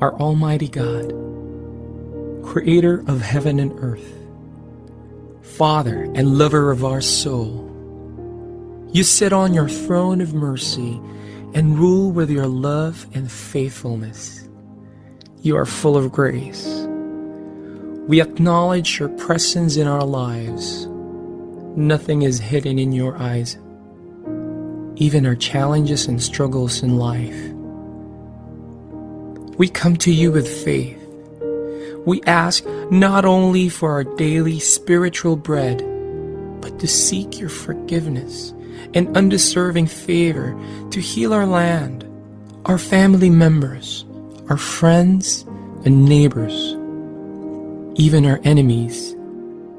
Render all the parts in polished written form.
our Almighty God, Creator of heaven and earth, Father and lover of our soul, you sit on your throne of mercy and rule with your love and faithfulness. You are full of grace. We acknowledge your presence in our lives. Nothing is hidden in your eyes, even our challenges and struggles in life. We come to you with faith. We ask not only for our daily spiritual bread, but to seek your forgiveness and undeserving favor to heal our land, our family members, our friends and neighbors, even our enemies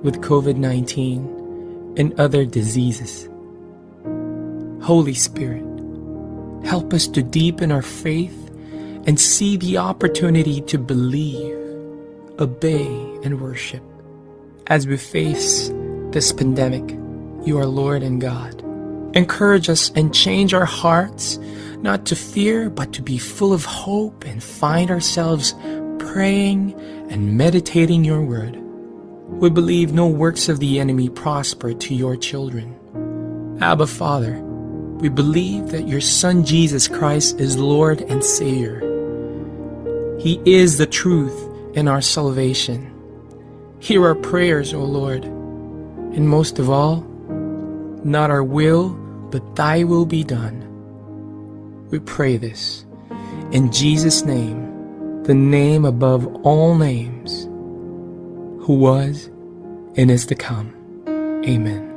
with COVID-19 and other diseases. Holy Spirit, help us to deepen our faith and see the opportunity to believe, obey, and worship. As we face this pandemic, you are Lord and God. Encourage us and change our hearts, not to fear, but to be full of hope and find ourselves praying and meditating your word. We believe no works of the enemy prosper to your children. Abba, Father, we believe that your Son Jesus Christ is Lord and Savior. He is the truth and our salvation. Hear our prayers, O Lord, and most of all, not our will, but thy will be done. We pray this in Jesus' name, the name above all names, who was and is to come. Amen.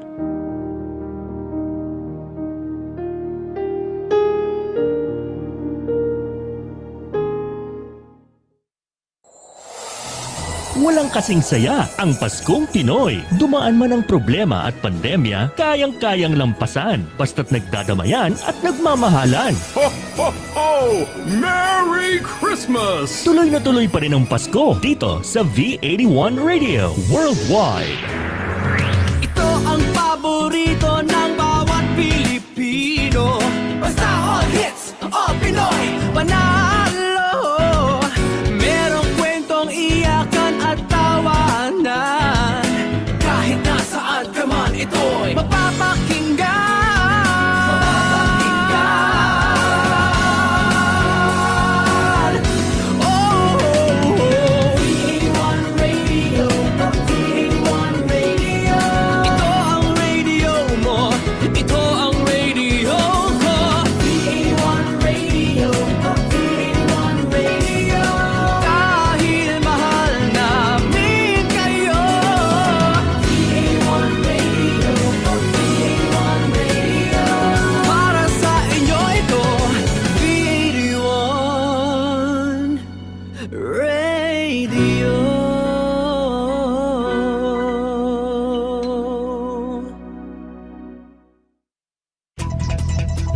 Walang kasing saya ang Paskong Pinoy. Dumaan man ang problema at pandemya, kayang-kayang lampasan basta't nagdadamayan at nagmamahalan. Ho, ho, ho! Merry Christmas! Tuloy na tuloy pa rin ang Pasko dito sa V81 Radio Worldwide. Ito ang paborito ng bawat Pilipino. Basta all hits, all Pinoy, panalo. Merong kwentong iyakan at tawanan. Kahit nasaan ka man, ito'y mapapakinggan.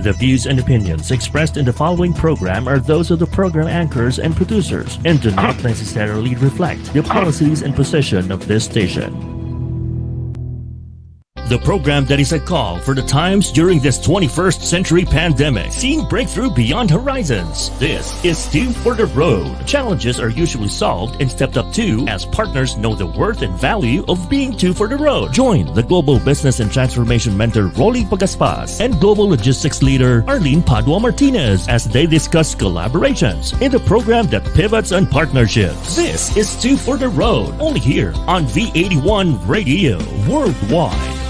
The views and opinions expressed in the following program are those of the program anchors and producers and do not necessarily reflect the policies and position of this station. The program that is a call for the times during this 21st century pandemic, seeing breakthrough beyond horizons. This is Two for the Road. Challenges are usually solved and stepped up to as partners know the worth and value of being two for the road. Join the Global Business and Transformation Mentor Rolly Pagaspas and Global Logistics Leader Arlene Padua-Martinez as they discuss collaborations in the program that pivots on partnerships. This is Two for the Road, only here on V81 Radio Worldwide.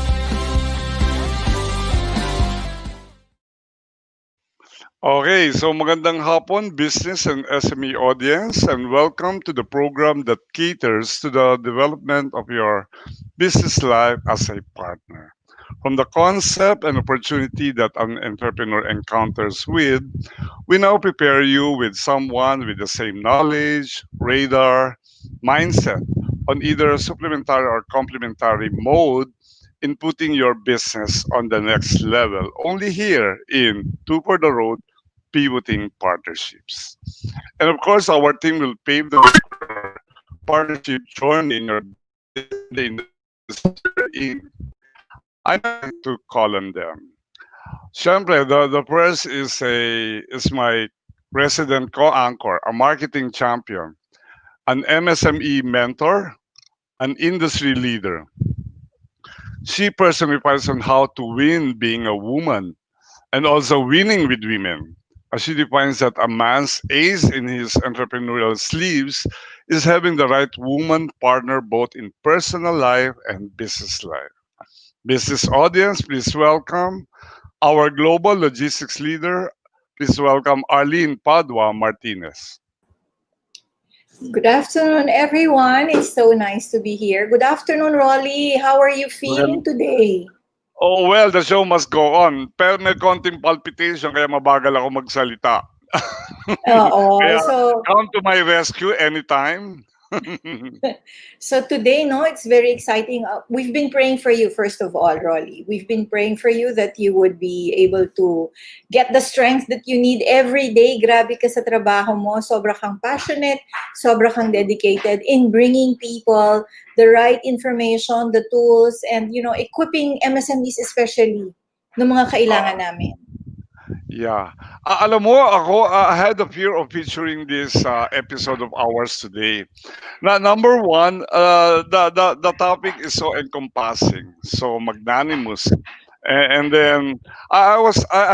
Okay, so magandang hapon, business and SME audience, and welcome to the program that caters to the development of your business life as a partner. From the concept and opportunity that an entrepreneur encounters with, we now prepare you with someone with the same knowledge, radar, mindset on either a supplementary or complementary mode in putting your business on the next level, only here in Two for the Road Pivoting Partnerships. And of course, our team will pave the way for partnership journey in your industry. I like to call on them. Siyempre, the first is my resident co-anchor, a marketing champion, an MSME mentor, an industry leader. She personifies on how to win being a woman and also winning with women. As she defines that a man's ace in his entrepreneurial sleeves is having the right woman partner both in personal life and business life. Business audience, please welcome our global logistics leader. Please welcome Arlene Padua-Martinez. Good afternoon, everyone. It's so nice to be here. Good afternoon, Rolly. How are you Well, feeling today? the show must go on. Pero may konting palpitation kaya mabagal ako magsalita. Oo. Kaya So, come to my rescue anytime. so today, no, it's very exciting. We've been praying for you, first of all, Rolly. We've been praying for you that you would be able to get the strength that you need every day. Grabe ka sa trabaho mo. Sobra kang passionate, sobra kang dedicated in bringing people the right information, the tools, and, equipping MSMEs especially ng mga kailangan namin. Yeah. Alam mo, ako, I had the fear of featuring this episode of ours today. Number one, the topic is so encompassing, so magnanimous. And then I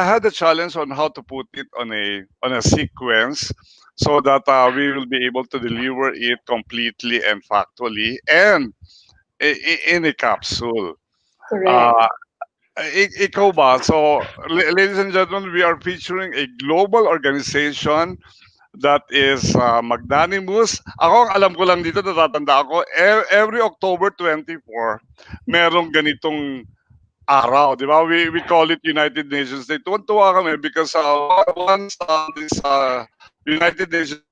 had a challenge on how to put it on a sequence so that we will be able to deliver it completely and factually and in a capsule. Correct. Uh, Ikaw ba? So, ladies and gentlemen, we are featuring a global organization that is magnanimous. Ako, ang alam ko lang dito, natatanda ako, every October 24, merong ganitong araw, di ba? We call it United Nations Day. Tuwan-tuwa kami because once this United Nations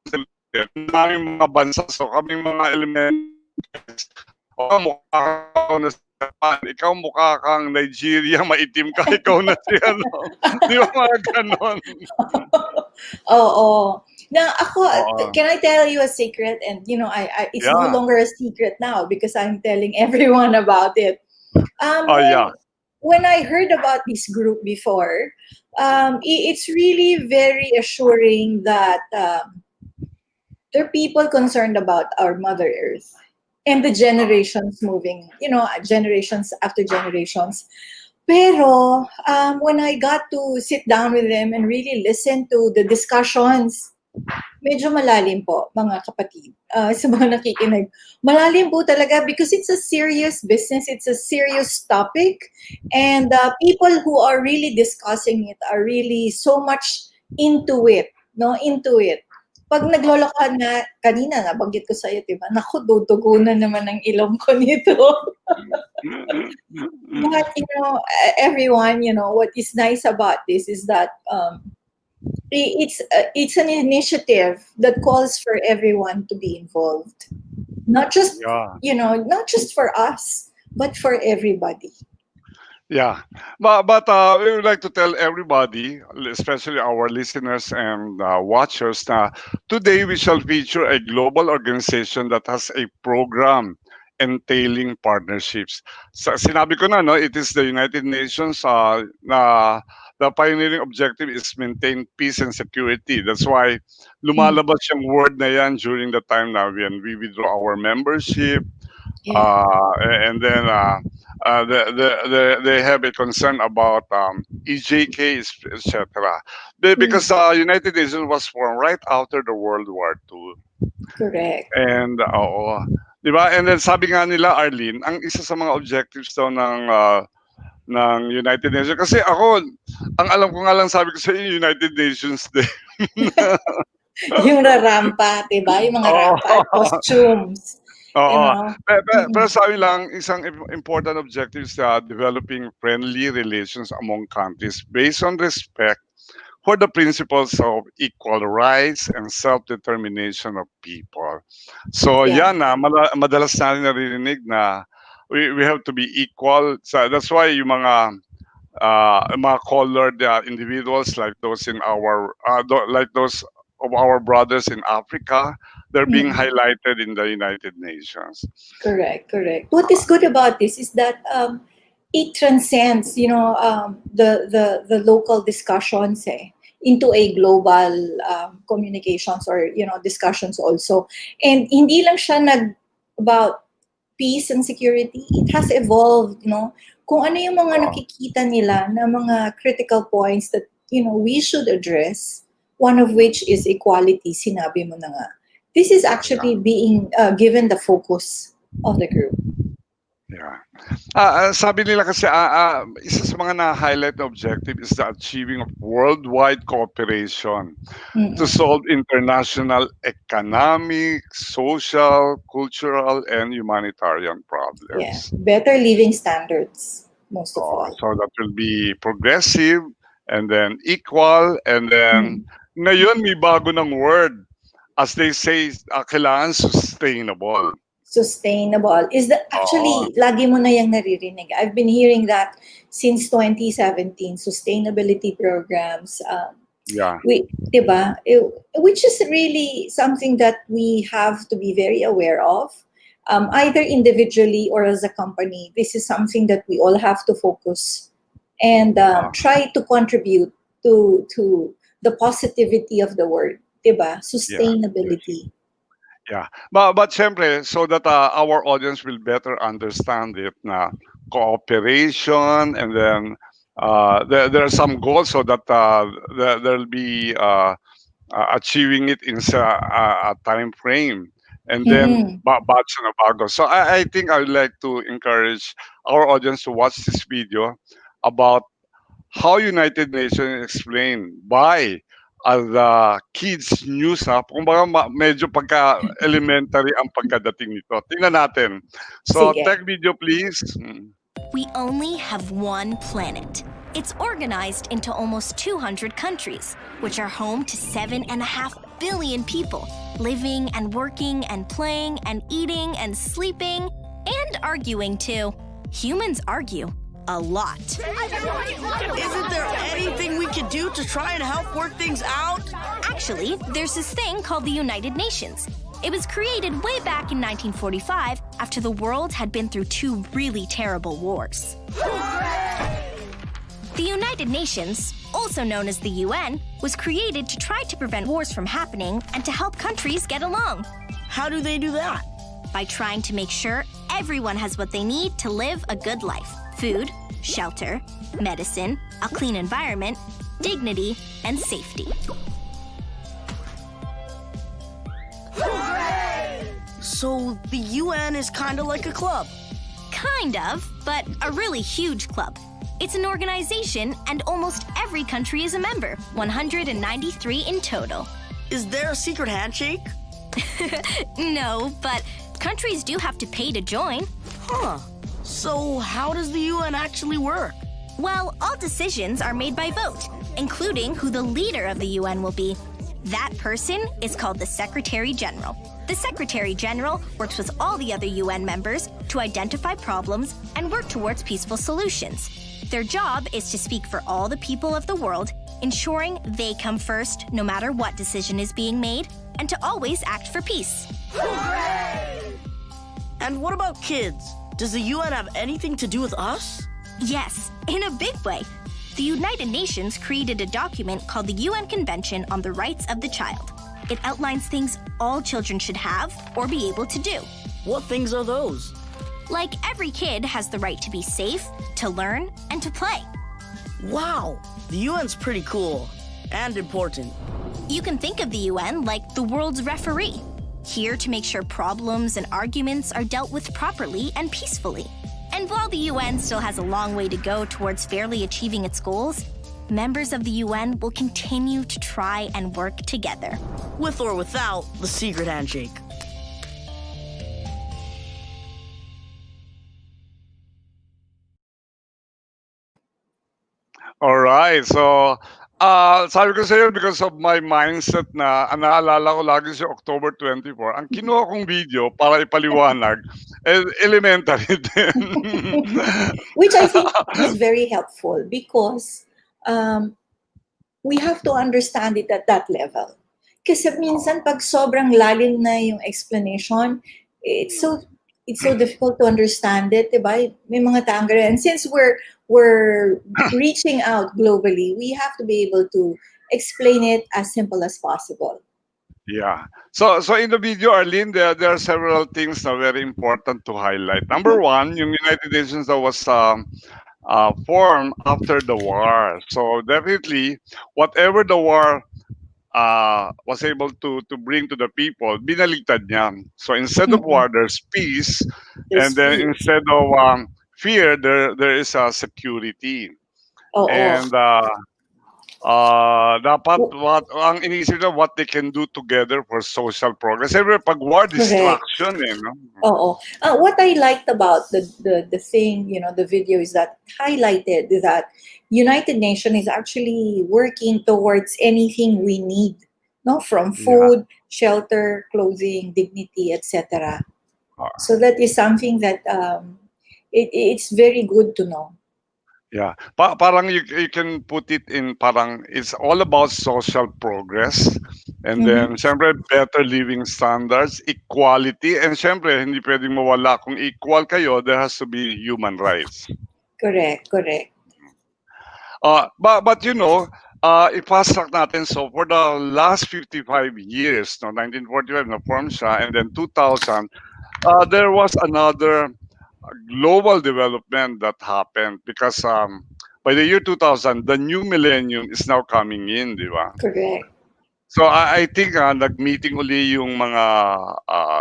Day, ang daming mga bansa. So, kaming mga elements, mukha ako na si Japan, ikaw mukha kang Nigeria, maitim ka, ikaw na si ano. Di ba mga ganon? Oo. Now, Oo. can I tell you a secret? And, it's no Yeah. longer a secret now because I'm telling everyone about it. Oh, yeah. When I heard about this group before, it's really very assuring that there are people concerned about our Mother Earth and the generations moving, generations after generations. Pero when I got to sit down with them and really listen to the discussions, medyo malalim po, mga kapatid, sa mga nakikinig. Malalim po talaga because it's a serious business, it's a serious topic, and people who are really discussing it are really so much into it, no? Into it. Pag naglolokohan nga, kanina nabanggit ko sa'yo, diba? Naku, dudugo na naman ang ilong ko nito. But, everyone, what is nice about this is that it's an initiative that calls for everyone to be involved. Not just, Yeah. not just for us, but for everybody. Yeah, but we would like to tell everybody, especially our listeners and watchers, that today we shall feature a global organization that has a program entailing partnerships. Sinabi ko na, no, it is the United Nations. Na the pioneering objective is maintain peace and security. That's why lumalabas yung word na yan during the time na when we withdraw our membership. Yeah. And then they have a concern about EJK, etc. Because the United Nations was formed right after the World War II. Correct. And, di ba? And then sabi nga nila, Arlene, ang isa sa mga objectives daw ng United Nations. Kasi ako, ang alam ko nga lang sabi ko sa United Nations Day. Yung rampa, diba? Yung mga rampa at costumes. Oo. Pero sabi lang, isang important objective is developing friendly relations among countries based on respect for the principles of equal rights and self-determination of people. So Yeah. yan madalas natin naririnig na we have to be equal. So that's why yung mga colored individuals like those in our like those of our brothers in Africa, they're being highlighted in the United Nations. Correct. What is good about this is that it transcends, the local discussions. into a global communications or discussions also. And hindi lang siya about peace and security. It has evolved, kung ano yung mga nakikita nila na mga critical points that we should address. One of which is equality. Sinabi mo na nga. This is actually being given the focus of the group. Yeah. Sabi nila kasi, isa sa mga na-highlight na objective is the achieving of worldwide cooperation to solve international economic, social, cultural, and humanitarian problems. Yeah. Better living standards, most of all. So that will be progressive and then equal and then ngayon may bago ng word. As they say, kailangan sustainable. Sustainable is actually lagi mo na yung naririnig. I've been hearing that since 2017. Sustainability programs. Diba? Which is really something that we have to be very aware of, either individually or as a company. This is something that we all have to focus and try to contribute to the positivity of the word. Diba? Sustainability. Yeah. But syempre, so that our audience will better understand it na cooperation and then there are some goals so that there'll be achieving it in a time frame and then batch na bago. So I think I would like to encourage our audience to watch this video about how United Nations explained by the kids news kumbaga medyo pagka-elementary ang pagkadating nito. Tingnan natin. So, Sige. tech video please. We only have one planet. It's organized into almost 200 countries, which are home to 7.5 billion people, living and working and playing and eating and sleeping and arguing too. Humans argue a lot. Isn't there anything we could do to try and help work things out? Actually, there's this thing called the United Nations. It was created way back in 1945 after the world had been through 2 really terrible wars. The United Nations, also known as the UN, was created to try to prevent wars from happening and to help countries get along. How do they do that? By trying to make sure everyone has what they need to live a good life. Food, shelter, medicine, a clean environment, dignity, and safety. So the UN is kind of like a club. Kind of, but a really huge club. It's an organization and almost every country is a member, 193 in total. Is there a secret handshake? No, but countries do have to pay to join. Huh. So how does the UN actually work? Well, all decisions are made by vote, including who the leader of the UN will be. That person is called the Secretary General. The Secretary General works with all the other UN members to identify problems and work towards peaceful solutions. Their job is to speak for all the people of the world, ensuring they come first no matter what decision is being made, and to always act for peace. Hooray! And what about kids? Does the UN have anything to do with us? Yes, in a big way. The United Nations created a document called the UN Convention on the Rights of the Child. It outlines things all children should have or be able to do. What things are those? Like every kid has the right to be safe, to learn, and to play. Wow, the UN's pretty cool and important. You can think of the UN like the world's referee, here to make sure problems and arguments are dealt with properly and peacefully. And while the UN still has a long way to go towards fairly achieving its goals, members of the UN will continue to try and work together. With or without the secret handshake. All right. So, sabi ko sa iyo, because of my mindset na naalala ko lagi si October 24, ang kinuha kong video para ipaliwanag, elementary din. Which I think is very helpful because we have to understand it at that level. Kasi minsan pag sobrang lalim na yung explanation, it's so difficult to understand it, diba? May mga tangere. And since we're reaching out globally, we have to be able to explain it as simple as possible. Yeah. So in the video, Arlene, there are several things na very important to highlight. Number one, yung United Nations that was formed after the war. So definitely, whatever the war was able to bring to the people, binaligtad niya. So instead of war, there's peace, and There's then fear. instead of fear, there is security. Oo. And dapat ang iniisip na what they can do together for social progress. Siyempre, pag war, distraction no? Oo. What I liked about the thing, the video is that highlighted that United Nations is actually working towards anything we need, no, from food, shelter, clothing, dignity, etc. So that is something that it's very good to know. Yeah. Parang you can put it in parang it's all about social progress, and then syempre better living standards, equality, and syempre hindi pwedeng mawala kung equal kayo, there has to be human rights. Correct. But i-fast track natin. So for the last 55 years, 1945 na form siya, and then 2000, there was another global development that happened because by the year 2000, the new millennium is now coming in, di ba? Correct. So I think nag-meeting uli yung mga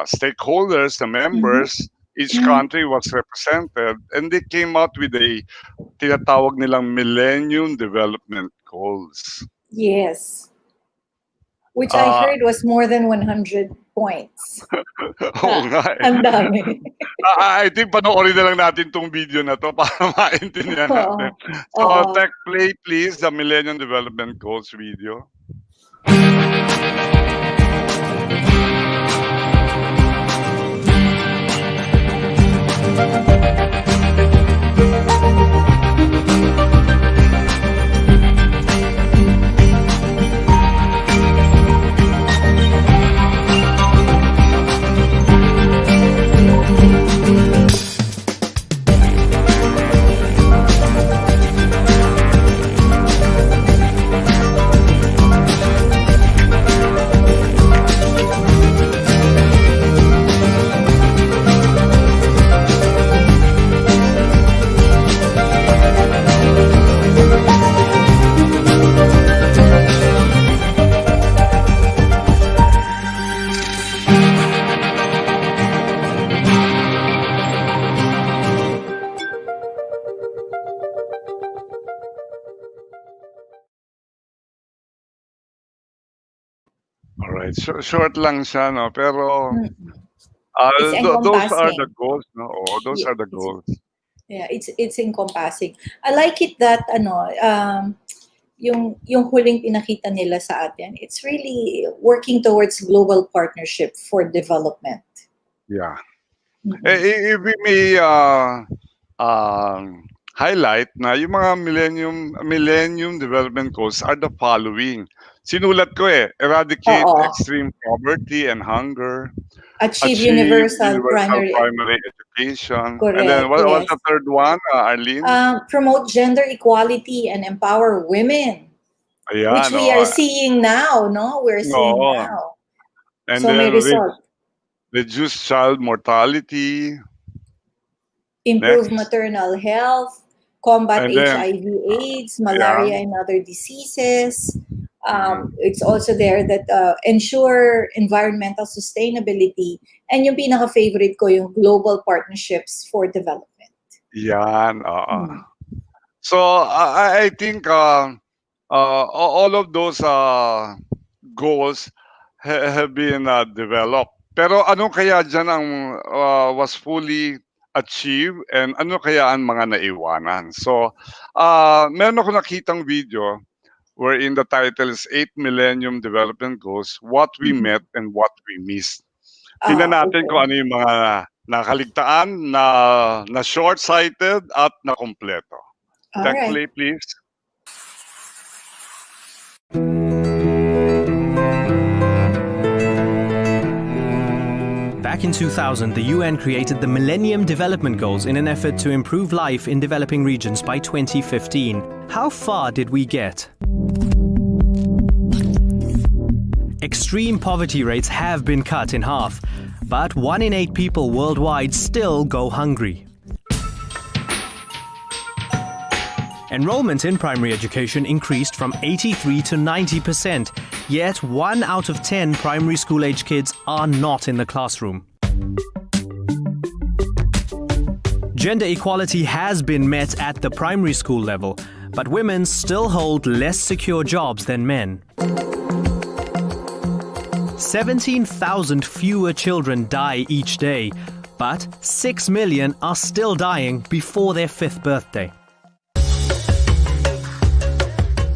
stakeholders, the members, each country was represented, and they came out with a tinatawag nilang Millennium Development Goals. Yes. Which I heard was more than 100 points. Oo nga eh. Ang dami. I think panoorin na lang natin tong video na to para maintindihan natin. So, tech play please, the Millennium Development Goals video. Alright, short lang siya, no? Pero those are the goals, no? Oh, those are the goals. Yeah, it's encompassing. I like it that yung huling pinakita nila sa atin, it's really working towards global partnership for development. Yeah. If we may highlight na yung mga Millennium Development Goals are the following. Sinulat ko eradicate extreme poverty and hunger. Achieve universal primary education. Correct, and then what's the third one, Arlene? Promote gender equality and empower women. Ayan, which we are seeing now, no? We're seeing now. And so may then result. Reduce child mortality. Improve maternal health. Combat HIV/AIDS, malaria, and other diseases. It's also there that ensure environmental sustainability, and yung pinaka-favorite ko yung global partnerships for development. Yan, So I think all of those goals have been developed. Pero ano kaya dyan ang was fully achieved, and ano kaya ang mga naiwanan? So meron ako nakitang video wherein the title is 8 Millennium Development Goals, What We Met and What We Missed. Tingnan natin kung ano yung mga nakaligtaan, na short-sighted at na kompleto. Tech play, please. Back in 2000, the UN created the Millennium Development Goals in an effort to improve life in developing regions by 2015. How far did we get? Extreme poverty rates have been cut in half, but 1 in 8 people worldwide still go hungry. Enrollment in primary education increased from 83 to 90%, yet 1 out of 10 primary school-age kids are not in the classroom. Gender equality has been met at the primary school level, but women still hold less secure jobs than men. 17,000 fewer children die each day, but 6 million are still dying before their 5th birthday.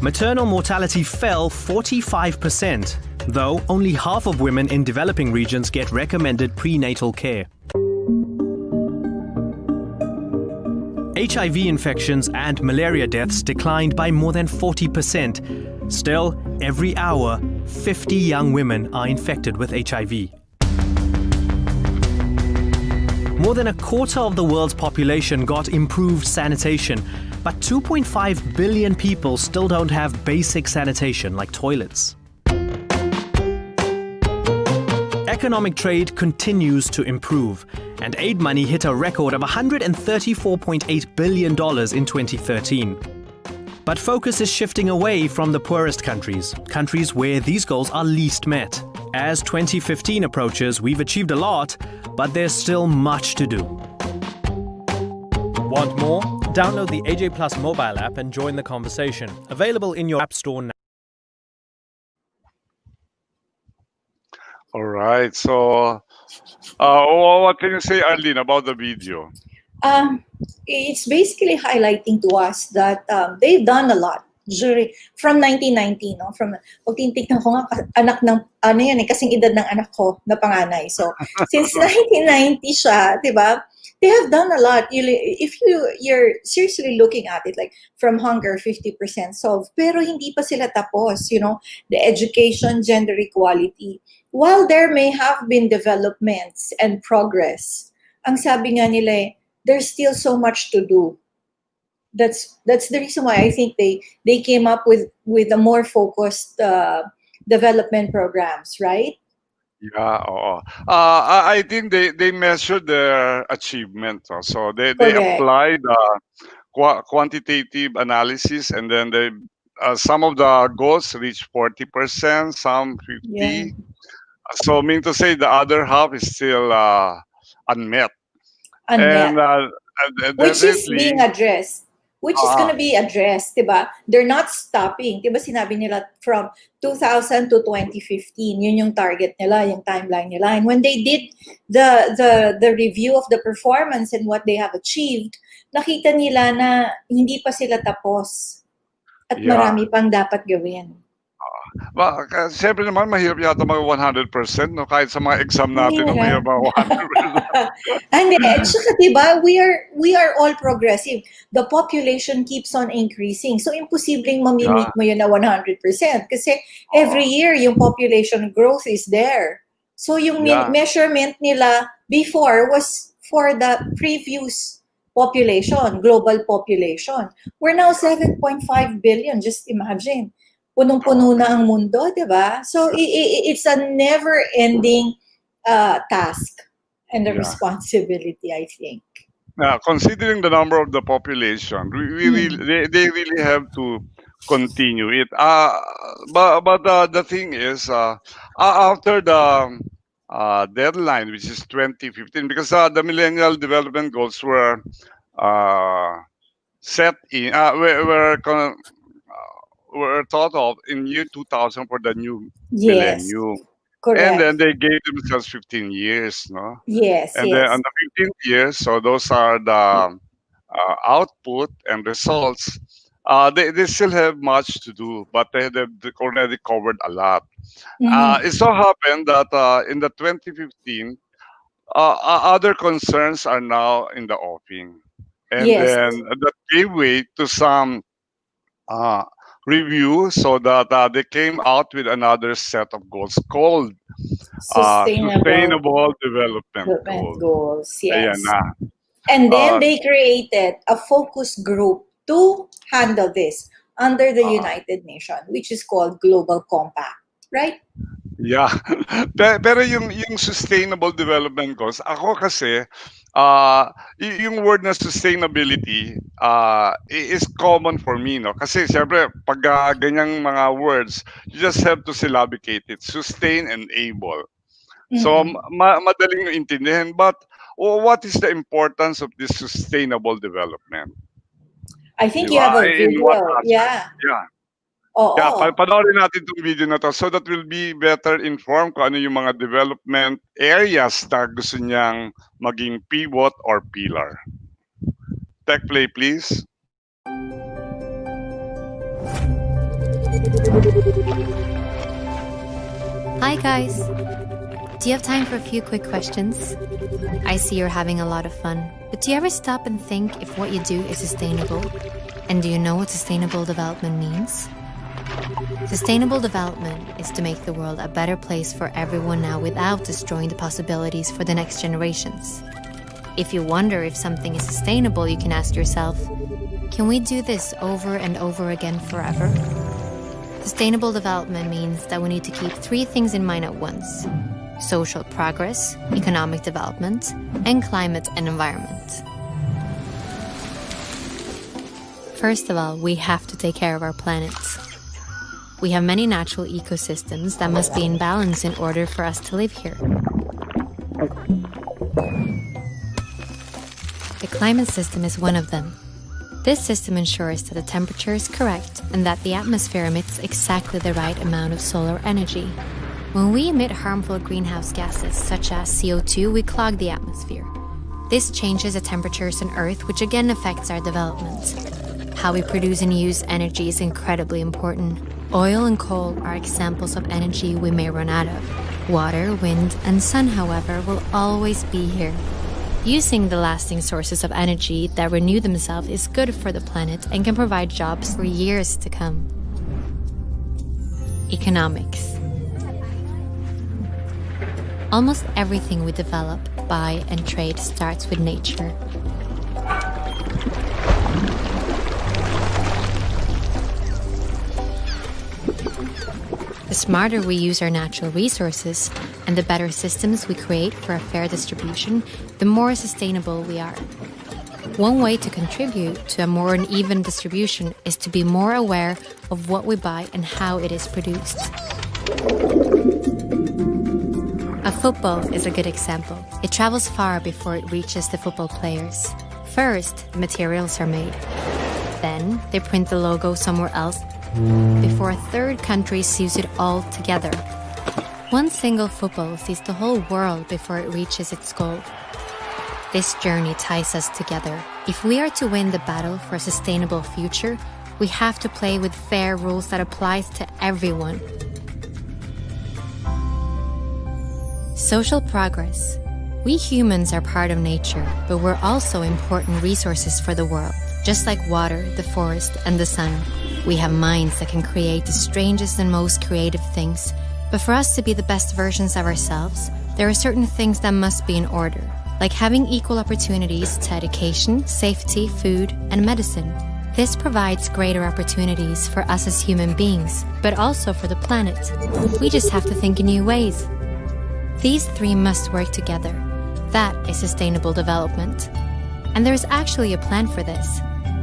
Maternal mortality fell 45%, though only half of women in developing regions get recommended prenatal care. HIV infections and malaria deaths declined by more than 40%. Still, every hour, 50 young women are infected with HIV. More than a quarter of the world's population got improved sanitation, but 2.5 billion people still don't have basic sanitation like toilets. Economic trade continues to improve, and aid money hit a record of $134.8 billion in 2013. But focus is shifting away from the poorest countries where these goals are least met. As 2015 approaches, we've achieved a lot, but there's still much to do. Want more? Download the AJ Plus mobile app and join the conversation. Available in your app store now. All right. So, what can you say, Arlene, about the video? It's basically highlighting to us that they've done a lot from 1990, no? From pag tinitignan ko nga anak ng ano yan kasing edad ng anak ko na panganay. So since 1990 siya, 'di ba? They have done a lot. If you're seriously looking at it, like from hunger, 50% solved, pero hindi pa sila tapos, the education, gender equality. While there may have been developments and progress, ang sabi nga nila, there's still so much to do. That's the reason why I think they came up with a more focused development programs, right? Yeah, I think they measured their achievement. So they Correct. applied quantitative analysis, and then they some of the goals reached 40%, some 50%. Yeah. So mean to say the other half is still unmet. Unmet. And Which is definitely, being addressed. Which is going to be addressed, diba? They're not stopping. Diba sinabi nila from 2000 to 2015, yun yung target nila, yung timeline nila. And when they did the review of the performance and what they have achieved, nakita nila na hindi pa sila tapos. At marami pang dapat gawin. siyempre naman, mahirap yata mga 100%, no? Kahit sa mga exam natin, no? Mahirap mga 100%. And at saka, diba, we are all progressive. The population keeps on increasing. So, imposibleng mamimit mo yun na 100%. Kasi every year, yung population growth is there. So, yung measurement nila before was for the previous population, global population. We're now 7.5 billion, just imagine. Punong-puno na ang mundo, di ba? So, it's a never-ending task and a responsibility, I think. Considering the number of the population, they really have to continue it. But the thing is, after the deadline, which is 2015, because the Millennial Development Goals were set in, were thought of in year 2000 for the new millennium. Correct. And then they gave themselves 15 years, no? Yes, and then on the 15th year, so those are the output and results. They still have much to do, but they've already covered a lot. It so happened that in the 2015, other concerns are now in the offing. And then that gave way to some review, so that they came out with another set of goals called Sustainable Development Goals. Yes. Ayan na. And then they created a focus group to handle this under the United Nations, which is called Global Compact, right? Yeah. Pero yung sustainable development goals, ako kasi yung word na sustainability is common for me, no? Kasi syempre pag ganyang mga words, you just have to syllabicate it, sustain and able. So Mm-mm. madaling intindihin, but what is the importance of this sustainable development? I Di think you have ba? a In what video. aspect? Yeah. Yeah. Yeah, Oo. panoorin natin 'tong video na 'to so that we'll be better informed kung ano yung mga development areas na gusto niyang maging pivot or pillar. Tech play, please. Hi, guys. Do you have time for a few quick questions? I see you're having a lot of fun, but do you ever stop and think if what you do is sustainable? And do you know what sustainable development means? Sustainable development is to make the world a better place for everyone now without destroying the possibilities for the next generations. If you wonder if something is sustainable, you can ask yourself, can we do this over and over again forever? Sustainable development means that we need to keep three things in mind at once: social progress, economic development, and climate and environment. First of all, we have to take care of our planet. We have many natural ecosystems that must be in balance in order for us to live here. The climate system is one of them. This system ensures that the temperature is correct and that the atmosphere emits exactly the right amount of solar energy. When we emit harmful greenhouse gases such as CO2, we clog the atmosphere. This changes the temperatures on Earth, which again affects our development. How we produce and use energy is incredibly important. Oil and coal are examples of energy we may run out of. Water, wind, and sun, however, will always be here. Using the lasting sources of energy that renew themselves is good for the planet and can provide jobs for years to come. Economics. Almost everything we develop, buy, and trade starts with nature. The smarter we use our natural resources and the better systems we create for a fair distribution, the more sustainable we are. One way to contribute to a more uneven distribution is to be more aware of what we buy and how it is produced. A football is a good example. It travels far before it reaches the football players. First, the materials are made. Then, they print the logo somewhere else before a third country sews it all together. One single football sees the whole world before it reaches its goal. This journey ties us together. If we are to win the battle for a sustainable future, we have to play with fair rules that applies to everyone. Social progress. We humans are part of nature, but we're also important resources for the world. Just like water, the forest, and the sun, we have minds that can create the strangest and most creative things. But for us to be the best versions of ourselves, there are certain things that must be in order, like having equal opportunities to education, safety, food, and medicine. This provides greater opportunities for us as human beings, but also for the planet. We just have to think in new ways. These three must work together. That is sustainable development. And there is actually a plan for this.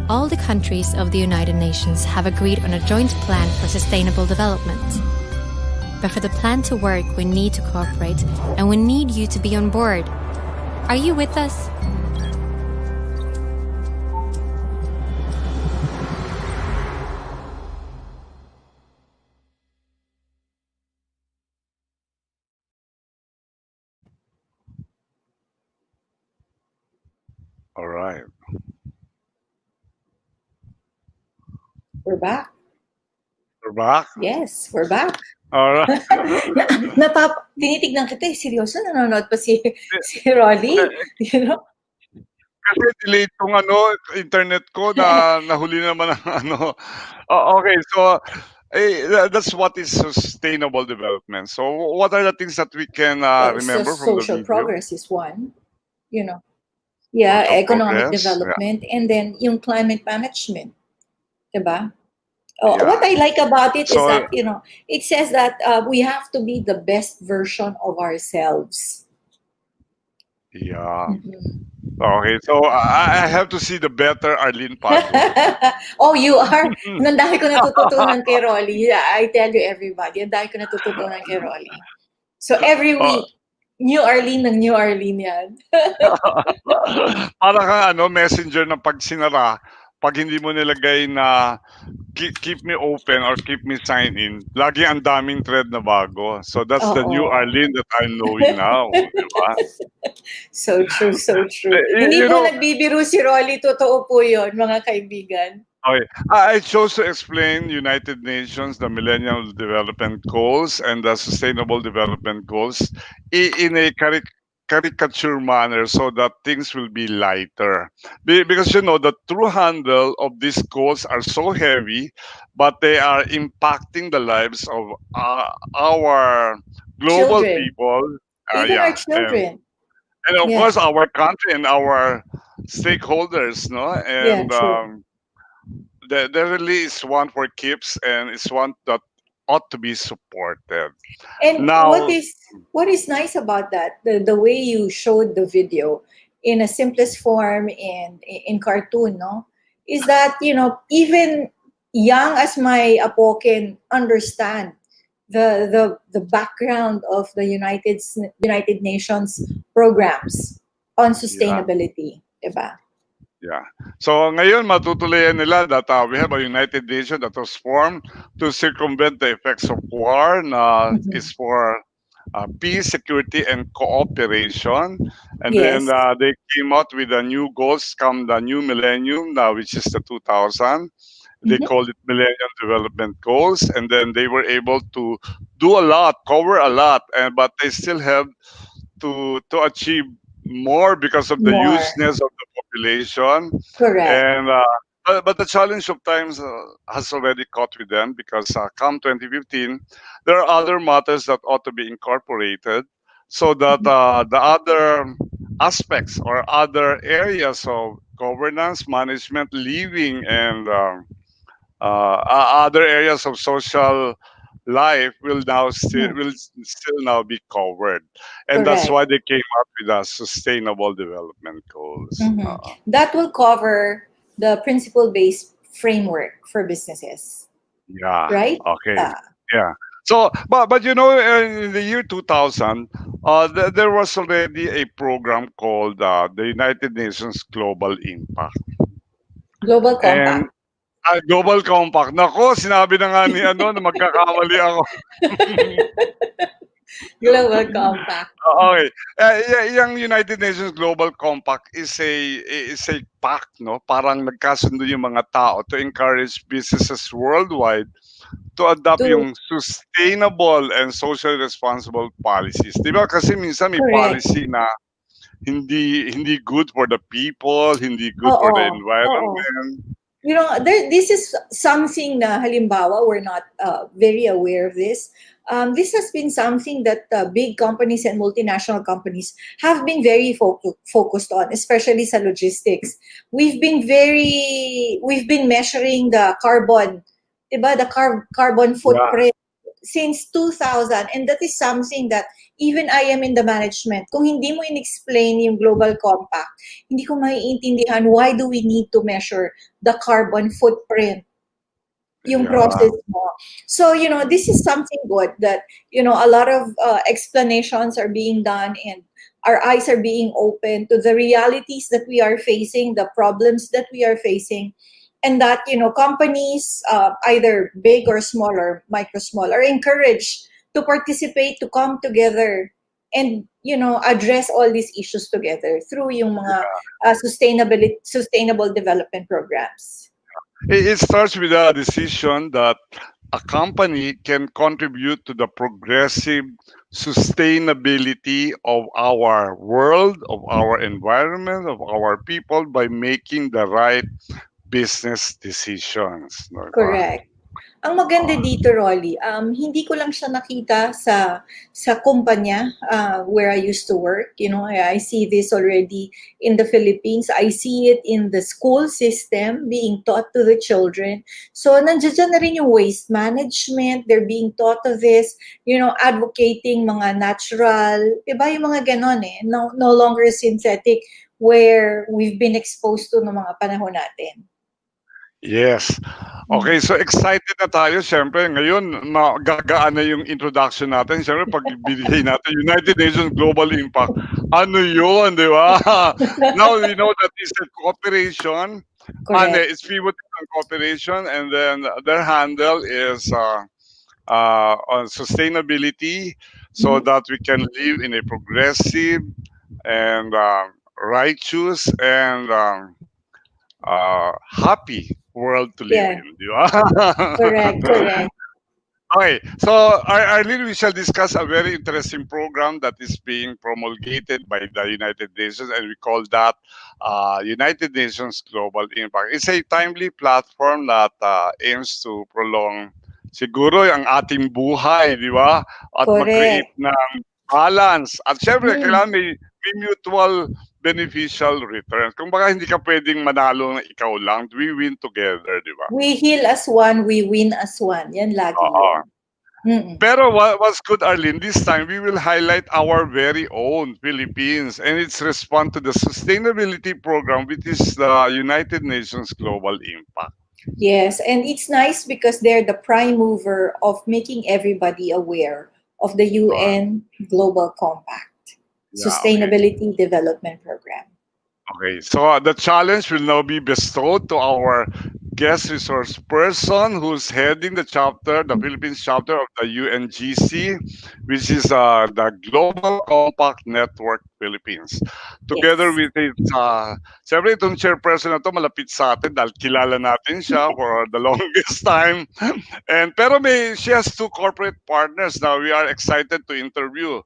All the countries of the United Nations have agreed on a joint plan for sustainable development. But for the plan to work, we need to cooperate, and we need you to be on board. Are you with us? All right. We're back. We're back. Yes, we're back. All right. Tinitignan kita, seryoso, nanonood pa si Rolly. You know? Kasi delayed tong internet ko na nahuli naman ang okay, so that's what is sustainable development. So what are the things that we can remember from the Social video? progress is one. You know? Yeah, Social economic progress, yeah. development, and then yung climate management. Diba? Oh, Yeah. what I like about it is So that, it says that we have to be the best version of ourselves. yeah. Mhm. Okay. So I have to see the better Arlene Padua. Oh, you are. Ang dami ko natututunan kay Rolly. Yeah, I tell you everybody, ang dami ko natututunan kay Rolly. So every Oh, week, new Arlene ng new Arlene yan. para kang messenger na pag sinara, pag hindi mo nilagay na keep me open or keep me sign in, lagi ang daming thread na bago. So that's the new Oo. Arlene that I'm knowing now. Di ba? So true, so true. Hindi You po know, nagbibiro si Rolly. Totoo po yun, mga kaibigan. okay. I chose to explain United Nations, the Millennium Development Goals, and the Sustainable Development Goals in a caricature manner so that things will be lighter. Because the true handle of these goals are so heavy, but they are impacting the lives of our global Children. people. Even our Yeah, children. and of Yeah. course our country and our stakeholders, no, Yeah, and true. there really is one for keeps, and it's one that ought to be supported. And what Now, is nice about that, the way you showed the video in a simplest form and in cartoon, no, is that even young as my apo can understand the background of the United Nations programs on yeah, sustainability, diba? yeah. So ngayon matutuloyan nila that we have a United Nations that was formed to circumvent the effects of war, na Mhm. is for peace, security, and cooperation. And then Yes. they came out with the new goals come the new millennium, which is the 2000. They Mhm. called it Millennium Development Goals, and then they were able to do a lot, cover a lot, and but they still have to achieve more because of the More. hugeness of the population. Correct. And but the challenge of times has already caught with them, because come 2015, there are other matters that ought to be incorporated so that the other aspects or other areas of governance, management, living, and other areas of social life Mhm. will still now be covered, and that's Correct. why they came up with the sustainable development goals. Mhm. That will cover the principle-based framework for businesses, Yeah. right? Okay. Uh, Yeah. So, but in the year 2000, there was already a program called the United Nations Global Impact. Global And Compact. Global Compact. Nako, sinabi na nga ni na magkakamali ako. Global Compact. Okay. Yung United Nations Global Compact is a pact, no? Parang nagkasundo yung mga tao to encourage businesses worldwide to adopt To yung sustainable and socially responsible policies. 'Di ba? Kasi minsan may correct. policy na hindi good for the people, hindi good for the Oo. Oo. environment. This is something na halimbawa we're not very aware of this. This has been something that big companies and multinational companies have been very focused on, especially sa logistics. We've been measuring the carbon, diba? The carbon Yeah. footprint since 2000, and that is something that even I am in the management. Kung hindi mo in-explain yung Global Compact, hindi ko maiintindihan why do we need to measure the carbon footprint, yung Yeah. process mo. So, this is something good that, a lot of explanations are being done, and our eyes are being opened to the realities that we are facing, the problems that we are facing, and that, companies, either big or smaller, micro, small, are encouraged to participate, to come together, and, address all these issues together through yung mga sustainable development programs. It starts with a decision that a company can contribute to the progressive sustainability of our world, of our environment, of our people by making the right business decisions. No ba? Correct. Ang maganda dito, Rolly, hindi ko lang siya nakita sa kumpanya where I used to work. You know, I see this already in the Philippines. I see it in the school system being taught to the children. So, nandiyan na rin yung waste management. They're being taught of this, you know, advocating mga natural, diba yung mga ganon eh, no longer synthetic where we've been exposed to ng mga panahon natin. Yes. Okay, so excited na tayo. Siyempre, ngayon, gagaan na yung introduction natin. Siyempre, pag binigay natin, United Nations Global Impact, ano yun, di ba? Now, we know that it's a cooperation. And it's pivoting on cooperation, and then their handle is on sustainability, so that we can live in a progressive and righteous and happy world to live in. Di ba? Correct. Okay, so Arlene, we shall discuss a very interesting program that is being promulgated by the United Nations, and we call that United Nations Global Impact. It's a timely platform that aims to prolong siguro ang ating buhay, di ba? At mag-create ng balance. At syempre, kailangan may mutual beneficial returns. Kung baka hindi ka pwedeng manalo na ikaw lang, we win together, di ba? We heal as one, we win as one. Yan lagi yun. Pero what's good, Arlene, this time we will highlight our very own Philippines and its response to the sustainability program, which is the United Nations Global Impact. Yes, and it's nice because they're the prime mover of making everybody aware of the UN Global Compact. Sustainability Development Program. Okay, so the challenge will now be bestowed to our guest resource person who's heading the Philippines chapter of the UNGC, which is the Global Compact Network Philippines. Together with it, siyempre itong chairperson na to malapit sa atin dahil kilala natin siya for the longest time. Pero she has two corporate partners now we are excited to interview.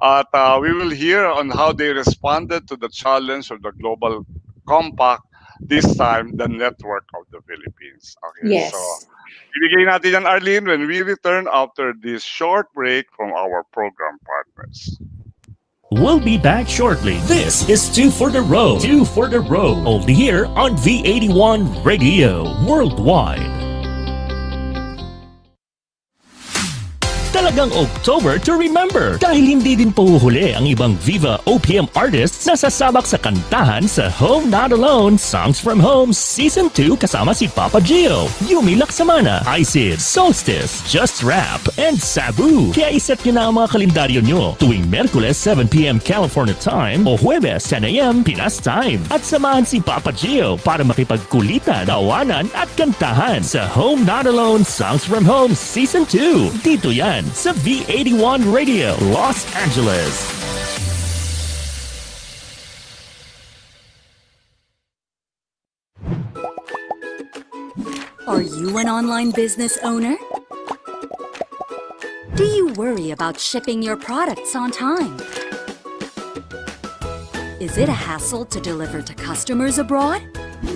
At we will hear on how they responded to the challenge of the Global Compact, this time the network of the Philippines. Okay, yes. So ibigay natin yan, Arlene, when we return after this short break from our program partners. We'll be back shortly. This is Two for the Road. Two for the Road. Only here on V81 Radio Worldwide. Talagang October to remember dahil hindi din pahuhuli ang ibang Viva OPM artists na sasabak sa kantahan sa Home Not Alone Songs from Home Season 2 kasama si Papa Gio, Yumi Laksamana, Isid, Solstice, Just Rap, and Sabu. Kaya iset nyo na ang mga kalendaryo nyo tuwing Merkules 7pm California Time o Huwebes 10am Pinas Time at samahan si Papa Gio para makipagkulitan, tawanan at kantahan sa Home Not Alone Songs from Home Season 2. Dito yan sa V81 Radio, Los Angeles. Are you an online business owner? Do you worry about shipping your products on time? Is it a hassle to deliver to customers abroad?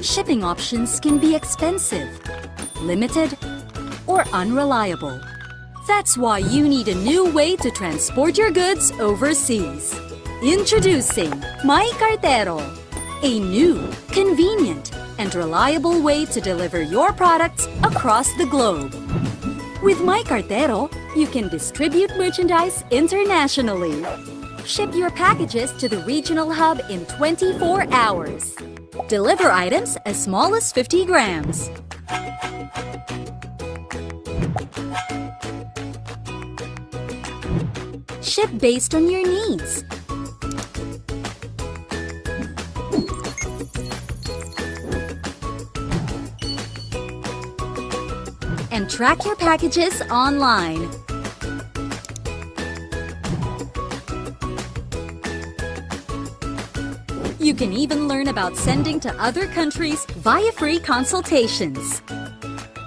Shipping options can be expensive, limited, or unreliable. That's why you need a new way to transport your goods overseas. Introducing My Cartero, a new, convenient, and reliable way to deliver your products across the globe. With My Cartero, you can distribute merchandise internationally. Ship your packages to the regional hub in 24 hours. Deliver items as small as 50 grams. Ship based on your needs. And track your packages online. You can even learn about sending to other countries via free consultations.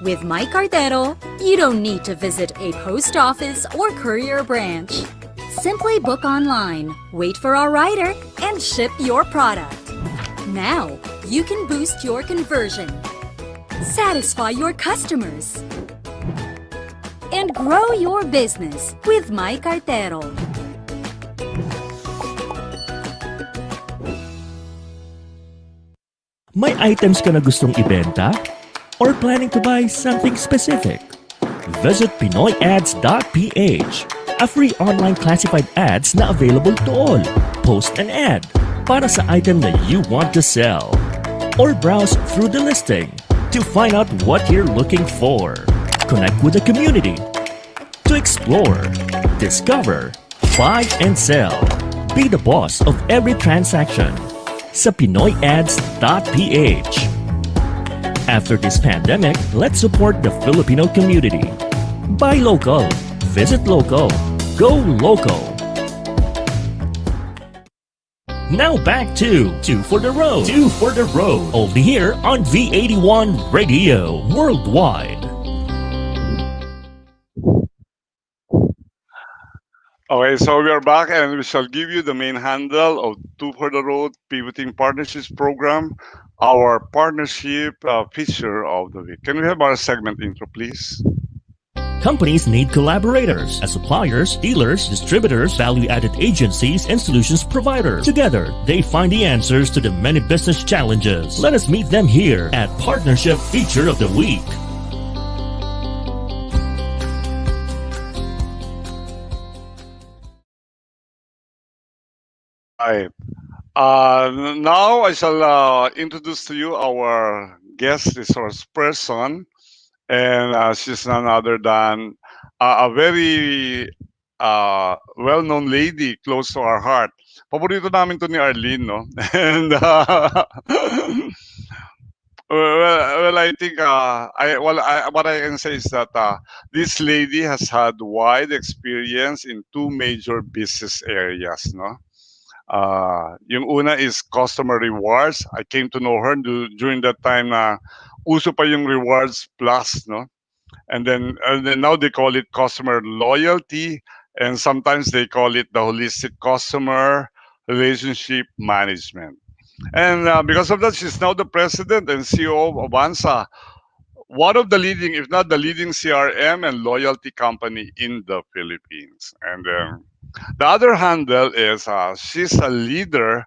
With My Cartero, you don't need to visit a post office or courier branch. Simply book online, wait for our rider, and ship your product. Now, you can boost your conversion, satisfy your customers, and grow your business with My Cartero. May items ka na gustong ibenta? Or planning to buy something specific? Visit PinoyAds.ph, a free online classified ads na available to all. Post an ad para sa item that you want to sell. Or browse through the listing to find out what you're looking for. Connect with the community to explore, discover, buy and sell. Be the boss of every transaction sa PinoyAds.ph. After this pandemic, let's support the Filipino community. Buy local, visit local, go local. Now back to Two for the Road. Two for the Road. Only here on V81 Radio Worldwide. Okay, so we are back and we shall give you the main handle of Two for the Road Pivoting Partnerships Program, our partnership feature of the week. Can we have our segment intro, please? Companies need collaborators as suppliers, dealers, distributors, value-added agencies, and solutions providers. Together, they find the answers to the many business challenges. Let us meet them here at Partnership Feature of the Week. Right. Now I shall introduce to you our guest resource person, and she's none other than a very well-known lady close to our heart. Paborito namin to ni Arlene, no? And well, I think what I can say is that this lady has had wide experience in two major business areas, no? Yung una is customer rewards. I came to know her during that time na uso pa yung rewards plus, no? And then now they call it customer loyalty, and sometimes they call it the holistic customer relationship management. And because of that, she's now the president and CEO of Avanza, one of the leading, if not the leading CRM and loyalty company in the Philippines. And the other handle is she's a leader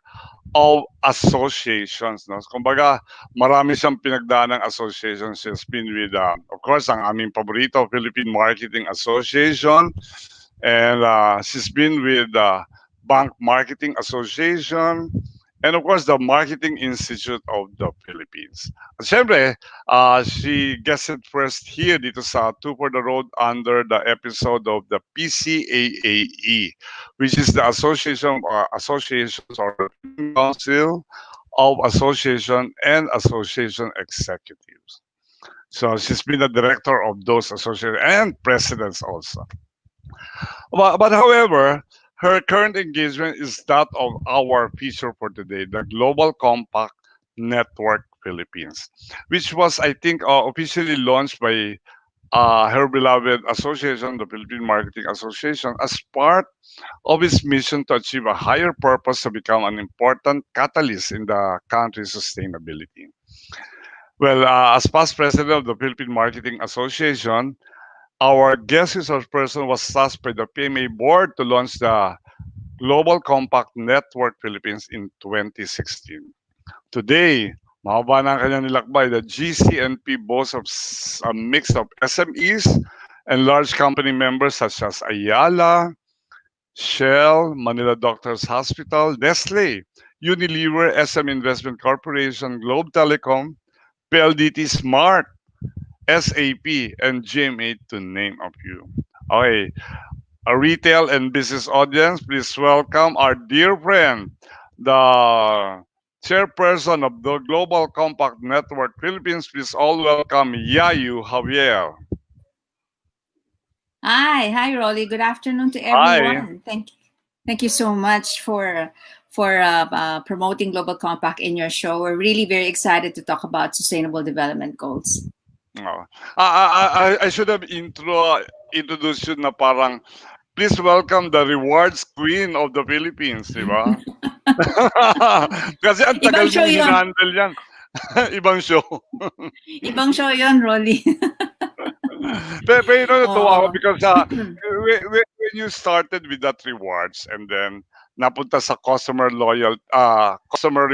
of associations. No? Kumbaga, marami siyang pinagdaan ng associations. She's been with, of course, ang aming paborito, Philippine Marketing Association. And she's been with the Bank Marketing Association. And of course, the Marketing Institute of the Philippines. At syempre, she guested first here dito sa Two for the Road under the episode of the PCAAE, which is the Associations or the Council of Association and Association Executives. So she's been the director of those associations and presidents also. But however, her current engagement is that of our feature for today, the Global Compact Network Philippines, which was, I think, officially launched by her beloved association, the Philippine Marketing Association, as part of its mission to achieve a higher purpose to become an important catalyst in the country's sustainability. Well, as past president of the Philippine Marketing Association, our guest resource person was tasked by the PMA board to launch the Global Compact Network Philippines in 2016. Today, mahaba na ang kanyang nilakbay. The GCNP boasts of a mix of SMEs and large company members such as Ayala, Shell, Manila Doctors Hospital, Nestle, Unilever, SM Investment Corporation, Globe Telecom, PLDT Smart, SAP, and GMA, to name a few. Okay, a retail and business audience, please welcome our dear friend, the chairperson of the Global Compact Network Philippines. Please all welcome Yayu, Javier. Hi, Rolly. Good afternoon to everyone. Thank you so much for promoting Global Compact in your show. We're really very excited to talk about sustainable development goals. Oh. I should have introduced you na parang, please welcome the rewards queen of the Philippines, di ba? Kasi ang tagal mong hinandle yan. Ibang show. Ibang show yun, Rolly. Pero natuwa ako Oh. because when you started with that rewards and then napunta sa customer reward customer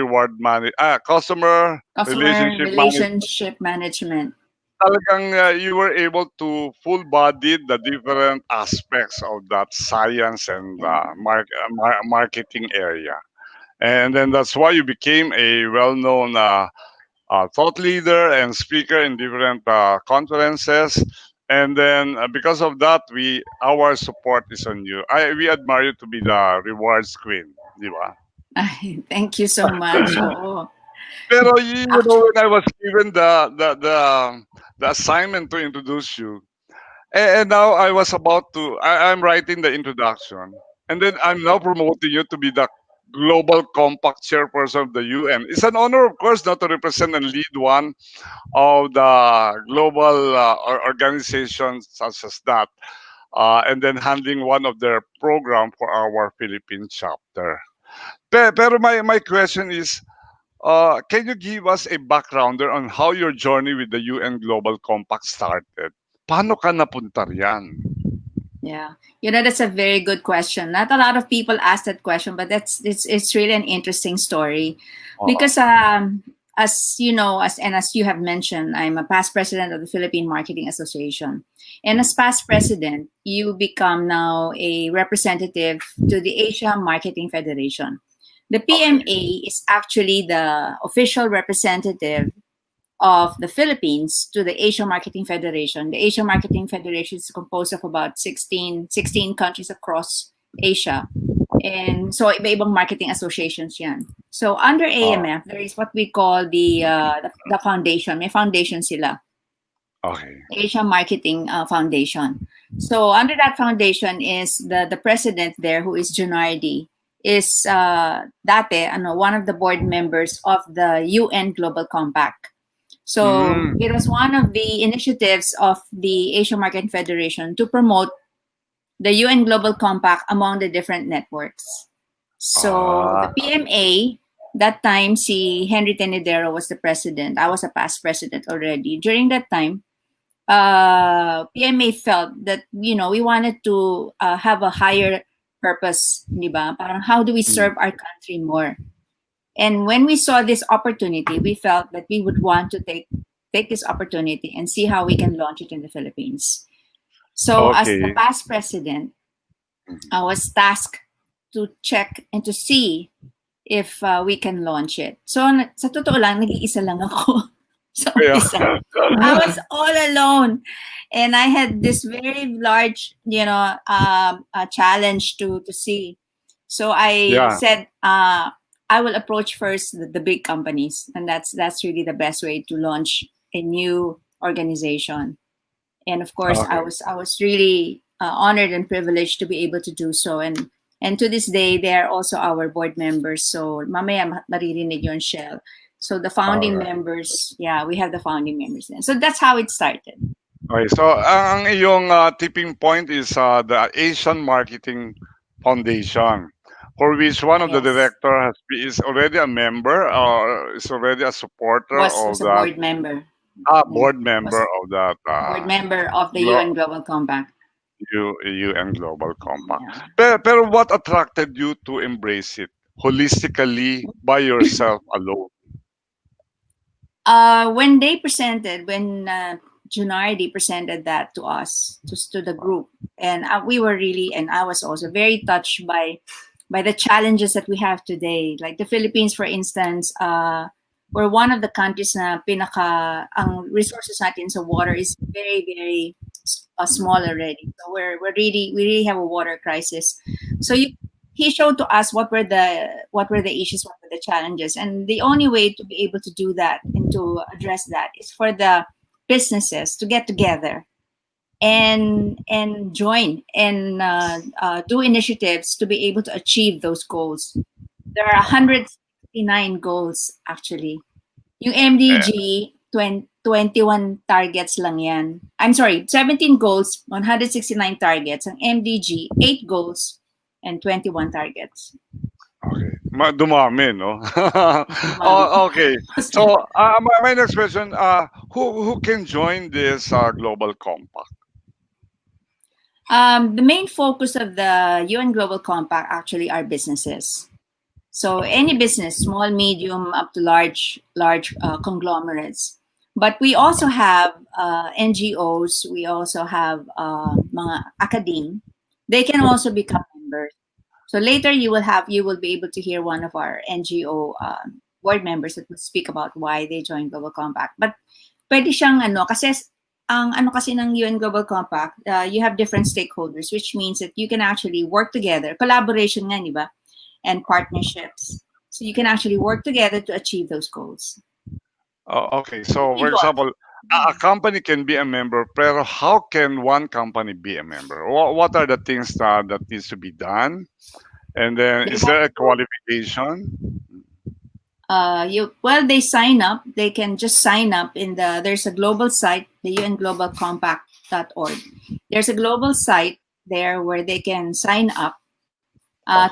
Customer relationship management, relationship management. talagang you were able to full body the different aspects of that science and Yeah. marketing area. And then that's why you became a well-known thought leader and speaker in different conferences. And then because of that, our support is on you. We admire you to be the rewards queen, di ba? Ay, thank you so much. Oo. Pero you know, Actually, when I was given the assignment to introduce you, and now I was about to, I'm writing the introduction, and then I'm now promoting you to be the Global Compact Chairperson of the UN. It's an honor, of course, not to represent and lead one of the global organizations such as that, and then handling one of their program for our Philippine chapter. Pero my question is, can you give us a backgrounder on how your journey with the UN Global Compact started? Paano ka napunta riyan? yeah. That's a very good question. Not a lot of people ask that question, but it's really an interesting story. Because as you know, as you have mentioned, I'm a past president of the Philippine Marketing Association. And as past president, you become now a representative to the Asia Marketing Federation. The PMA is actually the official representative of the Philippines to the Asia Marketing Federation. The Asia Marketing Federation is composed of about 16 countries across Asia. And so, iba-ibang marketing associations yan. So, under AMF, there is what we call the foundation. May foundation sila. Okay. Asia Marketing Foundation. So, under that foundation is the president there, who is Junardi, is dati one of the board members of the UN Global Compact. So it was one of the initiatives of the Asia Marketing Federation to promote the UN Global Compact among the different networks. So the PMA, that time, si Henry Tenedero was the president. I was a past president already. During that time, PMA felt that, we wanted to have a higher purpose, di ba? Parang how do we serve our country more? And when we saw this opportunity, we felt that we would want to take this opportunity and see how we can launch it in the Philippines. So as the past president, I was tasked to check and to see if we can launch it. So sa totoo lang, nag-iisa lang ako. So I was all alone. And I had this very large, challenge to see. So I said, I will approach first the big companies, and that's really the best way to launch a new organization. And of course, I was really honored and privileged to be able to do so. And to this day, they are also our board members. So mamaya maririnig yon, Shell. So the founding members, we have the founding members then. So that's how it started. Okay, so ang iyong tipping point is the Asian Marketing Foundation, for which one of the director is already a member or is already a supporter was a board member. Board member of that. Board member of the UN Global Compact. UN Global Compact. Pero what attracted you to embrace it holistically by yourself alone? When they presented, Junardi presented that to us, to the group, and we were really, and I was also very touched by the challenges that we have today. Like the Philippines, for instance, we're one of the countries na ang resources natin sa water is very, very small already. So we really have a water crisis. So he showed to us what were the issues, what were the challenges, and the only way to be able to do that and to address that is for the businesses to get together and join and do initiatives to be able to achieve those goals. There are 169 goals actually. Yung MDG, 21 targets lang yan. I'm sorry, 17 goals, 169 targets. Ang MDG, 8 goals and 21 targets. Okay. Dumami, no? Okay. So, my next question, who can join this global compact? The main focus of the UN Global Compact actually are businesses. So any business, small, medium, up to large conglomerates. But we also have NGOs. We also have mga academe. They can also become members. So later you will be able to hear one of our NGO board members that will speak about why they joined Global Compact. But pwede siyang kasi ang kasi ng UN Global Compact, you have different stakeholders, which means that you can actually work together, collaboration nga, di ba? And partnerships. So you can actually work together to achieve those goals. Okay. So, for example, a company can be a member, pero how can one company be a member? What are the things that needs to be done? And then, is there a qualification? They sign up. They can just sign up there's a global site, the UNGlobalCompact.org. There's a global site there where they can sign up.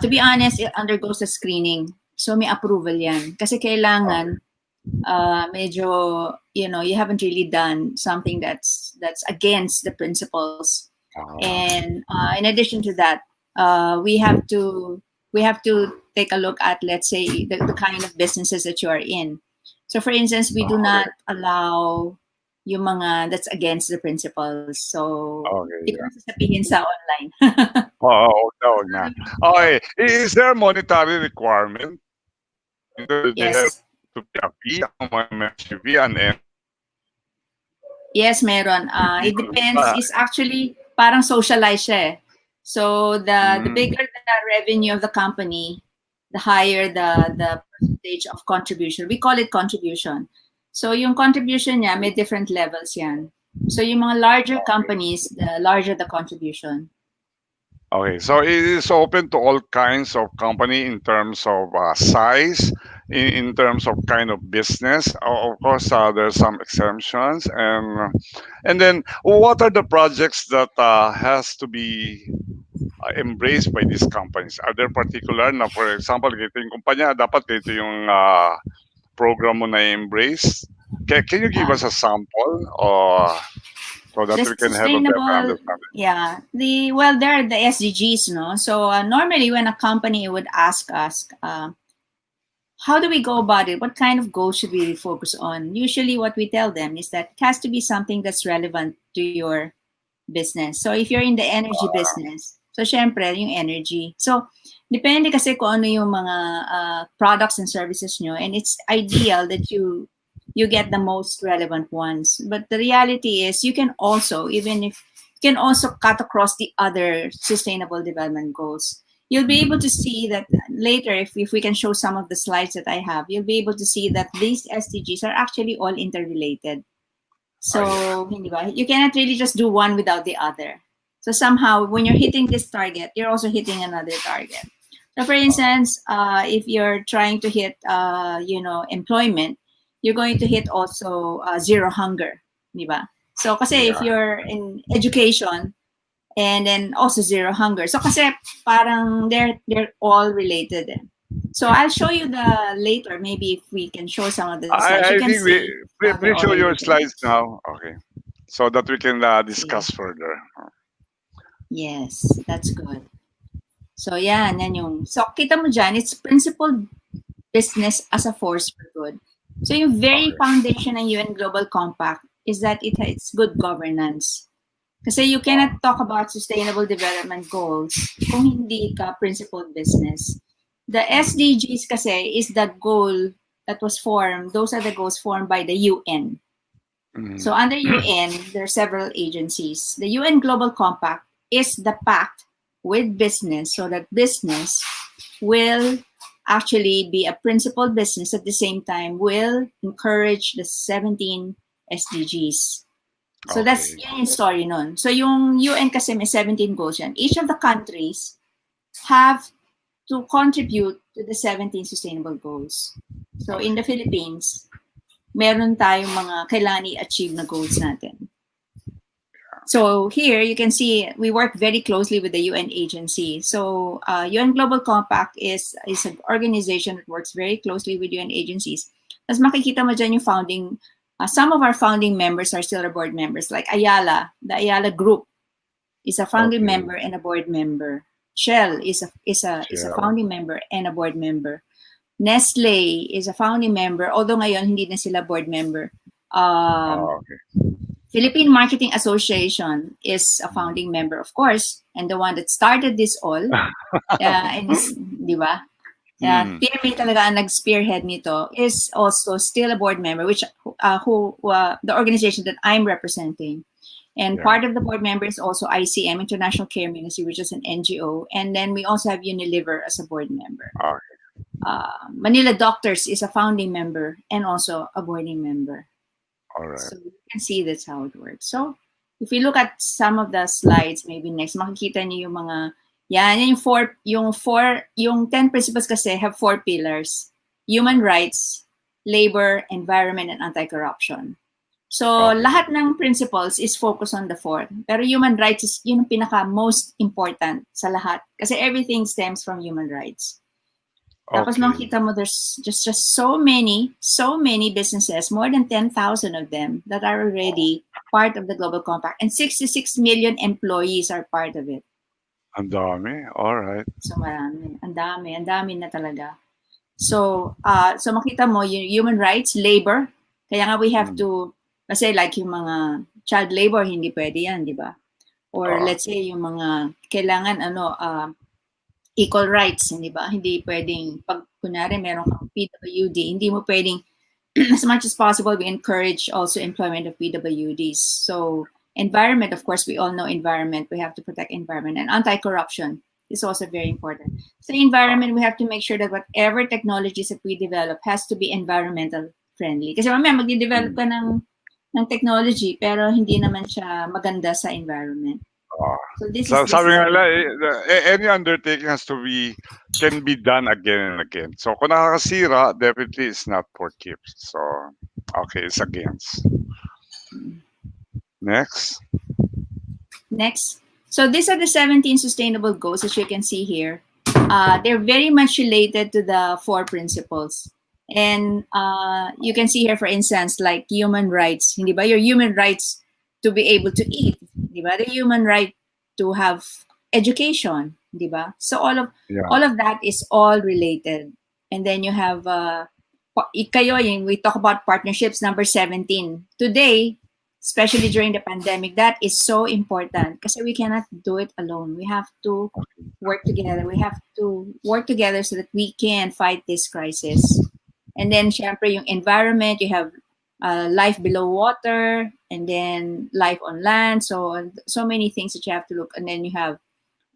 To be honest, it undergoes a screening. So may approval yan. Kasi kailangan, medyo, you haven't really done something that's against the principles. And in addition to that, we have to take a look at, let's say, the kind of businesses that you are in. So for instance, we do not allow yung mga that's against the principles. So, hindi ko sasabihin sa online. No. Okay. Is there a monetary requirement? They have to be a fee, and Yes, meron. It depends. It's actually parang socialized siya eh. So the bigger the revenue of the company, the higher the percentage of contribution. We call it contribution. So yung contribution niya, may different levels yan. So yung mga larger companies, the larger the contribution. Okay, so it is open to all kinds of company in terms of size, in terms of kind of business. Of course, there's some exemptions, and then what are the projects that has to be embraced by these companies? Are there particular na, for example, ito yung kumpanya, dapat ito yung program mo na embrace? Can you give us a sample so that we can have a better understanding? Yeah, there are the SDGs, no? So normally when a company would ask us, how do we go about it? What kind of goals should we focus on? Usually what we tell them is that it has to be something that's relevant to your business. So if you're in the energy business, so syempre yung energy. So depende kasi kung ano yung mga products and services nyo, and it's ideal that you get the most relevant ones. But the reality is you can also cut across the other sustainable development goals. You'll be able to see that later, if we can show some of the slides that I have, you'll be able to see that these SDGs are actually all interrelated. So you cannot really just do one without the other. So somehow when you're hitting this target, you're also hitting another target. So for instance, if you're trying to hit employment, you're going to hit also zero hunger, diba? So kasi if you're in education, and then also zero hunger. So kasi parang they're all related. So I'll show you later, maybe if we can show some of the slides. I think please show your slides now. Okay. So that we can discuss further. Yes, that's good. So yan yung. So kita mo dyan, it's principled business as a force for good. So yung very foundation ng UN Global Compact is that it's good governance. Kasi you cannot talk about sustainable development goals kung hindi ka principled business. The SDGs kasi is the goal that was formed. Those are the goals formed by the UN. So under UN, there are several agencies. The UN Global Compact is the pact with business so that business will actually be a principled business at the same time will encourage the 17 SDGs. So that's yung story nun. So yung UN kasi may 17 goals yan. Each of the countries have to contribute to the 17 sustainable goals. So in the Philippines, meron tayong mga kailangan i-achieve na goals natin. So here you can see we work very closely with the UN agency. So UN Global Compact is an organization that works very closely with UN agencies. As makikita mo dyan yung founding, some of our founding members are still our board members, like Ayala, the Ayala Group is a founding member and a board member. Shell is a founding member and a board member. Nestle is a founding member, although ngayon hindi na sila board member. Philippine Marketing Association is a founding member, of course, and the one that started this all. And this, di ba? PMA talaga ang nag-spearhead nito, is also still a board member, which the organization that I'm representing. And part of the board member is also ICM, International Care Ministry, which is an NGO. And then we also have Unilever as a board member. Manila Doctors is a founding member and also a boarding member. All right. So you can see that's how it works. So if we look at some of the slides, maybe next, makikita niyo yung mga, yung 10 principles kasi have 4 pillars: human rights, labor, environment, and anti-corruption. So lahat ng principles is focused on the 4. Pero human rights is yun ang pinaka most important sa lahat kasi everything stems from human rights. Tapos makita mo there's just so many businesses, more than 10,000 of them that are already part of the Global Compact, and 66 million employees are part of it. Ang dami. All right. So marami. Ang dami na talaga. So makita mo yung human rights, labor, kaya nga we have to, kasi like yung mga child labor, hindi pwede yan, di ba? Or let's say yung mga kailangan equal rights, hindi ba? Hindi pwedeng, pag kunyari meron kang PWD, hindi mo pwedeng, as much as possible, we encourage also employment of PWDs. So environment, of course, we all know environment. We have to protect environment. And anti-corruption is also very important. So environment, we have to make sure that whatever technologies that we develop has to be environmental friendly. Kasi mamaya magde-develop ka ng technology, pero hindi naman siya maganda sa environment. So sabi nga nila, any undertaking can be done again and again. So kung nakakasira, definitely it's not for keeps. So, okay, it's against. Next. So these are the 17 sustainable goals, as you can see here. They're very much related to the 4 principles. And you can see here, for instance, like human rights. Hindi ba? Your human rights to be able to eat. Di ba? The human right to have education. Di ba? So all of that is all related. And then you have, we talk about partnerships, number 17. Today, especially during the pandemic, that is so important because we cannot do it alone. We have to work together. We have to work together so that we can fight this crisis. And then, syempre, yung environment, you have life below water, and then life on land. So many things that you have to look. And then you have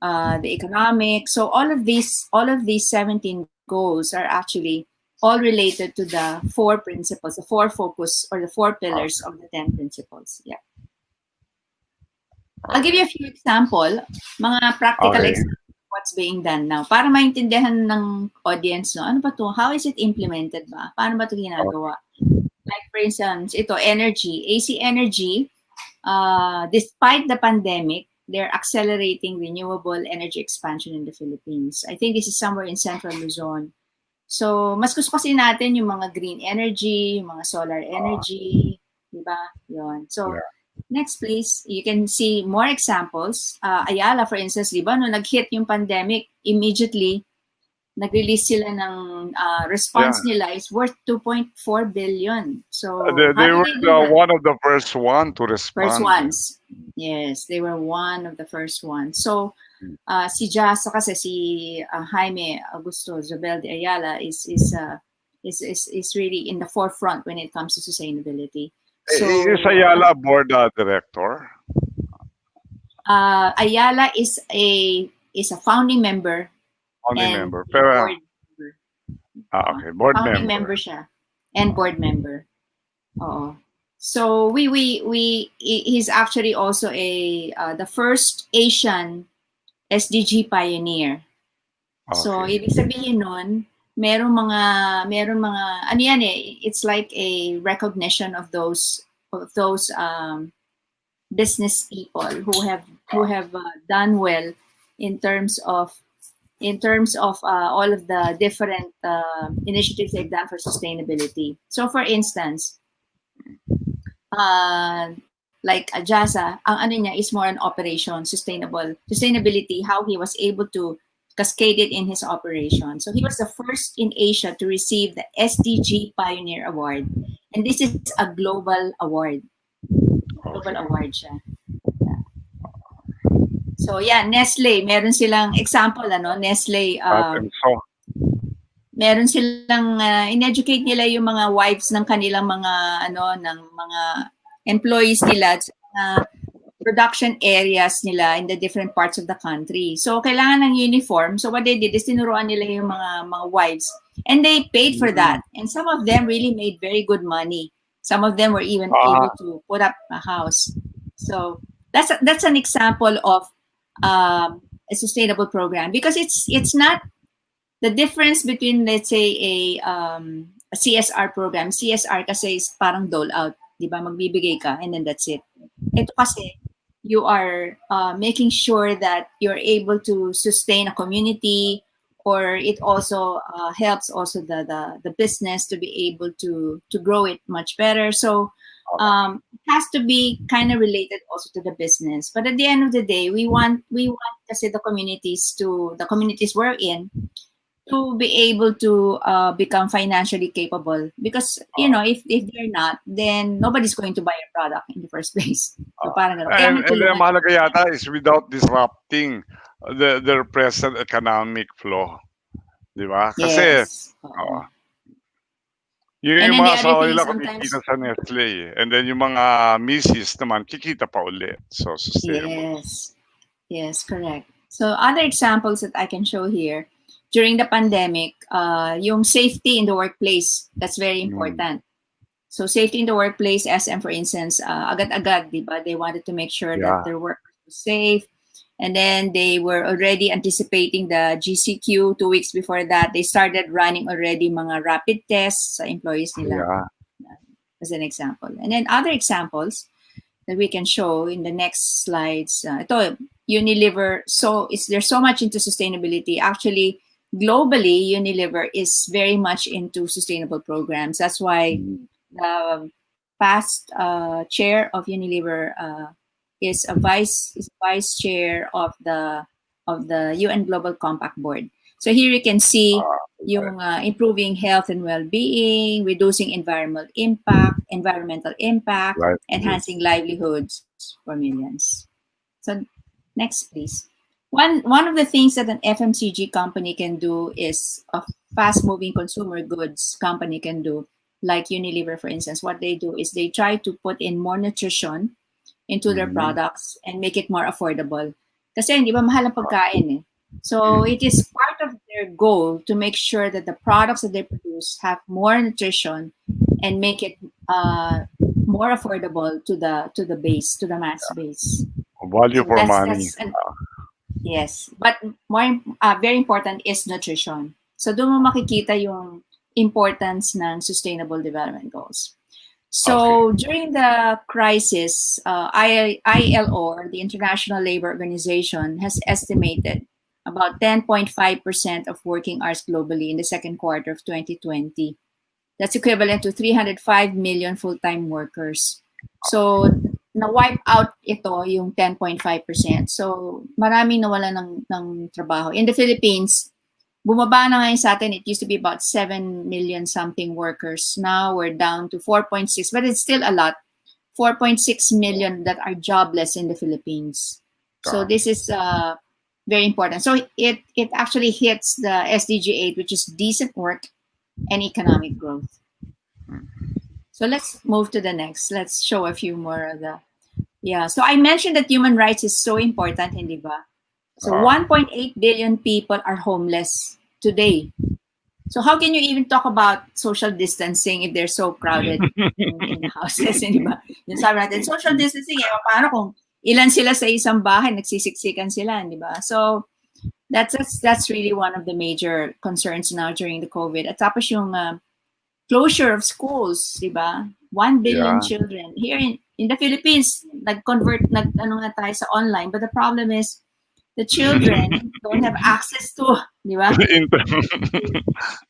the economic. So all of these 17 goals are actually all related to the 4 principles, the 4 focus or the 4 pillars of the 10 principles. Yeah. I'll give you a few examples, mga practical examples of what's being done now para maintindihan ng audience, no? Ano ba to? How is it implemented ba? Paano ba ito ginagawa? Like for instance, ito, energy. AC Energy, despite the pandemic, they're accelerating renewable energy expansion in the Philippines. I think this is somewhere in Central Luzon. So, mas gusto kasi natin yung mga green energy, yung mga solar energy, di ba? Yun. So, next please, you can see more examples. Ayala, for instance, di ba, nung nag-hit yung pandemic, immediately, nag-release sila ng response nila is worth 2.4 billion. So, they were one of the first one to respond. First ones. Yes, they were one of the first ones. So, si Jasa kasi si Jaime Augusto Zobel de Ayala is really in the forefront when it comes to sustainability. So, is Ayala board director? Ayala is a founding member. Founding member. Board member. Okay, board founding member siya and board member. Oo. So he's actually also the first Asian SDG pioneer. Okay. So ibig sabihin nun, meron mga ano yan it's like a recognition of those business people who have done well in terms of all of the different initiatives they've done for sustainability. So, for instance, like Ajasa, ang ano niya is more on operation, sustainability, how he was able to cascade it in his operation. So he was the first in Asia to receive the SDG Pioneer Award. And this is a global award. Global award siya. Yeah. So yeah, Nestle, meron silang example, Nestle, meron silang in-educate nila yung mga wives ng kanilang mga ng mga employees nila sa production areas nila in the different parts of the country. So kailangan ng uniform. So what they did is tinuruan nila yung mga wives, and they paid for that. And some of them really made very good money. Some of them were even able to put up a house. So that's an example of a sustainable program, because it's not the difference between, let's say, a CSR program. CSR kasi is parang dole out, di ba? Magbibigay ka and then that's it. Ito kasi, you are making sure that you're able to sustain a community, or it also helps also the business to be able to grow it much better. So it has to be kind of related also to the business. But at the end of the day, we want kasi the communities we're in to be able to become financially capable, because if they're not, then nobody's going to buy your product in the first place. So parang and the mahalaga yata is without disrupting their present economic flow, di ba? Kasi yun yung mga asawa nila kumikita sa Nestle, and then yung mga misis naman kikita pa uli. So sustainable. Yes, correct. So other examples that I can show here. During the pandemic, yung safety in the workplace, that's very important. So safety in the workplace, SM for instance, agad-agad, di ba? They wanted to make sure that their workers were safe. And then they were already anticipating the GCQ 2 weeks before that. They started running already mga rapid tests sa employees nila, as an example. And then other examples that we can show in the next slides. Ito, Unilever, they're so much into sustainability. Actually, globally, Unilever is very much into sustainable programs. That's why the past chair of Unilever is vice chair of the UN Global Compact Board. So here you can see yung improving health and well-being, reducing environmental impact, enhancing livelihoods for millions. So next, please. One of the things that an FMCG company can do is a fast-moving consumer goods company can do, like Unilever, for instance. What they do is they try to put in more nutrition into their products and make it more affordable. Kasi hindi ba mahal ang pagkain eh. So it is part of their goal to make sure that the products that they produce have more nutrition and make it more affordable to the base, to the mass base. Value for money. Yes, but more very important is nutrition. So doon mo makikita yung importance ng Sustainable Development Goals. So during the crisis, ILO, or the International Labor Organization, has estimated about 10.5% of working hours globally in the second quarter of 2020. That's equivalent to 305 million full-time workers. So na-wipe out ito yung 10.5%. So maraming nawala ng trabaho. In the Philippines, bumaba na ngayon sa atin. It used to be about 7 million something workers. Now we're down to 4.6, but it's still a lot. 4.6 million that are jobless in the Philippines. So this is very important. So it actually hits the SDG 8, which is decent work and economic growth. So let's move to the next. Let's show a few more of the... Yeah, so I mentioned that human rights is so important, hindi ba? So 1.8 billion people are homeless today. So how can you even talk about social distancing if they're so crowded in the houses, hindi ba? Yung sabi natin, social distancing, paano kung ilan sila sa isang bahay, nagsisiksikan sila, di ba? So that's really one of the major concerns now during the COVID. At tapos yung closure of schools, di ba? 1 billion children. Here in in the Philippines, ano nga tayo sa online, but the problem is the children don't have access to, di ba?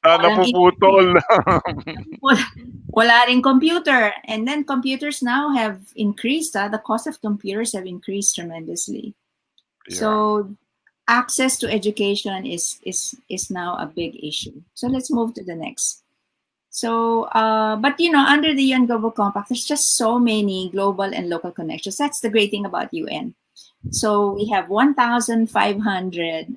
Napuputol. Wala ring computer. And then computers now have increased. The cost of computers have increased tremendously. Yeah. So access to education is now a big issue. So let's move to the next. So, but under the UN Global Compact, there's just so many global and local connections. That's the great thing about UN. So we have 1,500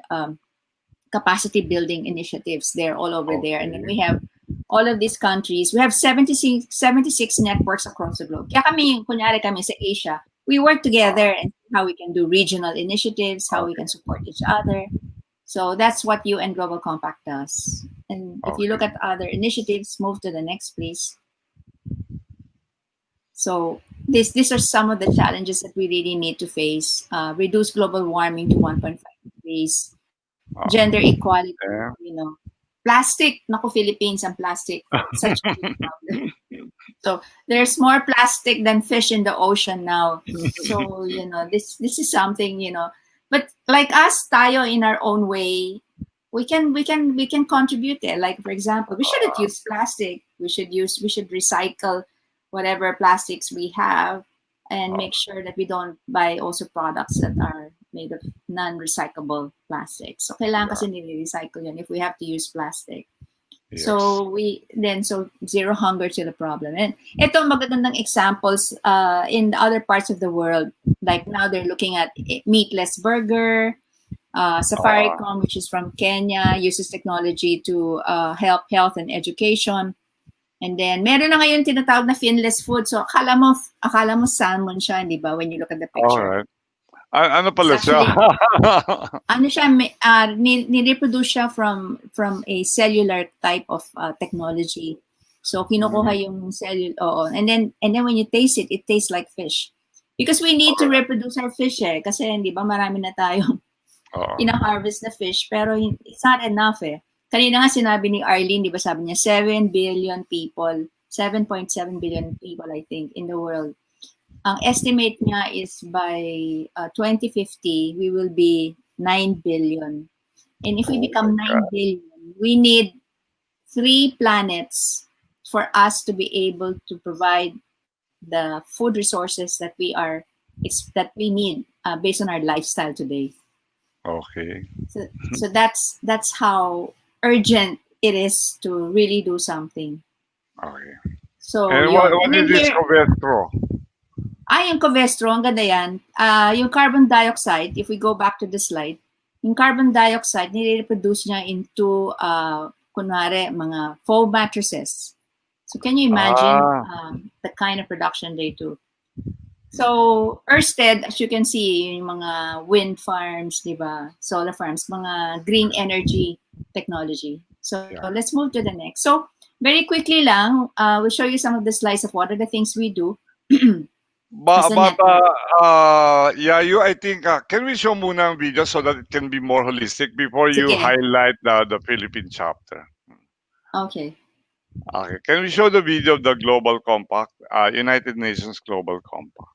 capacity building initiatives there all over there. And then we have all of these countries. We have 76 networks across the globe. Kaya kunyari kami sa Asia, we work together and how we can do regional initiatives, how we can support each other. So that's what UN Global Compact does. And if you look at other initiatives, move to the next, please. So these are some of the challenges that we really need to face. Reduce global warming to 1.5 degrees. Gender equality, plastic. Naku, Philippines and plastic. Such a big problem. So there's more plastic than fish in the ocean now. So, this is something, but like us, tayo in our own way, we can contribute there. Like, for example, we shouldn't use plastic. We should recycle whatever plastics we have and make sure that we don't buy also products that are made of non-recyclable plastics. So kailangan kasi nire-recycle yun if we have to use plastic. Yes. So zero hunger to the problem. And ito magagandang examples in the other parts of the world. Like now they're looking at meatless burger. Safaricom, which is from Kenya, uses technology to help health and education. And then meron na ngayon tinatawag na finless food. So akala mo salmon siya, di ba, when you look at the picture. All right. Ano pala siya? Ano siya, ni-reproduce siya from a cellular type of technology. So kinukuha yung cellular, and then when you taste it, it tastes like fish. Because we need to reproduce our fish kasi di ba marami na tayong ina-harvest na fish, pero it's not enough Kanina nga sinabi ni Arlene, di ba sabi niya 7.7 billion people, I think, in the world. Ang estimate niya is by 2050, we will be 9 billion. And if we become 9 billion, we need 3 planets for us to be able to provide the food resources that we need based on our lifestyle today. Okay. So that's how urgent it is to really do something. Okay. So and what is this Covestro? Yung Covestro, ang ganda yan. Yung carbon dioxide, if we go back to the slide, yung carbon dioxide, nire-reproduce niya into, kunwari, mga foam mattresses. So can you imagine the kind of production they do? So Ørsted, as you can see, yung mga wind farms, di ba? Solar farms, mga green energy technology. So let's move to the next. So very quickly lang, we'll show you some of the slides of what are the things we do. Yayu, I think, can we show muna ang video so that it can be more holistic before you highlight the Philippine chapter? Okay. Okay, can we show the video of the Global Compact, United Nations Global Compact?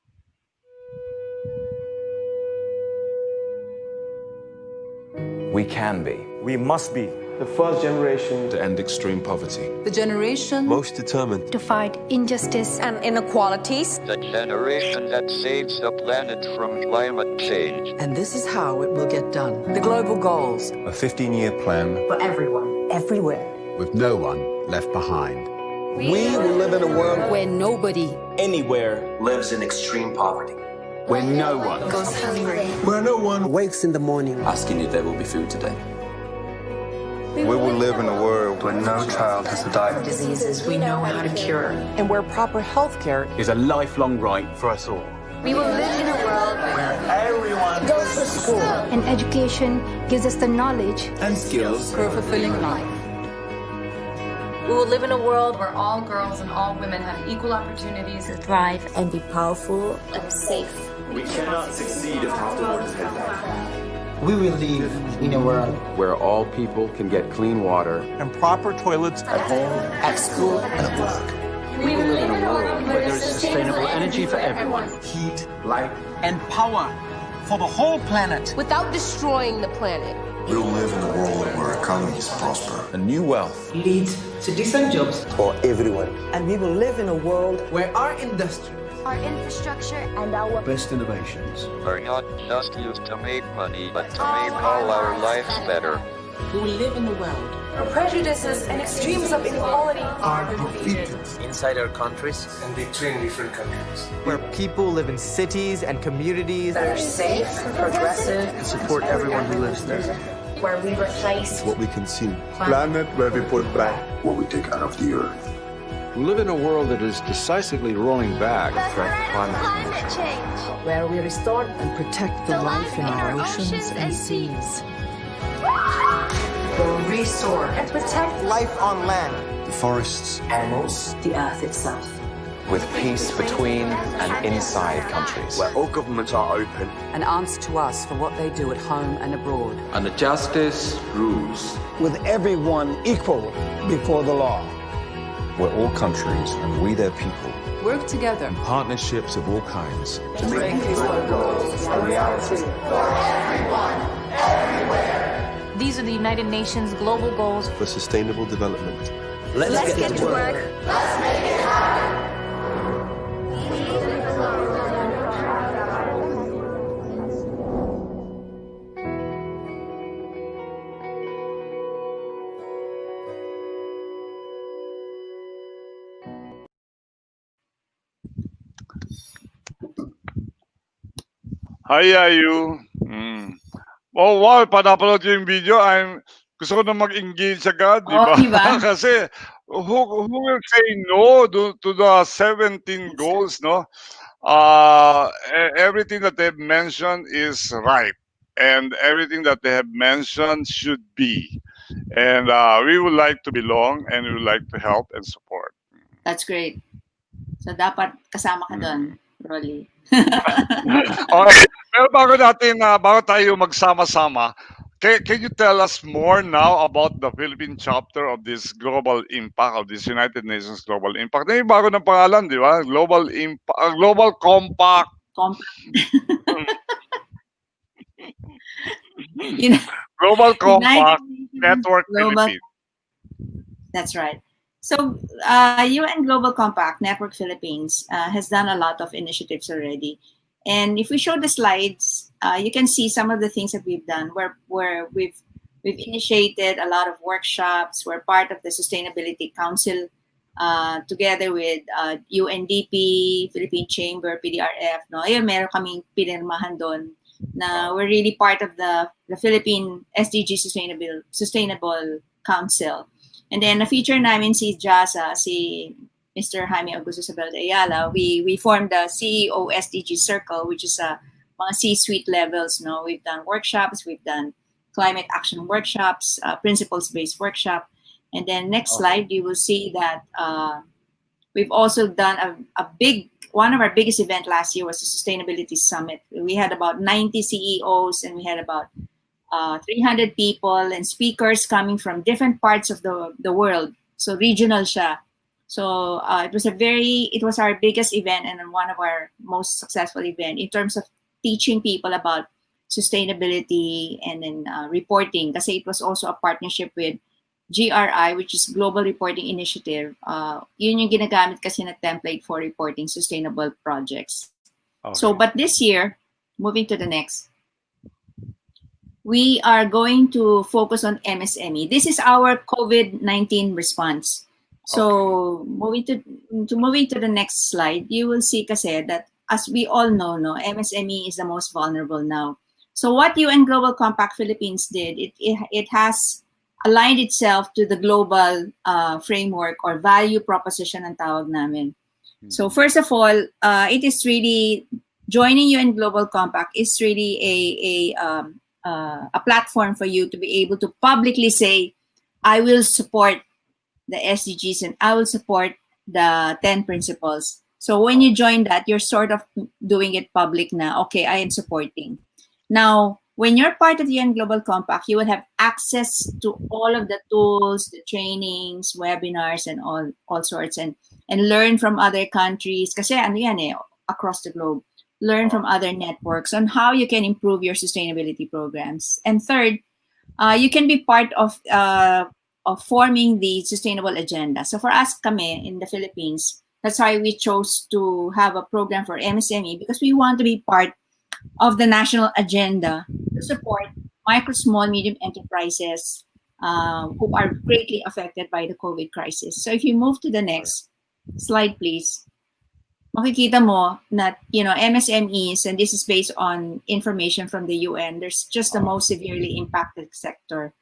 We can be. We must be the first generation to end extreme poverty. The generation most determined to fight injustice and inequalities. The generation that saves the planet from climate change. And this is how it will get done. The global goals. A 15-year plan For everyone, everywhere. With no one left behind. We will live in a world where nobody anywhere lives in extreme poverty. Where no one goes hungry. Where no one wakes in the morning asking if there will be food today. We will live in a world where no child has to die of diseases we know how to cure. and where proper health care is a lifelong right for us all. We will live in a world where everyone goes to school. And education gives us the knowledge and skills for a fulfilling life. We will live in a world where all girls and all women have equal opportunities to thrive and be powerful and safe. We cannot succeed if half the world is headed back. We will live in a world where all people can get clean water and proper toilets at home, at school, and at work. We will live in a world where there's sustainable energy for everyone. Heat, light, And power for the whole planet. Without destroying the planet. We'll live in a world where economies prosper. a new wealth Leads to decent jobs. for everyone. And we will live in a world where our industry, Our infrastructure and our Best innovations. Are not just used to make money, but to make all our lives better. we will live in a world Our prejudices and extremes of inequality Are defeated. inside our countries And between different countries. where people live in cities and communities that are safe, progressive, and support everyone who lives there. where we replace What we consume. Planet where we put back what we take out of the earth. We live in a world that is decisively rolling back from climate change. where we restore and protect the life in our oceans and seas. will restore and protect Life on land. The forests, animals, the earth itself. With peace between and inside countries. Where all governments are open. And answer to us for what they do at home and abroad. And the justice rules. with everyone equal before the law. Where all countries and we their people. Work together. Partnerships of all kinds. To make these goals a reality. These are the United Nations global goals. for sustainable development. Let's get to work. Hi, Yayu. Oh, wow, panapanood yung video. Gusto ko na mag-engage agad, di ba? Oh, di ba? Kasi, who will say no to the 17 goals, no? Everything that they've mentioned is right. And everything that they have mentioned should be. And we would like to belong and we would like to help and support. That's great. So dapat kasama ka doon, Rolly. Okay. Pero bago tayo magsama-sama, can you tell us more now about the Philippine chapter of this Global Impact, of this United Nations Global Impact? May bago ng pangalan, di ba? Global Compact. Global Compact Network Philippines. That's right. So, UN Global Compact Network Philippines has done a lot of initiatives already. And if we show the slides, you can see some of the things that we've done where we've initiated a lot of workshops. We're part of the Sustainability Council together with UNDP, Philippine Chamber, PDRF. No? Ayun, meron kaming pinirmahan doon na we're really part of the Philippine SDG Sustainable Council. And then na-feature namin si JASA, si Mr. Jaime Augusto Sabel de Ayala. We formed the CEO SDG Circle, which is mga C-suite levels. No, we've done workshops, we've done climate action workshops, principles-based workshop. And then next slide, you will see that we've also done one of our biggest event last year was the Sustainability Summit. We had about 90 CEOs and we had about 300 people and speakers coming from different parts of the world. So regional siya. So it was our biggest event and one of our most successful event in terms of teaching people about sustainability and then reporting. Kasi it was also a partnership with GRI, which is Global Reporting Initiative. Yun yung ginagamit kasi na template for reporting sustainable projects. Okay. So, but this year, moving to the next, we are going to focus on MSME. This is our COVID-19 response. So, moving to the next slide, you will see kasi that as we all know, no, MSME is the most vulnerable now. So, what UN Global Compact Philippines did, it has aligned itself to the global framework or value proposition ang tawag namin. So, first of all, it is really joining UN Global Compact is really a platform for you to be able to publicly say, I will support the SDGs and I will support the 10 principles. So when you join that, you're sort of doing it public na, okay, I am supporting. Now, when you're part of the UN Global Compact, you will have access to all of the tools, the trainings, webinars, and all sorts, and learn from other countries. Kasi ano yan eh, across the globe. Learn from other networks on how you can improve your sustainability programs. And third, you can be part of forming the sustainable agenda. So for us, kami in the Philippines, that's why we chose to have a program for MSME, because we want to be part of the national agenda to support micro, small, medium enterprises who are greatly affected by the COVID crisis. So if you move to the next slide, please, makikita mo that, MSMEs, and this is based on information from the UN, there's just the most severely impacted sector.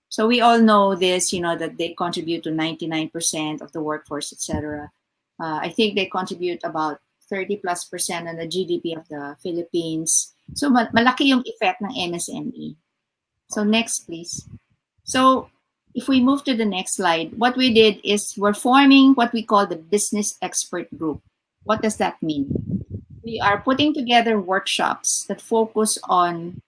So we all know this, that they contribute to 99% of the workforce, etc. I think they contribute about 30+% on the GDP of the Philippines. So malaki yung effect ng MSME. So next, please. So if we move to the next slide, what we did is we're forming what we call the Business Expert Group. What does that mean? We are putting together workshops that focus on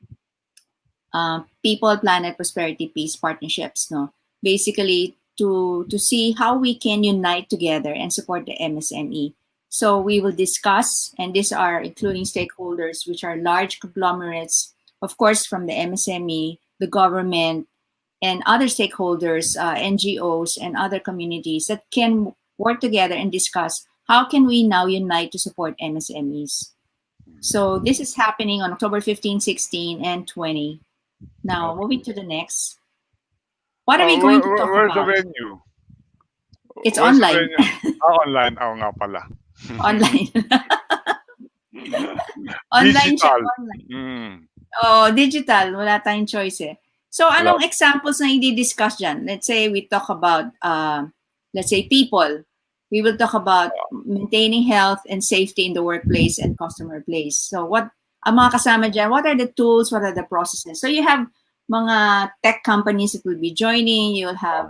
people, planet, prosperity, peace partnerships. No, basically to see how we can unite together and support the MSME. So we will discuss, and these are including stakeholders, which are large conglomerates, of course, from the MSME, the government, and other stakeholders, NGOs, and other communities that can work together and discuss how can we now unite to support MSMEs. So this is happening on October 15, 16, and 20. Now, moving to the next. What are we going to talk where's about? Where's the venue? It's Where's the online. venue? Online. Oo nga pala. Online. Online siya. Digital. Online. Oh, digital. Wala tayong choice eh. So, anong examples na i-discuss dyan? Let's say we talk about, let's say, people. We will talk about maintaining health and safety in the workplace and customer place. So, ang mga kasama dyan, what are the tools, what are the processes? So, you have mga tech companies that will be joining. You'll have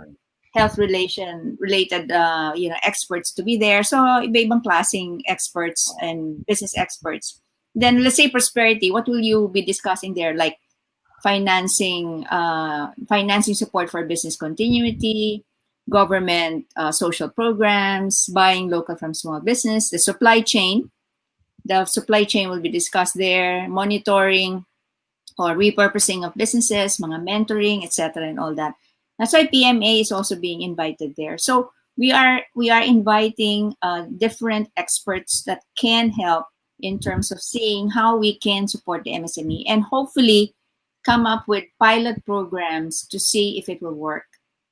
health-related experts to be there. So, iba-ibang klaseng experts and business experts. Then, let's say prosperity. What will you be discussing there? Like financing support for business continuity, government social programs, buying local from small business, the supply chain. The supply chain will be discussed there, monitoring or repurposing of businesses, mga mentoring, etc., and all that. That's why PMA is also being invited there. So we are inviting different experts that can help in terms of seeing how we can support the MSME and hopefully come up with pilot programs to see if it will work.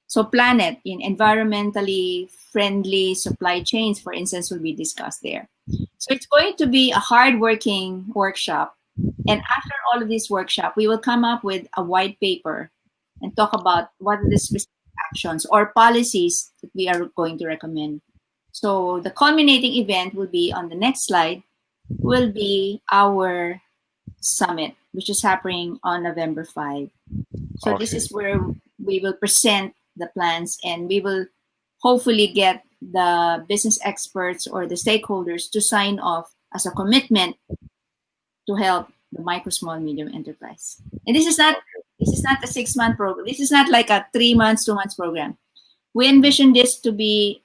So planet, in environmentally friendly supply chains, for instance, will be discussed there. So it's going to be a hard-working workshop. And after all of this workshop, we will come up with a white paper and talk about what are the specific actions or policies that we are going to recommend. So the culminating event will be on the next slide, will be our summit, which is happening on November 5. So this is where we will present the plans and we will hopefully get the business experts or the stakeholders to sign off as a commitment to help the micro, small, medium enterprise. And this is not a 6-month program. This is not like a 3 months, 2 months program. We envision this to be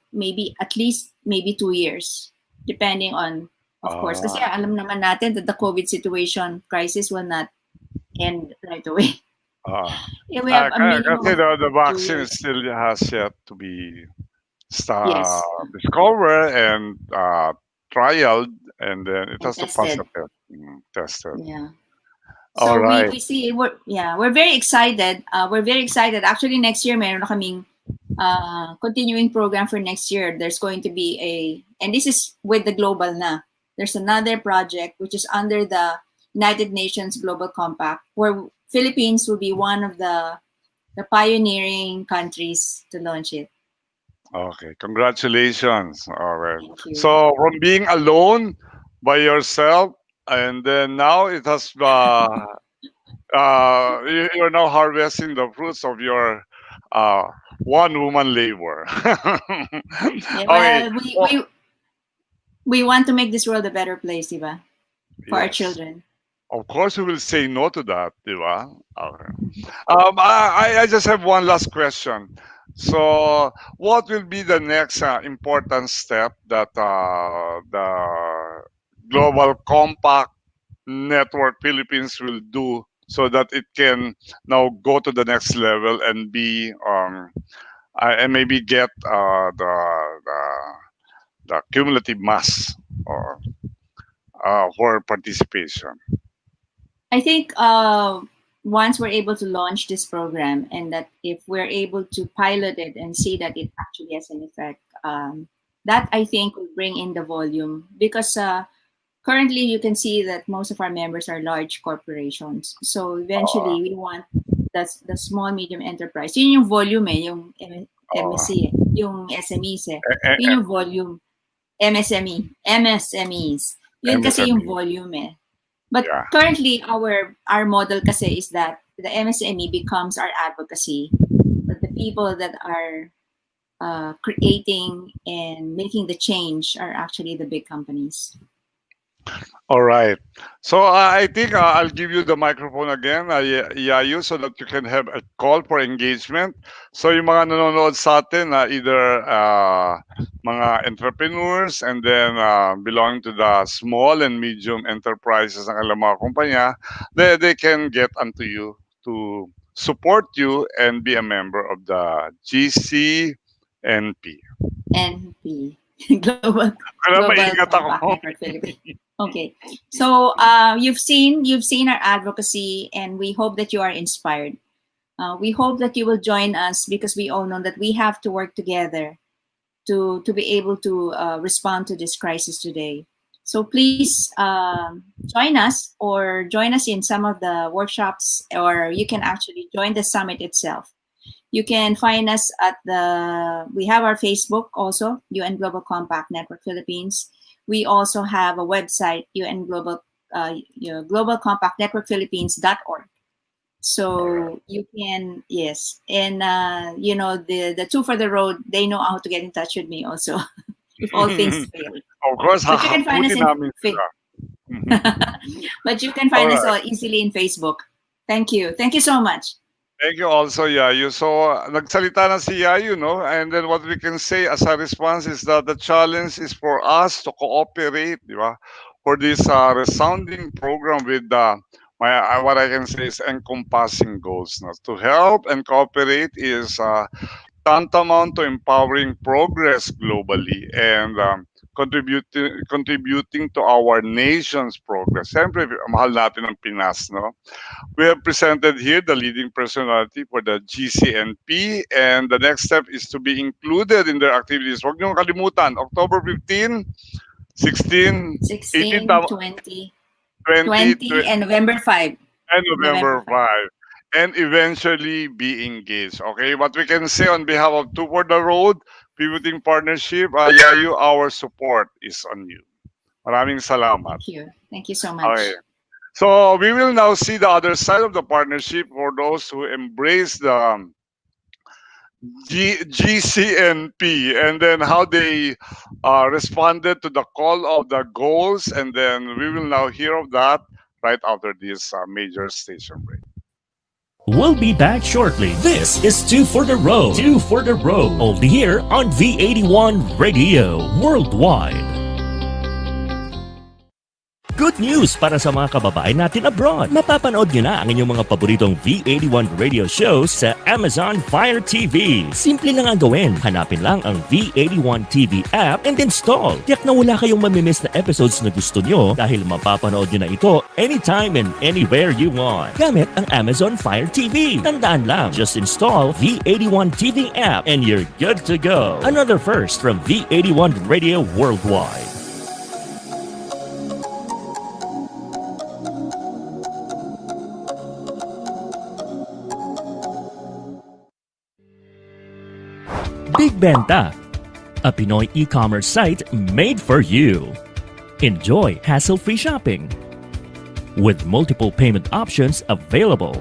at least 2 years, depending on, of course, kasi alam naman natin that the COVID situation crisis will not end right away. Yeah, we have a minimum Kasi the of 2 vaccine years. still has yet to be discovered and trialed, and then it has to pass a test. Tested. Yeah. All So right. we see we're very excited. We're very excited. Actually, next year meron na kaming continuing program for next year. There's going to be and this is with the global na. There's another project which is under the United Nations Global Compact, where Philippines will be one of the pioneering countries to launch it. Okay, congratulations. All right. Thank you. So from being alone by yourself, and then now it has you're now harvesting the fruits of your one-woman labor. Yeah, well, we want to make this world a better place, diba? For our children. Of course, we will say no to that, di ba? Okay. I just have one last question. So, what will be the next important step that the Global Compact Network Philippines will do so that it can now go to the next level and be and maybe get the cumulative mass or for participation? I think once we're able to launch this program, and that if we're able to pilot it and see that it actually has an effect, that I think will bring in the volume, because currently you can see that most of our members are large corporations. So eventually we want the small medium enterprise. Yun yung volume yung MSC, yung SMEs Yun yung volume. MSMEs. Yun kasi yung volume But currently, our model kasi is that the MSME becomes our advocacy, but the people that are creating and making the change are actually the big companies. All right. So I think I'll give you the microphone again, Yayu, so that you can have a call for engagement. So yung mga nanonood sa atin, either mga entrepreneurs and then belonging to the small and medium enterprises ng kanilang mga kumpanya, they can get onto you to support you and be a member of the GCNP. NP. Global Compact Network Philippines. Okay, so you've seen our advocacy, and we hope that you are inspired. We hope that you will join us, because we all know that we have to work together to be able to respond to this crisis today. So please join us, or join us in some of the workshops, or you can actually join the summit itself. You can find us we have our Facebook also, UN Global Compact Network Philippines. We also have a website, UN Global Compact Network Philippines.org. So you can, yes. And, the two for the road, they know how to get in touch with me also, if all things fail. Of course, but you can find us but you can find us all easily in Facebook. Thank you. Thank you so much. Thank you also, Yayu. So, nagsalita na si Yayu, no? And then what we can say as a response is that the challenge is for us to cooperate, di ba? For this resounding program with what I can say is encompassing goals. No? To help and cooperate is tantamount to empowering progress globally and contributing to our nation's progress. Siyempre, mahal natin ang Pinas, no? We have presented here the leading personality for the GCNP, and the next step is to be included in their activities. Huwag niyong kalimutan, October 15, 16, 18, 20, and November 5. And November 5. And eventually be engaged. Okay, what we can say on behalf of Two for the Road, Pivoting Partnership, Yayu, our support is on you. Maraming salamat. Thank you. Thank you so much. Okay. So we will now see the other side of the partnership for those who embrace the GCNP, and then how they responded to the call of the goals, and then we will now hear of that right after this major station break. We'll be back shortly. This is Two for the Road. Two for the Road. Only here on V81 Radio Worldwide. Good news para sa mga kababayan natin abroad. Mapapanood nyo na ang inyong mga paboritong V81 radio shows sa Amazon Fire TV. Simple lang ang gawin. Hanapin lang ang V81 TV app and install. Tiyak na wala kayong mamimiss na episodes na gusto nyo dahil mapapanood nyo na ito anytime and anywhere you want. Gamit ang Amazon Fire TV. Tandaan lang, just install V81 TV app and you're good to go. Another first from V81 Radio Worldwide. Big Benta, a Pinoy e-commerce site made for you. Enjoy hassle-free shopping with multiple payment options available.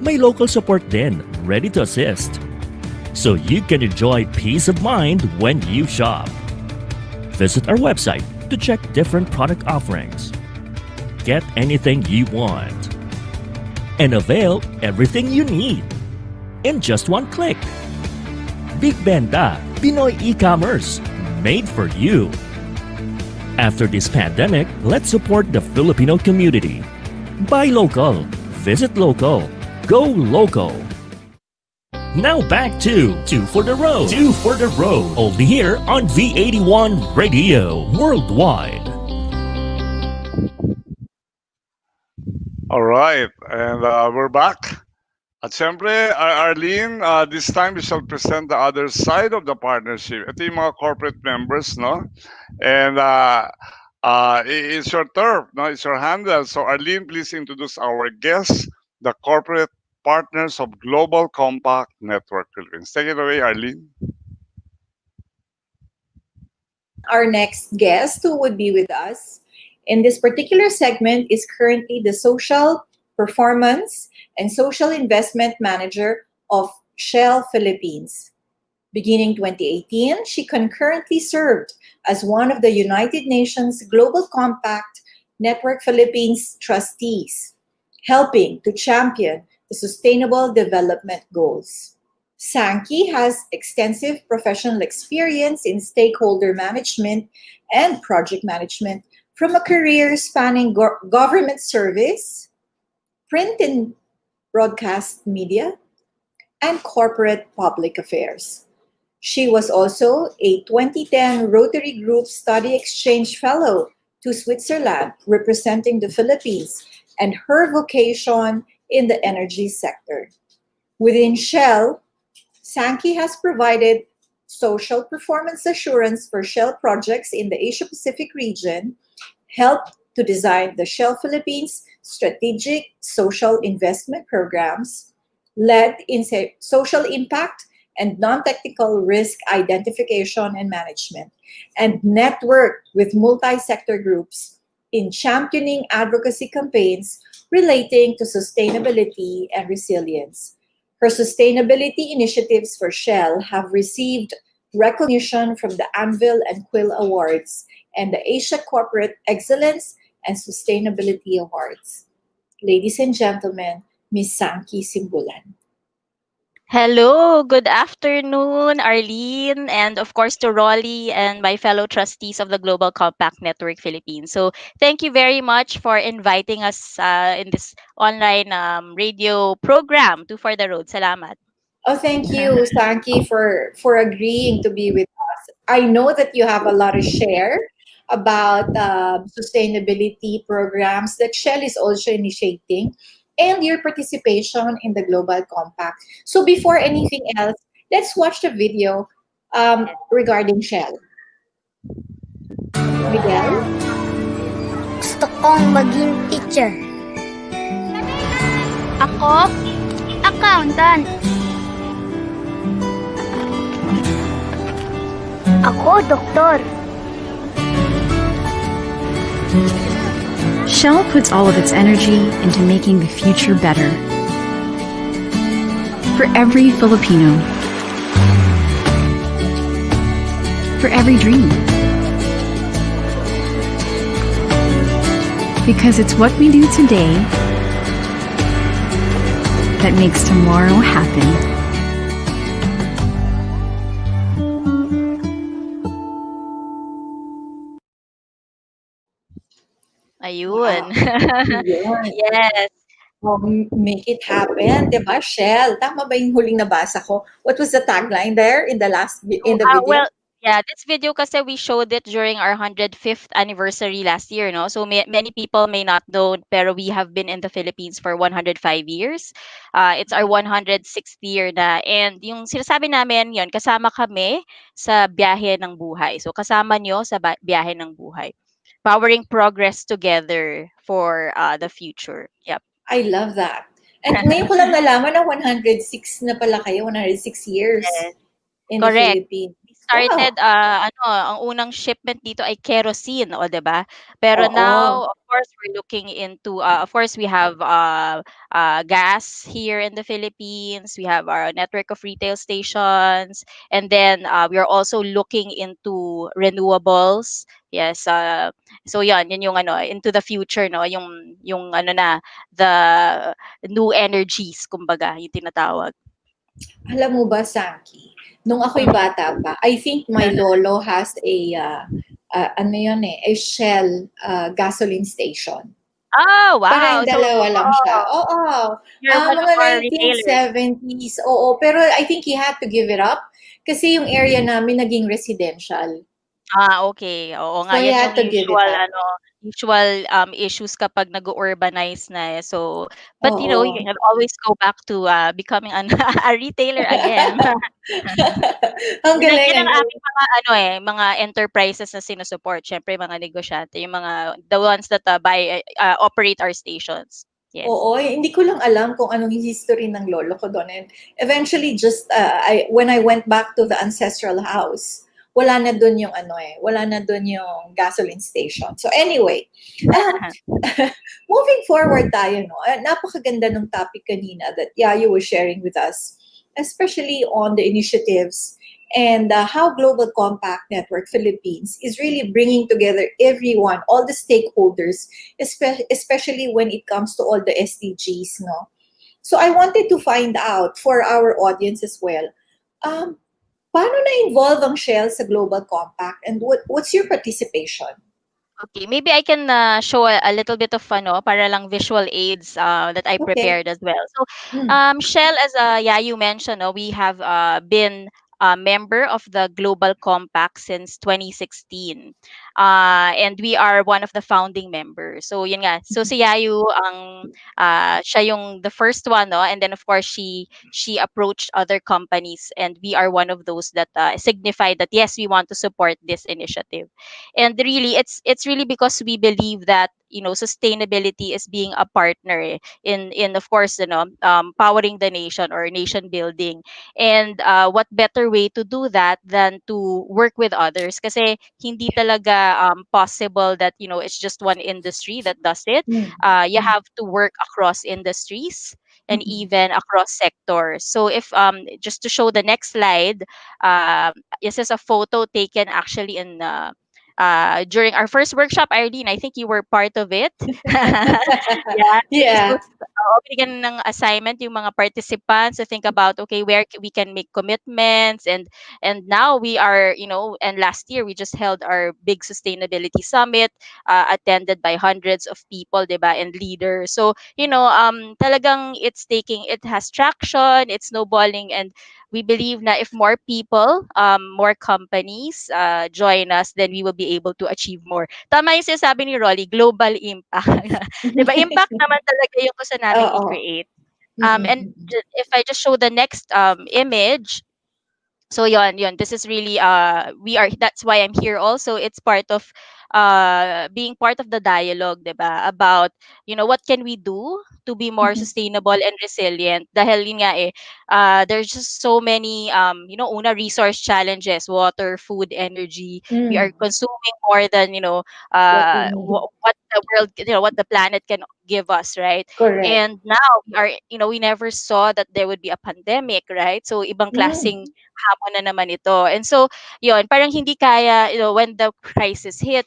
May local support din, ready to assist, so you can enjoy peace of mind when you shop. Visit our website to check different product offerings. get anything you want. And avail everything you need in just one click. Big Benta, Pinoy e-commerce, made for you. After this pandemic, let's support the Filipino community. Buy local, visit local, go local. Now back to Two for the Road. Two for the Road. Only here on V81 Radio Worldwide. All right, and we're back. At syempre, Arlene, this time we shall present the other side of the partnership. Ito yung mga corporate members, no? And it's your turf, no? It's your handle. So Arlene, please introduce our guests, the corporate partners of Global Compact Network Philippines. Take it away, Arlene. Our next guest who would be with us in this particular segment is currently the Social Performance and Social Investment Manager of Shell Philippines. Beginning 2018, she concurrently served as one of the United Nations Global Compact Network Philippines trustees, helping to champion the Sustainable Development Goals. Sankie has extensive professional experience in stakeholder management and project management from a career spanning government service, print and broadcast media, and corporate public affairs. She was also a 2010 Rotary Group Study Exchange Fellow to Switzerland, representing the Philippines and her vocation in the energy sector. Within Shell, Sankie has provided social performance assurance for Shell projects in the Asia-Pacific region, helped to design the Shell Philippines strategic social investment programs, led in social impact and non-technical risk identification and management, and networked with multi-sector groups in championing advocacy campaigns relating to sustainability and resilience. Her sustainability initiatives for Shell have received recognition from the Anvil and Quill Awards and the Asia Corporate Excellence and Sustainability Awards. Ladies and gentlemen, Ms. Sankie Simbulan. Hello, good afternoon, Arlene, and of course to Rolly and my fellow trustees of the Global Compact Network Philippines. So thank you very much for inviting us in this online radio program, Two for the Road. Salamat. Oh, thank you, Sankie, for agreeing to be with us. I know that you have a lot to share about sustainability programs that Shell is also initiating and your participation in the Global Compact. So before anything else, let's watch the video regarding Shell. Miguel? Gusto kong maging teacher. Ako? Accountant. Ako, doktor. Shell puts all of its energy into making the future better. For every Filipino. For every dream. Because it's what we do today that makes tomorrow happen. Ayun. Yun. Yes. Make it happen, diba, Shell? Tama ba yung huling nabasa ko? What was the tagline there in the video? Well, yeah, this video kasi we showed it during our 105th anniversary last year, no? So many people may not know, pero we have been in the Philippines for 105 years. It's our 106th year na. And yung sinasabi namin, yun, kasama kami sa biyahe ng buhay. So kasama nyo sa biyahe ng buhay. Powering progress together for the future. Yep. I love that. And ngayon ko lang nalaman na 106 na pala kayo, 106 years Yes. in Correct. the Philippines. started, Wow. ang unang shipment dito ay kerosene, o 'di ba? Pero Oo. now, of course, we're looking into, of course, we have gas here in the Philippines. We have our network of retail stations, and then we are also looking into renewables. Yes, so yan yung into the future, no, yung ano na, the new energies, kumbaga, yung tinatawag. Alam mo ba, Sanky, nung ako'y bata pa, I think my lolo has ano yun eh, a Shell gasoline station. Oh, Parang wow! So, dalawa lang siya. oo, Oo. you're one of Mga our retailers. 1970s. Oo. Pero I think he had to give it up kasi yung area namin naging residential. Okay. Oo nga, So he yan had yung to give it usual up. issues kapag nag-urbanize na, eh. So, but you Oo. can always go back to becoming a retailer again. Ang galing, Yan ang ang galing. aming mga enterprises na sinusupport. Siyempre, mga negosyante, yung the ones that operate our stations. Yes. Oo, hindi ko lang alam kung anong history ng lolo ko doon. And eventually, just when I went back to the ancestral house, wala na doon yung wala na doon yung gasoline station. So anyway, um, moving forward tayo, no? Napakaganda ng topic kanina that Yayu was sharing with us, especially on the initiatives and how Global Compact Network Philippines is really bringing together everyone, all the stakeholders, especially when it comes to all the SDGs, no? So I wanted to find out for our audience as well, um, paano na-involve ang Shell sa Global Compact and what's your participation? Okay, maybe I can show a little bit of para lang visual aids that I Okay. prepared as well. So, Mm. Shell, as Yayu mentioned, no, we have been a member of the Global Compact since 2016. And we are one of the founding members. So, yun nga. So, si Yayu, siya yung the first one, no? And then, of course, she approached other companies, and we are one of those that signified that, yes, we want to support this initiative. And really, it's really because we believe that sustainability is being a partner, in of course, powering the nation or nation building. And what better way to do that than to work with others, kasi hindi talaga possible that it's just one industry that does it. You have to work across industries and even across sectors. So, if just to show the next slide, this is a photo taken actually in during our first workshop, Arlene. I think you were part of it. Yeah. So this Yeah. was binigyan ng assignment yung mga participants to think about, okay, where we can make commitments. And now we are, and last year we just held our big sustainability summit, attended by hundreds of people, 'di ba, and leaders. So, talagang it has traction, it's snowballing, and we believe na if more people, more companies join us, then we will be able to achieve more. Tama yung sinasabi ni Rolly, global impact. 'Di ba? Impact naman talaga yung gusto nating Oo. i-create. And Mm-mm. if I just show the next image, so yon this is really that's why I'm here also. It's part of being part of the dialogue, 'di ba, about what can we do to be more sustainable and resilient, dahil yun nga there's just so many resource challenges: water, food, energy. We are Mm. consuming more than What we need. what the world, what the planet can give us, right? Correct. And now we never saw that there would be a pandemic, right? So, ibang Mm. klaseng hamon na naman ito. And so, yun, parang hindi kaya, when the crisis hit,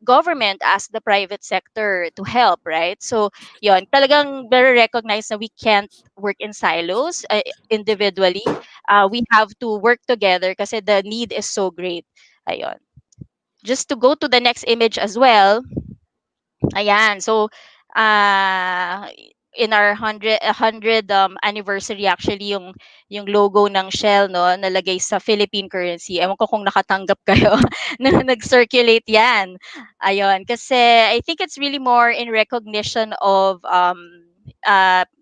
government asked the private sector to help, right? So, yun, talagang very recognized na we can't work in silos individually. We have to work together kasi the need is so great. Ayun. Just to go to the next image as well. Ayan. So, in our 100 anniversary, actually, yung logo ng Shell, no, nalagay sa Philippine currency. Ewan ko kung nakatanggap kayo na nag-circulate yan. Ayun. Kasi I think it's really more in recognition of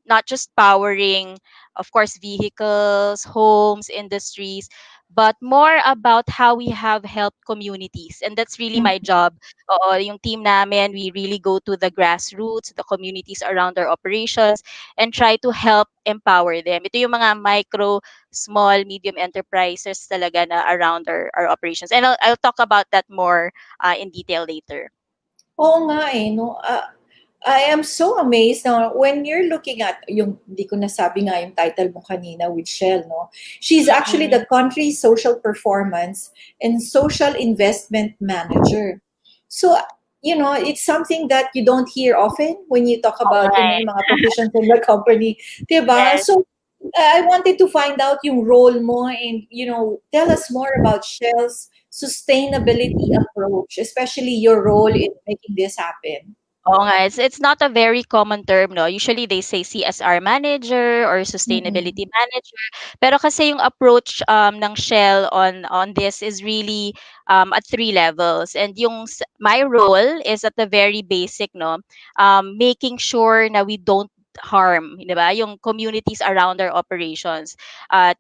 not just powering, of course, vehicles, homes, industries, but more about how we have helped communities. And that's really my job. Oo, yung team namin, we really go to the grassroots, the communities around our operations, and try to help empower them. Ito yung mga micro, small, medium enterprises talaga na around our operations. And I'll talk about that more in detail later. Oo nga eh, no? I am so amazed na when you're looking at yung, di ko nasabi nga yung title mo kanina with Shell, no? She's actually the country's social performance and social investment manager. So, it's something that you don't hear often when you talk about, yung mga positions in the company. Diba? Yes. So, I wanted to find out yung role mo and, tell us more about Shell's sustainability approach, especially your role in making this happen. Oo nga, it's not a very common term, no? Usually they say CSR manager or sustainability manager. Pero kasi yung approach ng Shell on this is really at three levels. And my role is at the very basic, no? Making sure na we don't harm, di ba? Yung communities around our operations.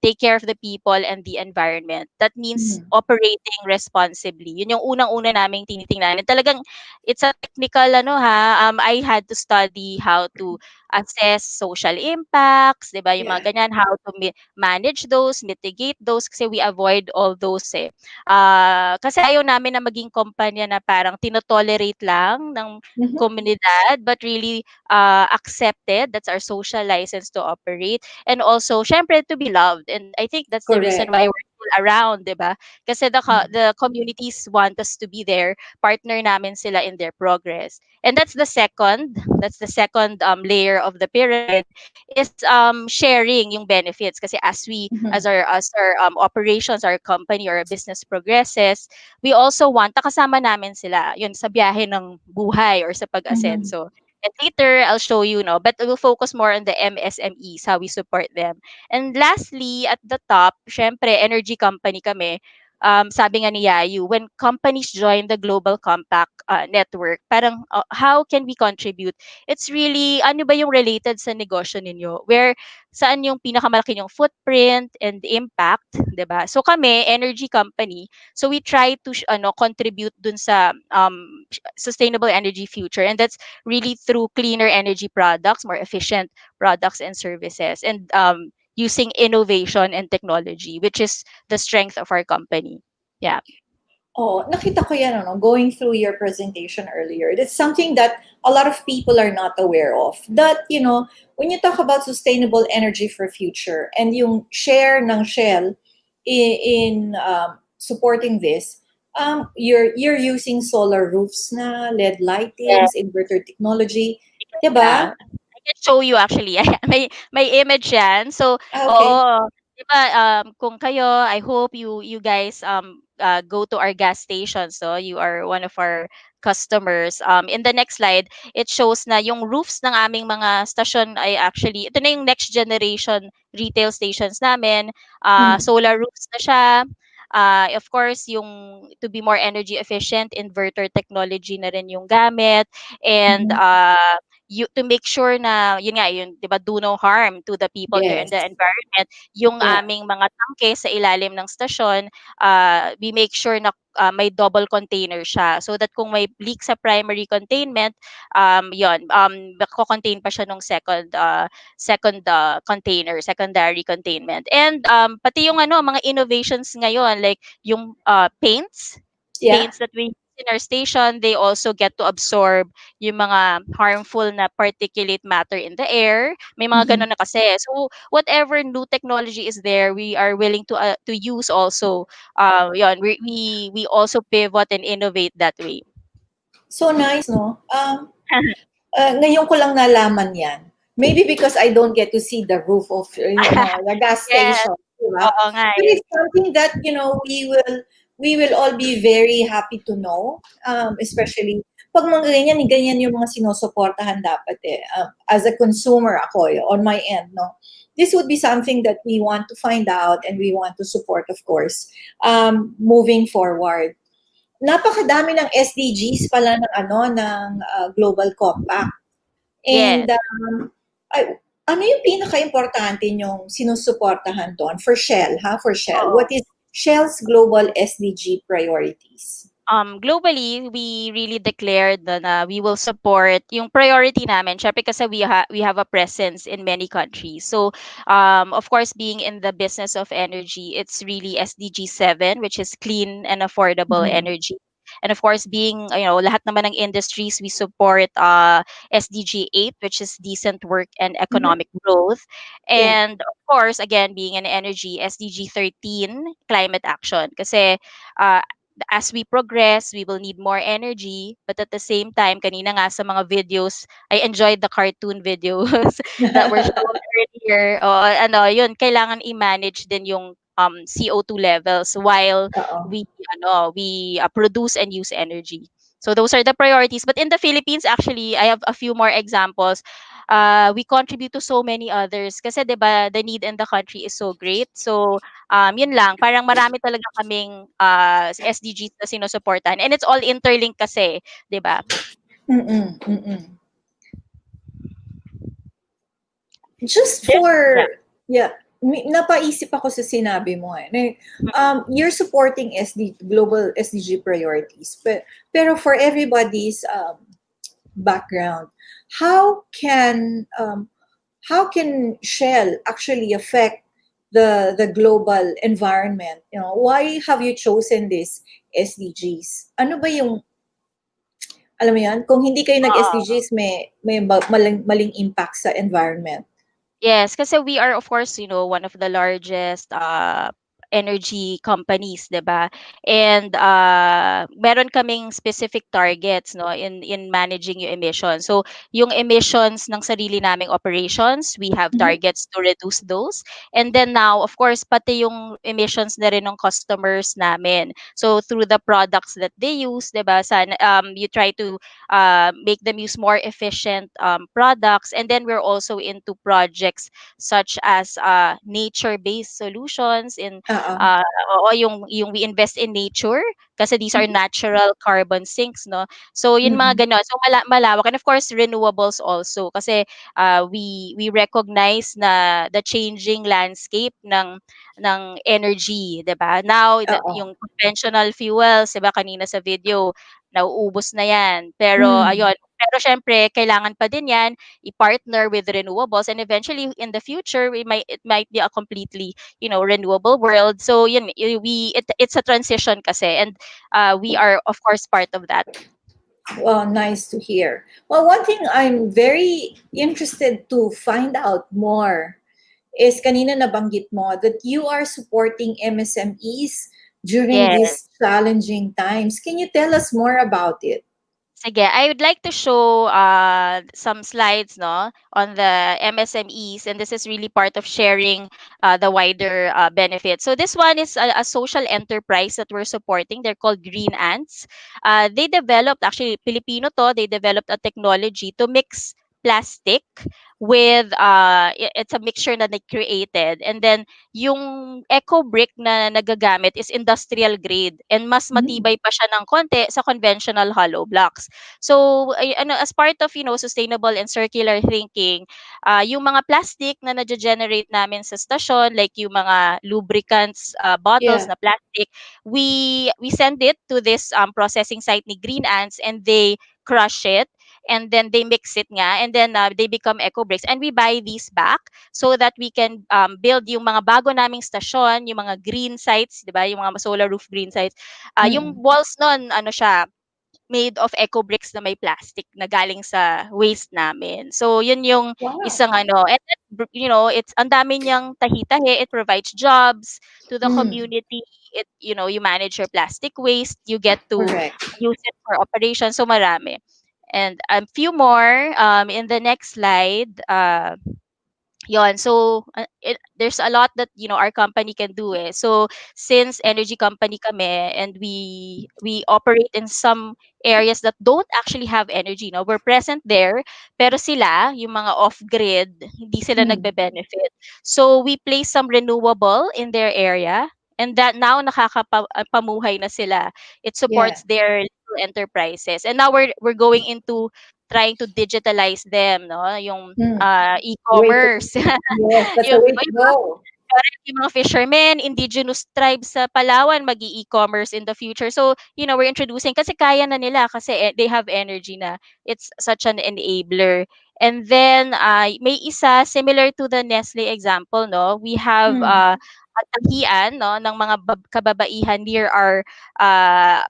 Take care of the people and the environment. That means operating responsibly. Yun yung unang-una naming tinitingnan. And talagang it's a technical I had to study how to assess social impacts, 'di ba? Yung mga ganyan, how to manage those, mitigate those kasi we avoid all those eh. Kasi ayaw namin na maging kumpanya na parang tinotolerate lang ng komunidad but really accepted. That's our social license to operate. And also, syempre, to be loved. And I think that's the reason Correct. why we're still around, 'di ba? Kasi the communities want us to be there, partner namin sila in their progress. And that's the second layer of the pyramid is sharing yung benefits kasi as our operations, our company or our business progresses, we also want kasama namin sila yun sa biyahe ng buhay or sa pag-asenso. And later, I'll show you, no, but we'll focus more on the MSMEs, how we support them. And lastly, at the top, syempre, energy company kami. Sabi nga ni Yayu, when companies join the Global Compact network, parang how can we contribute? It's really, ano ba yung related sa negosyo ninyo? Saan yung pinakamalaki yung footprint and impact, 'di ba? So kami, energy company, so we try to contribute dun sa sustainable energy future, and that's really through cleaner energy products, more efficient products and services, and using innovation and technology, which is the strength of our company. Yeah. Oh, nakita ko yan, going through your presentation earlier. That's something that a lot of people are not aware of. That, when you talk about sustainable energy for future and yung share ng Shell in supporting this, you're using solar roofs na, LED lightings, inverter technology, diba? I can show you actually. may image yan. So, Okay. oo. Diba, kung kayo, I hope you guys go to our gas stations. So, you are one of our customers. In the next slide, it shows na yung roofs ng aming mga station ay actually, ito na yung next generation retail stations namin. Solar roofs na siya. Of course, yung to be more energy efficient, inverter technology na rin yung gamit. And to make sure na yun nga yun 'di ba, do no harm to the people here in the Yes. environment, yung Yeah. aming mga tangke sa ilalim ng stasyon, we make sure na may double container siya so that kung may leak sa primary containment, yun contain pa siya nung secondary containment. And pati yung mga innovations ngayon like yung paints that we use in our station, they also get to absorb yung mga harmful na particulate matter in the air. May mga ganun na kasi. So whatever new technology is there, we are willing to use also. Yun, we also pivot and innovate that way. So nice, no? Ngayon ko lang nalaman yan. Maybe because I don't get to see the roof of the gas Yes. station. Diba? Oo nga But it's something that, we will all be very happy to know. Especially, pag mga ganyan yung mga sinusuportahan dapat eh. As a consumer ako, on my end, no? This would be something that we want to find out and we want to support, of course, moving forward. Napakadami ng SDGs pala ng Global Compact. And ano yung pinaka-importante nyong sinusuportahan doon for Shell, ha? For Shell. What is Shell's global SDG priorities? Globally, we really declared na we will support yung priority namin. Syempre kasi we have a presence in many countries. So, of course, being in the business of energy, it's really SDG 7, which is clean and affordable Mhm. energy. And of course, being, lahat naman ng industries, we support SDG 8, which is decent work and Mhm. economic growth. Yeah. And of course, again, being in energy, SDG 13, climate action. Kasi uh, as we progress, we will need more energy. But at the same time, kanina nga sa mga videos, I enjoyed the cartoon videos that were shown earlier. O, yun, kailangan i-manage din yung CO2 levels while Oo. we produce and use energy. So those are the priorities. But in the Philippines, actually, I have a few more examples. We contribute to so many others kasi 'di ba the need in the country is so great. So yun lang, parang marami talaga kaming SDGs na sinusuportahan and it's all interlinked kasi, 'di ba? Mm-mm, mm-mm. Just There's for, yeah. yeah, napaisip ako sa sinabi mo eh. You're supporting global SDG priorities, pero for everybody's background, how can Shell actually affect the global environment? Why have you chosen this SDGs? Ano ba yung, alam mo yan, kung hindi kayo Oo. nag-SDGs, may maling impact sa environment. Yes, kasi we are of course, one of the largest energy companies, 'di ba? And meron kaming specific targets no in managing yung emissions. So, yung emissions ng sarili naming operations, we have Mhm. targets to reduce those. And then now, of course, pati yung emissions na rin ng customers namin. So, through the products that they use, 'di ba? You try to make them use more efficient products. And then we're also into projects such as nature-based solutions in Oo. o yung we invest in nature kasi these are Mhm. natural carbon sinks, no? So yun mga Mhm. ganon. So malawak and of course renewables also kasi we recognize na the changing landscape ng energy, 'di ba? Now Oo. yung conventional fuels, 'di ba kanina sa video, nauubos na 'yan. Pero Mm. ayun, pero syempre kailangan pa din 'yan i-partner with renewables and eventually in the future it might be a completely, renewable world. So yun it's a transition kasi and we are of course part of that. Well, nice to hear. Well, one thing I'm very interested to find out more is kanina nabanggit mo that you are supporting MSMEs during Yes. these challenging times. Can you tell us more about it? Sige, I would like to show some slides no on the MSMEs and this is really part of sharing the wider benefits. So this one is a social enterprise that we're supporting. They're called Green Ants. They developed actually Filipino to. They developed a technology to mix plastic with it's a mixture na they created and then yung eco brick na nagagamit is industrial grade and mas Mm. matibay pa siya ng konti sa conventional hollow blocks. So, as part of, sustainable and circular thinking, yung mga plastic na na-generate namin sa stasyon, like yung mga lubricants bottles Yeah. na plastic, we send it to this processing site ni Green Ants and they crush it and then they mix it nga and then they become eco bricks and we buy these back so that we can build yung mga bago naming stasyon, yung mga green sites, 'di ba? Yung mga solar roof green sites. Yung Mm. walls nun ano siya, made of eco bricks na may plastic na galing sa waste namin. So yun yung Wow. isang and then, it's ang dami niyang tahi-tahi, it provides jobs to the Mm. community. You manage your plastic waste, you get to Correct. use it for operation, so marami. And a few more in the next slide. Yon. So, there's a lot that, our company can do eh. So, since energy company kami and we operate in some areas that don't actually have energy, no? We're present there, pero sila, yung mga off-grid, hindi sila Mm. nagbe-benefit. So, we place some renewable in their area and that now nakakapamuhay na sila. It Yeah. supports their little enterprises. And now we're going into trying to digitalize them, no? Yung Mm. The way to e-commerce. Yes, that's the yung way to iba go. Correct, yung mga fishermen, indigenous tribes sa Palawan, mag-e-commerce in the future. So, we're introducing kasi kaya na nila kasi they have energy na. It's such an enabler. And then, may isa, similar to the Nestle example, no? We have tahian, no, ng mga kababaihan near our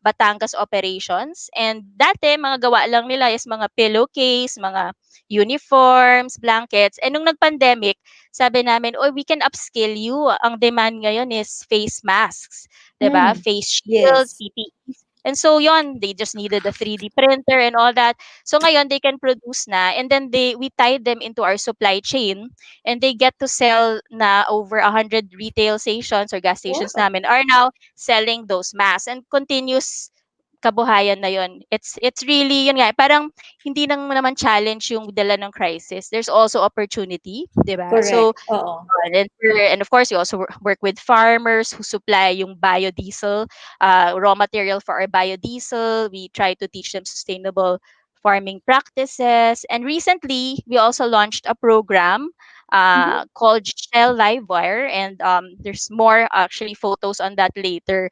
Batangas operations. And dati, mga gawa lang nila is mga pillowcase, mga uniforms, blankets. And nung nag-pandemic, sabi namin, oh, we can upskill you. Ang demand ngayon is face masks, 'di ba? Face shields, Yes. PPEs. And so yon, they just needed a 3D printer and all that. So ngayon they can produce na, and then we tied them into our supply chain, and they get to sell na over 100 retail stations or gas stations Wow. namin are now selling those masks, and continuous kabuhayan na yon. It's really yun nga, parang hindi nang naman challenge yung dala ng crisis. There's also opportunity, 'di ba? So, Correct. Oo. and of course, we also work with farmers who supply yung biodiesel, raw material for our biodiesel. We try to teach them sustainable farming practices. And recently, we also launched a program called Shell Livewire, and there's more actually photos on that later.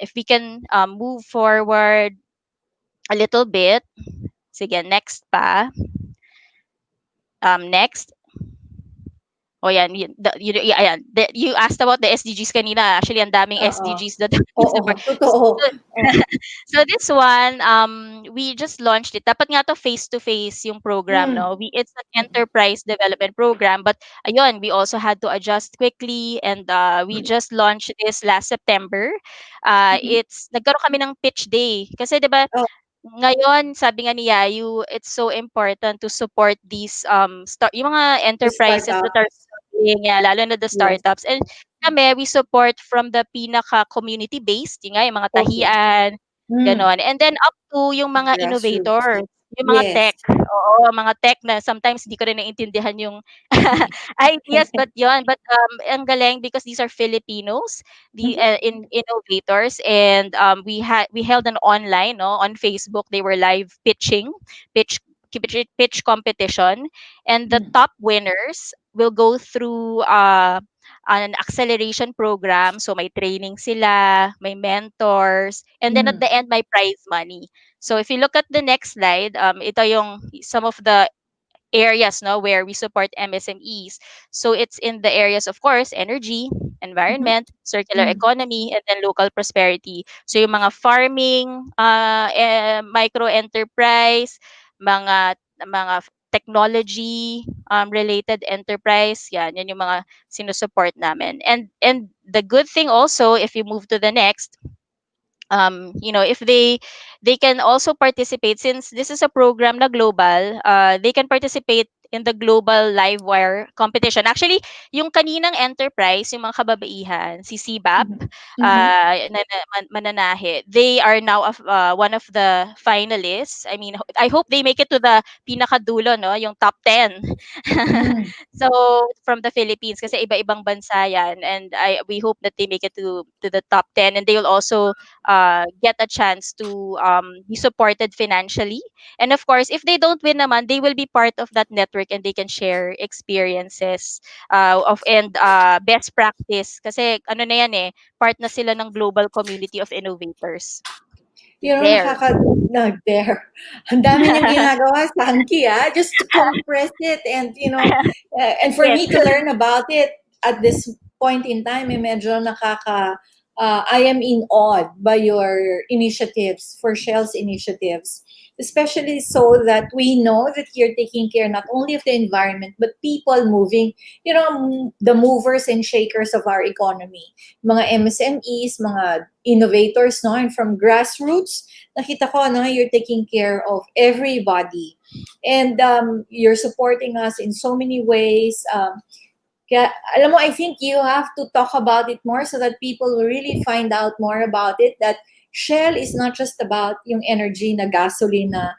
If we can move forward a little bit. Sige, next pa. Next. Oh, yan. Ayan. You asked about the SDGs kanina. Actually, ang daming Oo. SDGs that Oo, totoo. So this one, we just launched it. Dapat nga to face-to-face yung program, no? It's an enterprise development program, but ayun, we also had to adjust quickly, and we just launched this last September. Nagkaroon kami ng pitch day. Kasi 'di ba, Oh. ngayon, sabi nga ni Yayu, it's so important to support these yung mga The enterprises that startup. are struggling, yeah, lalo na the Yes. startups. And kami, we support from the pinaka community-based, yung nga, yung mga Okay. tahian, Mm. ganon. And then up to yung mga Grassroots. innovators, yung mga Yes. tech. Oo, mga tech na sometimes hindi ko rin naiintindihan yung ideas, but yon. But ang galing because these are Filipinos, the innovators, and we held an online, no, on Facebook. They were live pitch pitch competition, and the top winners will go through an acceleration program. So may training sila, may mentors, and then at the end may prize money. So if you look at the next slide, ito yung some of the areas, no, where we support MSMEs. So it's in the areas, of course, energy, environment, circular economy, and then local prosperity. So yung mga farming, micro enterprise, mga technology related enterprise, yan yung mga sinusupport namin. And the good thing also, if you move to the next, if they can also participate, since this is a program na global, they can participate in the global livewire competition. Actually, yung kaninang enterprise, yung mga kababaihan, si CBAP, mananahe, they are now one of the finalists. I mean, I hope they make it to the pinakadulo, no, yung top 10. So, from the Philippines, kasi iba-ibang bansa yan, and we hope that they make it to the top 10, and they will also get a chance to be supported financially. And of course, if they don't win naman, they will be part of that network, and they can share experiences and best practice. Kasi ano na yan part na sila ng global community of innovators. There. There. Ang dami niyong ginagawa, Sankie, just to compress it, and and for me to learn about it at this point in time, medyo I am in awe by your initiatives, for Shell's initiatives, especially so that we know that you're taking care not only of the environment, but people moving, the movers and shakers of our economy. Mga MSMEs, mga innovators, no? And from grassroots, nakita ko, no, you're taking care of everybody. And you're supporting us in so many ways. Kaya, alam mo, I think you have to talk about it more so that people will really find out more about it, that Shell is not just about yung energy na gasoline na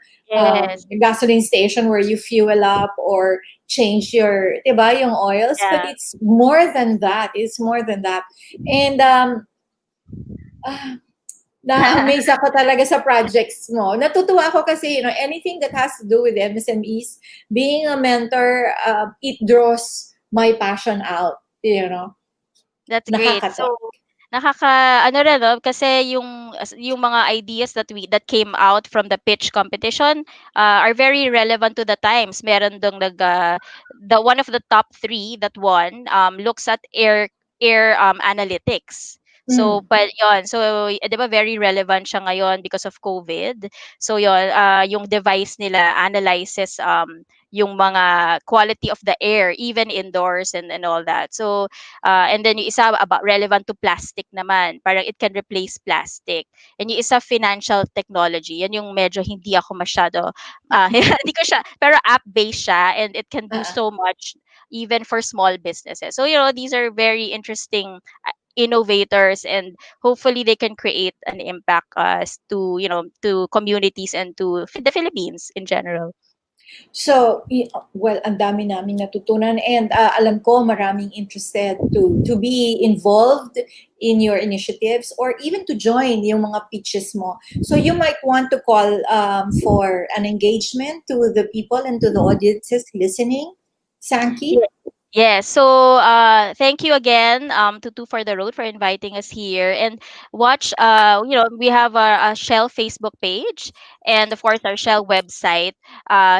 gasoline station where you fuel up or change your, diba, yung oils, but it's more than that. It's more than that. And na-amaze ako talaga sa projects mo. Natutuwa ako kasi, anything that has to do with MSMEs, being a mentor, it draws my passion out. you know, That's great. So nakakatawa. ano rin, no, kasi yung mga ideas that came out from the pitch competition are very relevant to the times. Meron dong the one of the top three that won looks at air analytics. So, Mm. but yon, so, 'di ba very relevant siya ngayon because of COVID. So, yon, yung device nila analyzes yung mga quality of the air even indoors and all that. So, and then yung isa about relevant to plastic naman. Parang it can replace plastic. And yung isa financial technology. Yan yung medyo hindi ako masyado, hindi ko siya, pero app-based siya and it can do so much even for small businesses. So, these are very interesting innovators and hopefully they can create an impact to communities and to the Philippines in general. So, well, ang dami namin natutunan and alam ko maraming interested to be involved in your initiatives or even to join yung mga pitches mo. So you might want to call for an engagement to the people and to the audiences listening. Sankie? Yes. So, thank you again, Tutu for the road for inviting us here. And watch, we have a Shell Facebook page and of course our Shell website,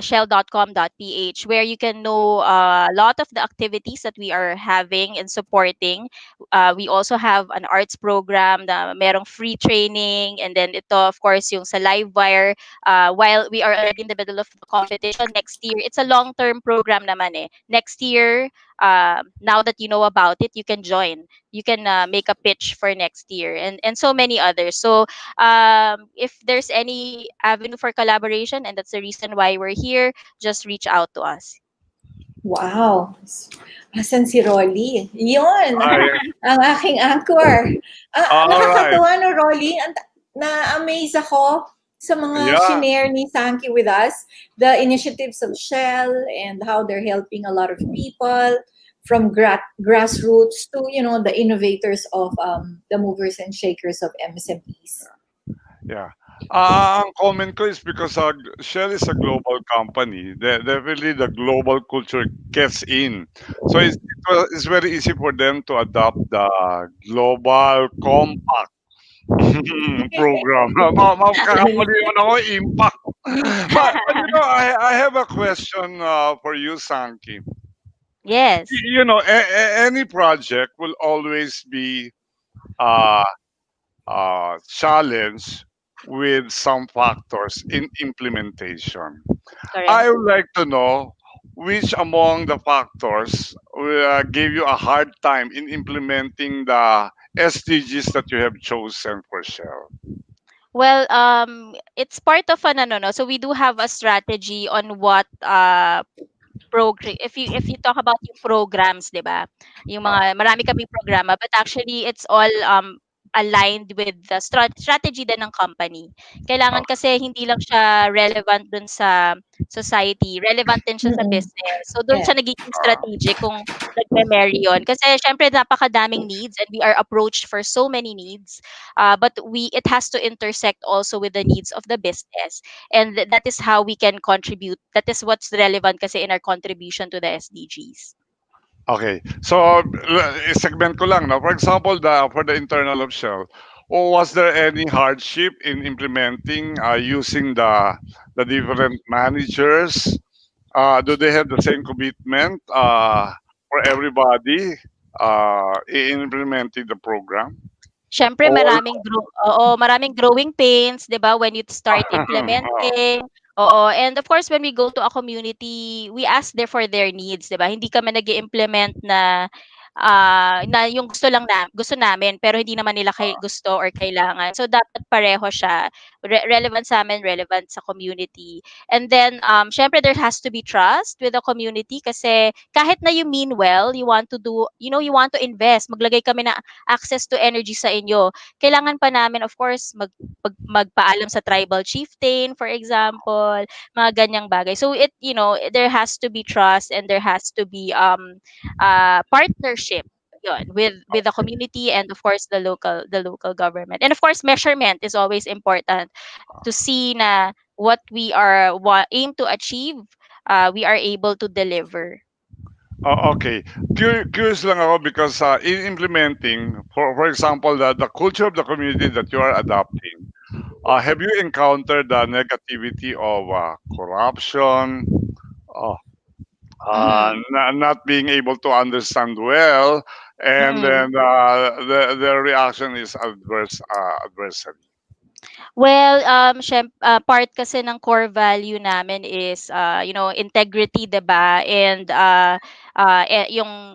shell.com.ph, where you can know a lot of the activities that we are having and supporting. We also have an arts program na merong free training, and then ito, of course, yung sa Livewire. While we are already in the middle of the competition next year, it's a long-term program naman eh. Next year, now that you know about it, you can join. You can make a pitch for next year, and so many others. So if there's any avenue for collaboration, and that's the reason why we're here, just reach out to us. Wow. Asan si Rolly? Yun, Hi. ang aking anchor. All right. Nakakatuwa, no, Rolly? Na-amaze ako sa mga Yeah. shinare ni Sankie with us, the initiatives of Shell and how they're helping a lot of people from grassroots to, the innovators of the movers and shakers of MSMEs. Yeah. Ang comment ko is because Shell is a global company. Definitely the global culture gets in. So it's very easy for them to adopt the global compact program. Makakamali naman ako, impact. But I have a question for you, Sankie. Yes. Any project will always be uh, challenge with some factors in implementation. Correct. I would like to know which among the factors gave you a hard time in implementing the SDGs that you have chosen for Shell. Well, it's part of an ano, no. So we do have a strategy on what program, if you talk about yung programs, 'di ba? Yung mga marami kaming programa, but actually it's all aligned with the strategy din ng company. Kailangan kasi hindi lang siya relevant dun sa society, relevant din siya sa business. So doon siya nagiging strategic kung nagme-marry yun. Kasi syempre napakadaming needs and we are approached for so many needs. But it has to intersect also with the needs of the business. And that is how we can contribute. That is what's relevant kasi in our contribution to the SDGs. Okay. So, segment ko lang, no? For example, for the internal of Shell, was there any hardship in implementing using the different managers? Do they have the same commitment for everybody in implementing the program? Syempre maraming growing pains, 'di ba, when you start implementing. Oo, and of course when we go to a community, we ask there for their needs, 'di ba? Hindi kami nag-i-implement na yung gusto namin pero hindi naman nila gusto or kailangan. So dapat pareho siya. Relevant sa amin, relevant sa community. And then syempre there has to be trust with the community kasi kahit na you mean well, you want to do, you want to invest, maglagay kami na access to energy sa inyo. Kailangan pa namin of course magpaalam sa tribal chieftain, for example, mga ganyang bagay. So there has to be trust and there has to be partnership yun, with the community and of course the local government. And of course measurement is always important to see na what we aim to achieve, we are able to deliver. Oh, okay. Curious lang ako because in implementing, for example, the culture of the community that you are adopting, have you encountered the negativity of corruption, uh, Mm-hmm. not being able to understand well, and Mm-hmm. then the reaction is adversary? Well, part kasi ng core value namin is, integrity, 'di ba? And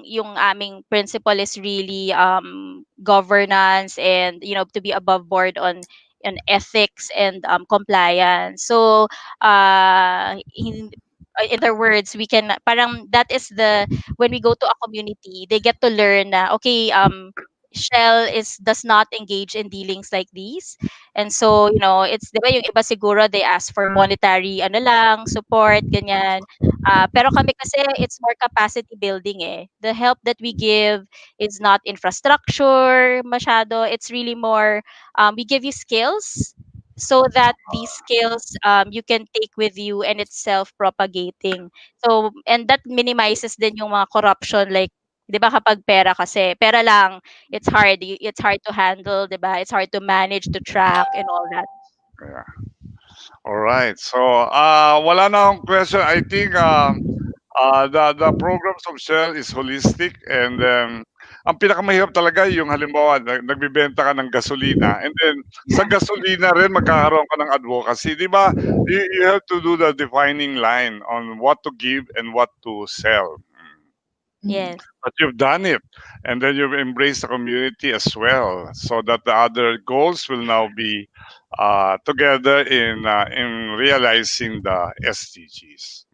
yung aming principle is really governance and, to be above board on ethics and compliance. So, in other words, we can parang that is the when we go to a community, they get to learn na okay, Shell is does not engage in dealings like these. And so, it's 'di ba yung iba siguro they ask for monetary ano lang, support, ganyan. Pero kami kasi it's more capacity building eh. The help that we give is not infrastructure masyado. It's really more we give you skills so that these skills you can take with you and it's self-propagating. So, and that minimizes din yung mga corruption like 'di ba kapag pera kasi, pera lang it's hard to handle, 'di ba? It's hard to manage, to track and all that. Yeah. All right. So, wala na akong question. I think the programs of Shell is holistic and ang pinakamahirap talaga yung halimbawa nagbebenta ka ng gasolina and then sa gasolina rin magkakaroon ka ng advocacy, di ba? You have to do the defining line on what to give and what to sell. Yes. But you've done it, and then you've embraced the community as well, so that the other goals will now be together in realizing the SDGs.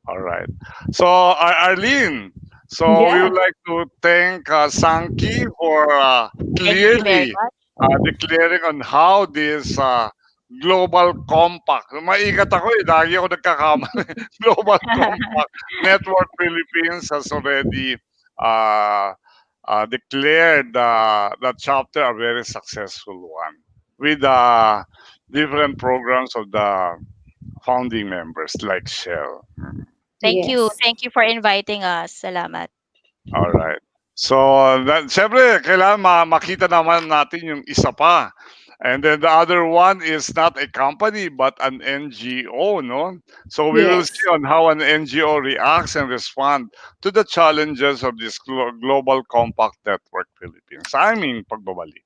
All right. So, Arlene, so we Yeah. would like to thank Sankie for Thank you very clearly much. declaring on how this global compact. Maigat ako eh. Lagi ako nagkakamali. Global Compact Network Philippines has already uh, declared that chapter a very successful one with different programs of the founding members like Shell. Thank you. Yes. Thank you for inviting us. Salamat. All right. So, syempre, kailangan makita naman natin yung isa pa. And then the other one is not a company but an NGO, no? So we will Yes. see on how an NGO reacts and respond to the challenges of this Global Compact Network Philippines. Sa aming pagbabalik.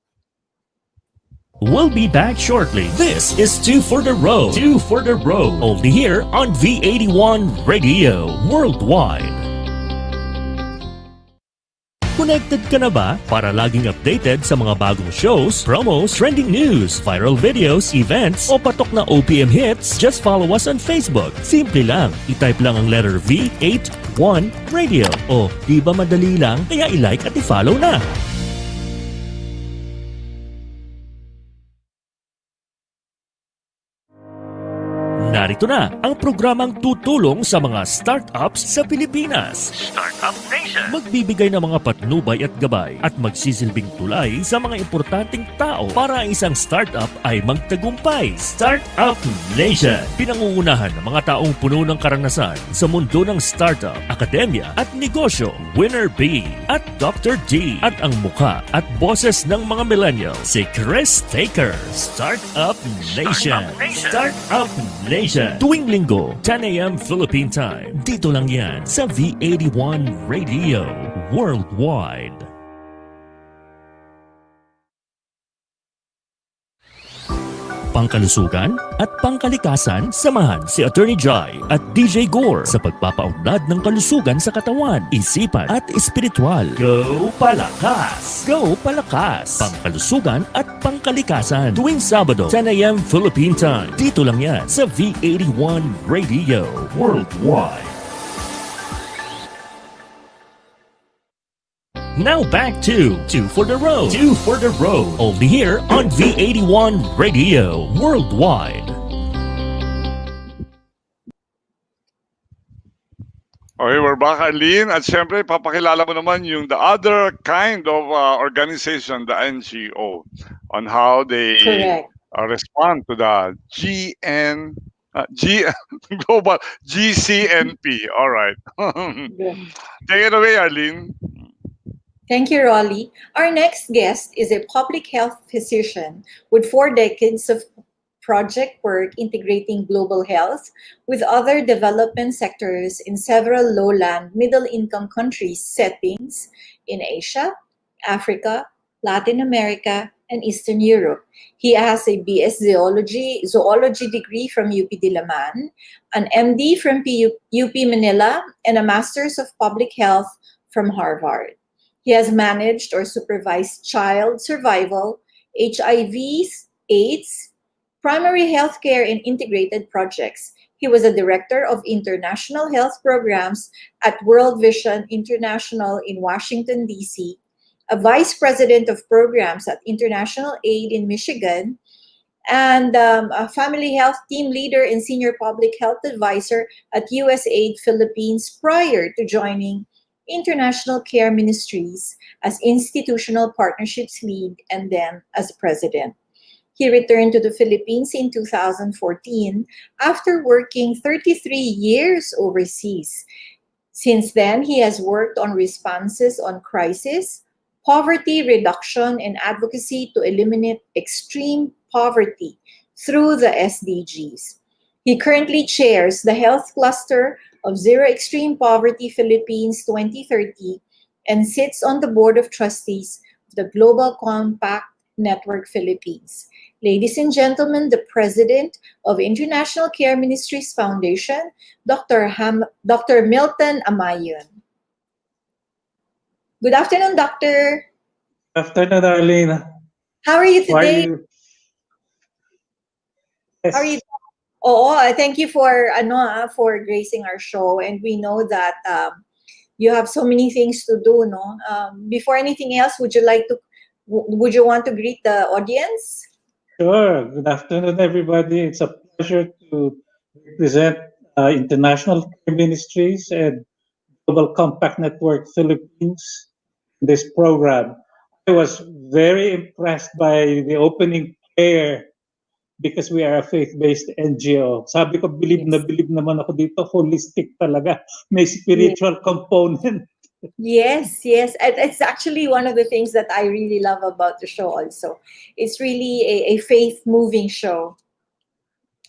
We'll be back shortly. This is Two for the Road. Two for the Road. Only here on V81 Radio Worldwide. Connected ka na ba para laging updated sa mga bagong shows, promos, trending news, viral videos, events, o patok na OPM hits? Just follow us on Facebook. Simple lang. I-type lang ang letter V81 Radio. O, di ba madali lang? Kaya i-like at i-follow na. Narito na ang programang tutulong sa mga startups sa Pilipinas. Startup Nation! Magbibigay ng mga patnubay at gabay at magsisilbing tulay sa mga importanteng tao para ang isang startup ay magtagumpay. Startup Nation! Pinangungunahan ng mga taong puno ng karanasan sa mundo ng startup, akademya at negosyo. Winner B at Dr. D at ang mukha at boses ng mga millennials, si Chris Taker. Startup Nation! Startup Nation! Tuwing linggo, 10 a.m. Philippine Time. Dito lang yan sa V81 Radio Worldwide. Pangkalusugan at pangkalikasan, samahan si Attorney Jai at DJ Gore sa pagpapaunlad ng kalusugan sa katawan, isipan at espiritual. Go Palakas! Go Palakas! Pangkalusugan at pangkalikasan. Tuwing Sabado, 10 a.m. Philippine Time. Dito lang yan sa V81 Radio Worldwide. Now back to Two for the Road. Two for the Road. Only here on V81 Radio Worldwide. Okay, we're back, Arlene. At syempre, papakilala mo naman yung the other kind of organization, the NGO, on how they Correct. respond to the GNP. G Global GCNP. All right. Take it away, Arlene. Thank you, Rolly. Our next guest is a public health physician with 4 decades of project work integrating global health with other development sectors in several lowland, middle income countries settings in Asia, Africa, Latin America, and Eastern Europe. He has a BS zoology degree from UP Diliman, an MD from UP Manila, and a Master's of Public Health from Harvard. He has managed or supervised child survival, HIV, AIDS, primary healthcare, and integrated projects. He was a director of international health programs at World Vision International in Washington, D.C., a vice president of programs at International Aid in Michigan, and a family health team leader and senior public health advisor at USAID Philippines prior to joining International Care Ministries as institutional partnerships lead and then as president. He returned to the Philippines in 2014 after working 33 years overseas. Since then, he has worked on responses on crisis, poverty reduction, and advocacy to eliminate extreme poverty through the SDGs. He currently chairs the Health Cluster of Zero Extreme Poverty Philippines 2030 and sits on the Board of Trustees of the Global Compact Network Philippines. Ladies and gentlemen, the President of International Care Ministries Foundation, Dr. Milton Amayun. Good afternoon, Doctor. Good afternoon, Arlene. How are you How are today? you? How are you? Oh, thank you for for gracing our show, and we know that you have so many things to do. No, before anything else, would you want to greet the audience? Sure. Good afternoon, everybody. It's a pleasure to represent International Care Ministries and Global Compact Network Philippines in this program. I was very impressed by the opening prayer because we are a faith-based NGO. Sabi ko, believe naman ako dito, holistic talaga. May spiritual component. Yes, yes. And it's actually one of the things that I really love about the show also. It's really a faith-moving show.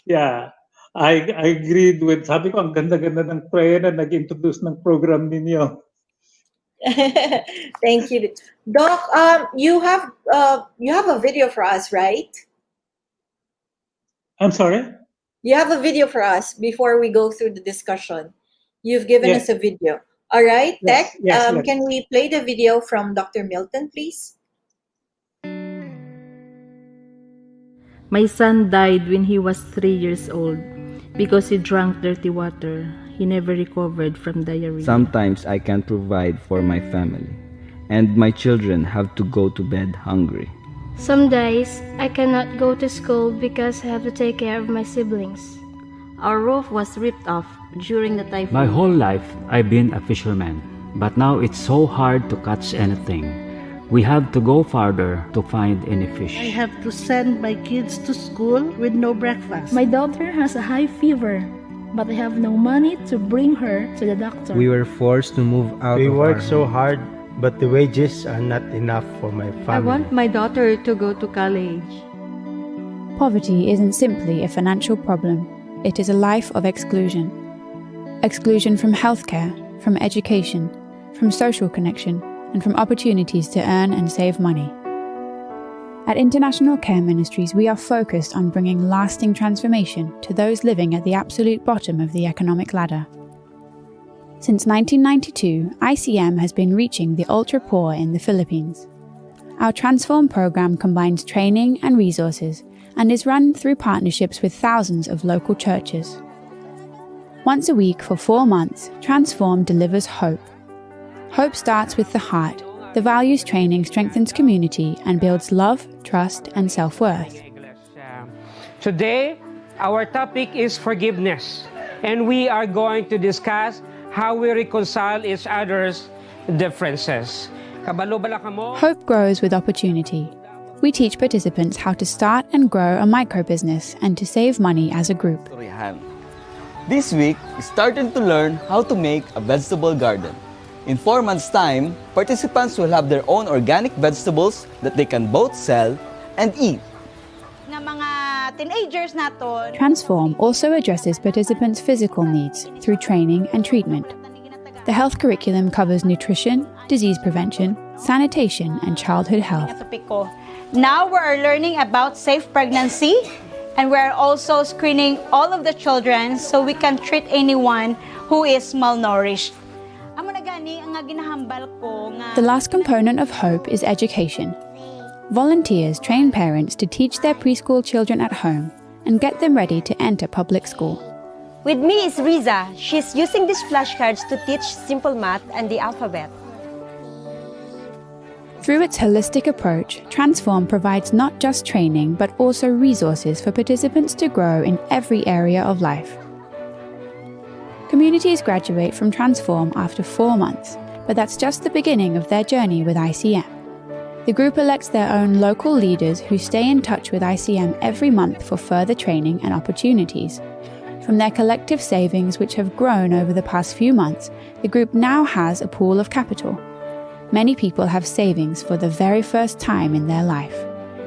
Yeah. I agreed with, sabi ko, ang ganda-ganda ng prayer na nag-introduce ng program ninyo. Thank you. Doc, you have a video for us, right? I'm sorry? You have a video for us before we go through the discussion. You've given us a video. All right, Yes, Tech, yes. can we play the video from Dr. Milton, please? My son died when he was 3 years old because he drank dirty water. He never recovered from diarrhea. Sometimes I can't provide for my family, and my children have to go to bed hungry. Some days I cannot go to school because I have to take care of my siblings. Our roof was ripped off during the typhoon. My whole life I've been a fisherman, but now it's so hard to catch anything. We have to go farther to find any fish. I have to send my kids to school with no breakfast. My daughter has a high fever, but I have no money to bring her to the doctor. We were forced to move out. We of work our so home. hard, but the wages are not enough for my family. I want my daughter to go to college. Poverty isn't simply a financial problem. It is a life of exclusion. Exclusion from healthcare, from education, from social connection, and from opportunities to earn and save money. At International Care Ministries, we are focused on bringing lasting transformation to those living at the absolute bottom of the economic ladder. Since 1992, ICM has been reaching the ultra-poor in the Philippines. Our Transform program combines training and resources and is run through partnerships with thousands of local churches. Once a week for 4 months, Transform delivers hope. Hope starts with the heart. The values training strengthens community and builds love, trust, and self-worth. Today, our topic is forgiveness, and we are going to discuss how we reconcile each other's differences. Hope grows with opportunity. We teach participants how to start and grow a micro-business and to save money as a group. This week, we started to learn how to make a vegetable garden. In 4 months' time, participants will have their own organic vegetables that they can both sell and eat. Transform also addresses participants' physical needs through training and treatment. The health curriculum covers nutrition, disease prevention, sanitation, and childhood health. Now we are learning about safe pregnancy, and we are also screening all of the children so we can treat anyone who is malnourished. The last component of HOPE is education. Volunteers train parents to teach their preschool children at home and get them ready to enter public school. With me is Riza. She's using these flashcards to teach simple math and the alphabet. Through its holistic approach, Transform provides not just training but also resources for participants to grow in every area of life. Communities graduate from Transform after 4 months, but that's just the beginning of their journey with ICM. The group elects their own local leaders who stay in touch with ICM every month for further training and opportunities. From their collective savings, which have grown over the past few months, the group now has a pool of capital. Many people have savings for the very first time in their life.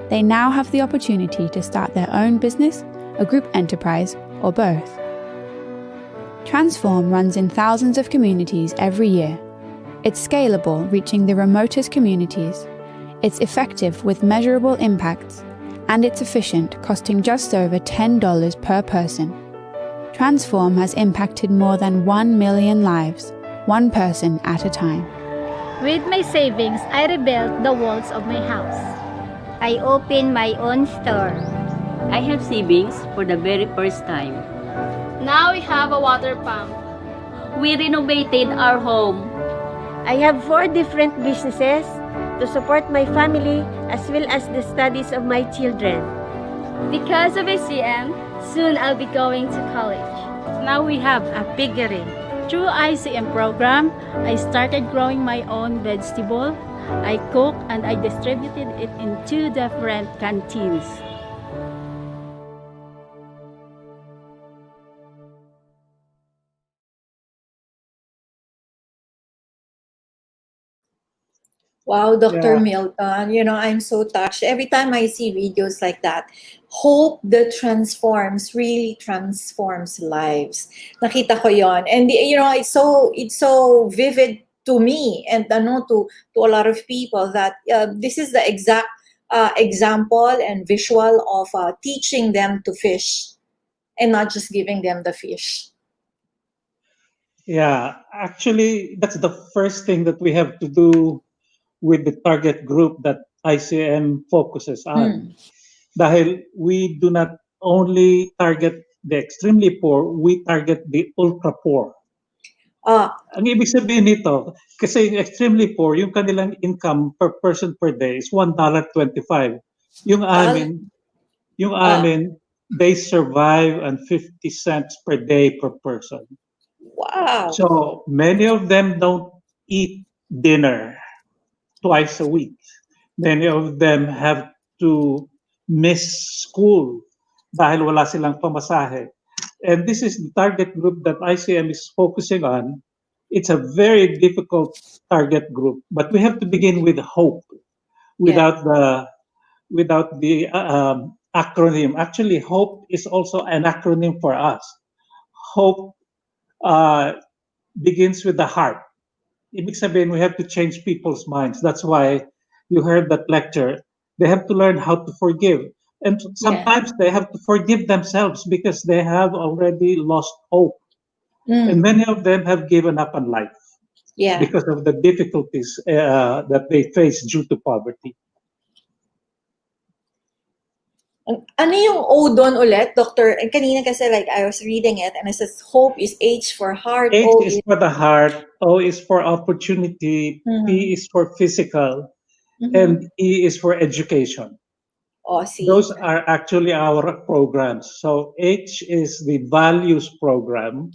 They now have the opportunity to start their own business, a group enterprise, or both. Transform runs in thousands of communities every year. It's scalable, reaching the remotest communities. It's effective with measurable impacts. And it's efficient, costing just over $10 per person. Transform has impacted more than 1 million lives, one person at a time. With my savings, I rebuilt the walls of my house. I opened my own store. I have savings for the very first time. Now we have a water pump. We renovated our home. I have 4 different businesses to support my family as well as the studies of my children. Because of ICM, soon I'll be going to college. Now we have a piggery. Through ICM program, I started growing my own vegetable. I cook and I distributed it in 2 different canteens. Wow, Dr. Yeah. Milton, I'm so touched. Every time I see videos like that, hope that transforms, really transforms lives. Nakita ko yon. And, it's so vivid to me and to a lot of people that this is the exact example and visual of teaching them to fish and not just giving them the fish. Yeah, actually, that's the first thing that we have to do with the target group that ICM focuses on. Dahil we do not only target the extremely poor, we target the ultra poor. Ang ibig sabihin nito, kasi yung extremely poor, yung kanilang income per person per day is $1.25. Yung amin, they survive on 50 cents per day per person. Wow. So many of them don't eat dinner twice a week. Many of them have to miss school dahil wala silang pamasahe. And this is the target group that ICM is focusing on. It's a very difficult target group, but we have to begin with hope without the acronym. Actually, hope is also an acronym for us. Hope begins with the heart. Ibig sabihin, we have to change people's minds. That's why you heard that lecture. They have to learn how to forgive. And sometimes they have to forgive themselves because they have already lost hope. And many of them have given up on life because of the difficulties that they face due to poverty. Ano yung O doon ulit, Doctor? And kanina kasi I was reading it and it says hope is H for heart. H is for the heart, O is for opportunity, P is for physical, and E is for education. See. Those are actually our programs. So H is the values program,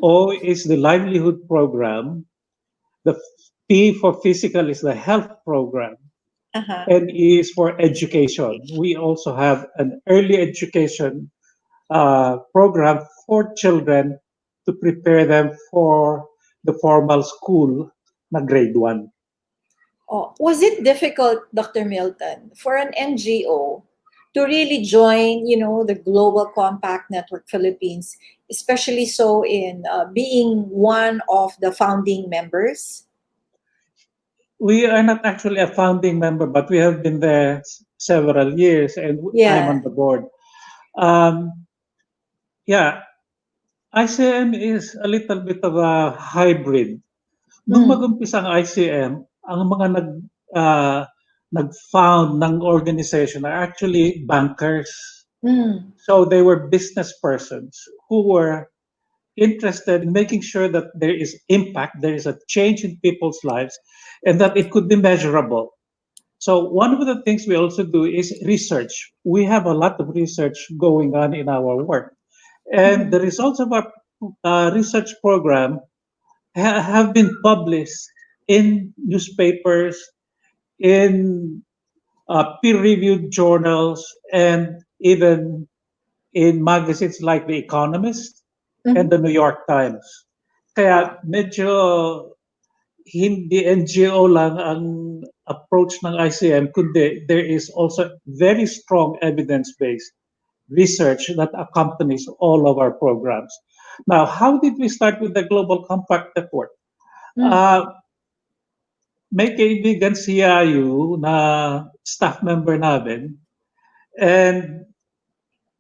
O is the livelihood program, the P for physical is the health program, Uh-huh. N is for education. We also have an early education program for children to prepare them for the formal school na grade 1. Oh, was it difficult, Dr. Milton, for an NGO to really join, the Global Compact Network Philippines, especially so in being one of the founding members? We are not actually a founding member, but we have been there several years, and I'm Yeah. on the board. Um, yeah, ICM is a little bit of a hybrid. Nung Mm. mag-umpisa ang ICM, ang mga nag-found ng organization are actually bankers. Mm. So they were business persons who were interested in making sure that there is impact, there is a change in people's lives, and that it could be measurable. So one of the things we also do is research. We have a lot of research going on in our work. And the results of our research program have been published in newspapers, in peer-reviewed journals, and even in magazines like The Economist and the New York Times. Kaya medyo hindi NGO lang ang approach ng ICM, kundi there is also very strong evidence-based research that accompanies all of our programs. Now, how did we start with the Global Compact Network? May kaibigan si Yayu na staff member namin, and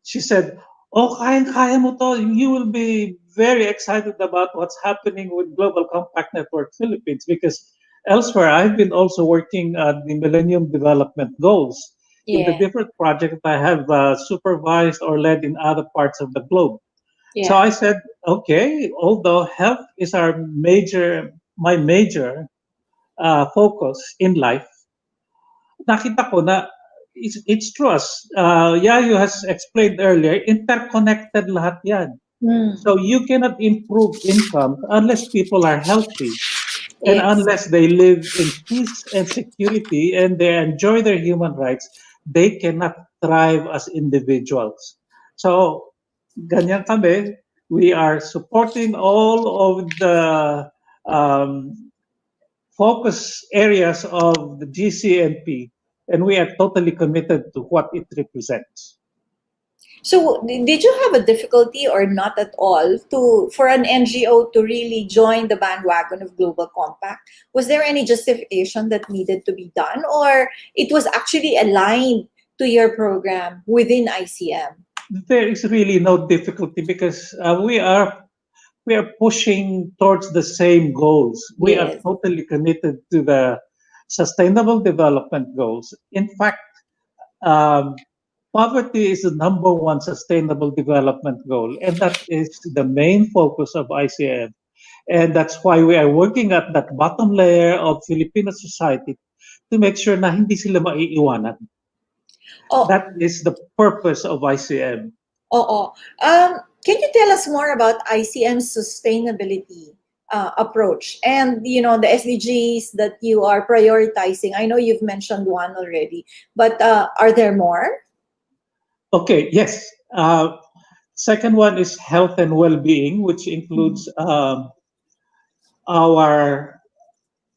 she said, "Oh, kaya mo to. You will be very excited about what's happening with Global Compact Network Philippines because elsewhere I've been also working at the Millennium Development Goals in the Yeah. different projects I have supervised or led in other parts of the globe." So I said, "Okay, although health is my major focus in life, nakita ko na it's true. As Yayu has explained earlier, interconnected lahat yan. So you cannot improve income unless people are healthy and Yes. unless they live in peace and security and they enjoy their human rights, they cannot thrive as individuals. So ganyan kami, we are supporting all of the um, focus areas of the GCNP, and we are totally committed to what it represents. So, did you have a difficulty or not at all for an NGO to really join the bandwagon of Global Compact? Was there any justification that needed to be done, or it was actually aligned to your program within ICM? There is really no difficulty because we are pushing towards the same goals. We are Yes. totally committed to the Sustainable Development Goals. In fact, poverty is the number one sustainable development goal, and that is the main focus of ICM. And that's why we are working at that bottom layer of Filipino society to make sure na hindi sila maiiwanan. Oh. That is the purpose of ICM. Can you tell us more about ICM's sustainability approach and the SDGs that you are prioritizing? I know you've mentioned one already, but are there more? Okay, yes. Second one is health and well-being, which includes our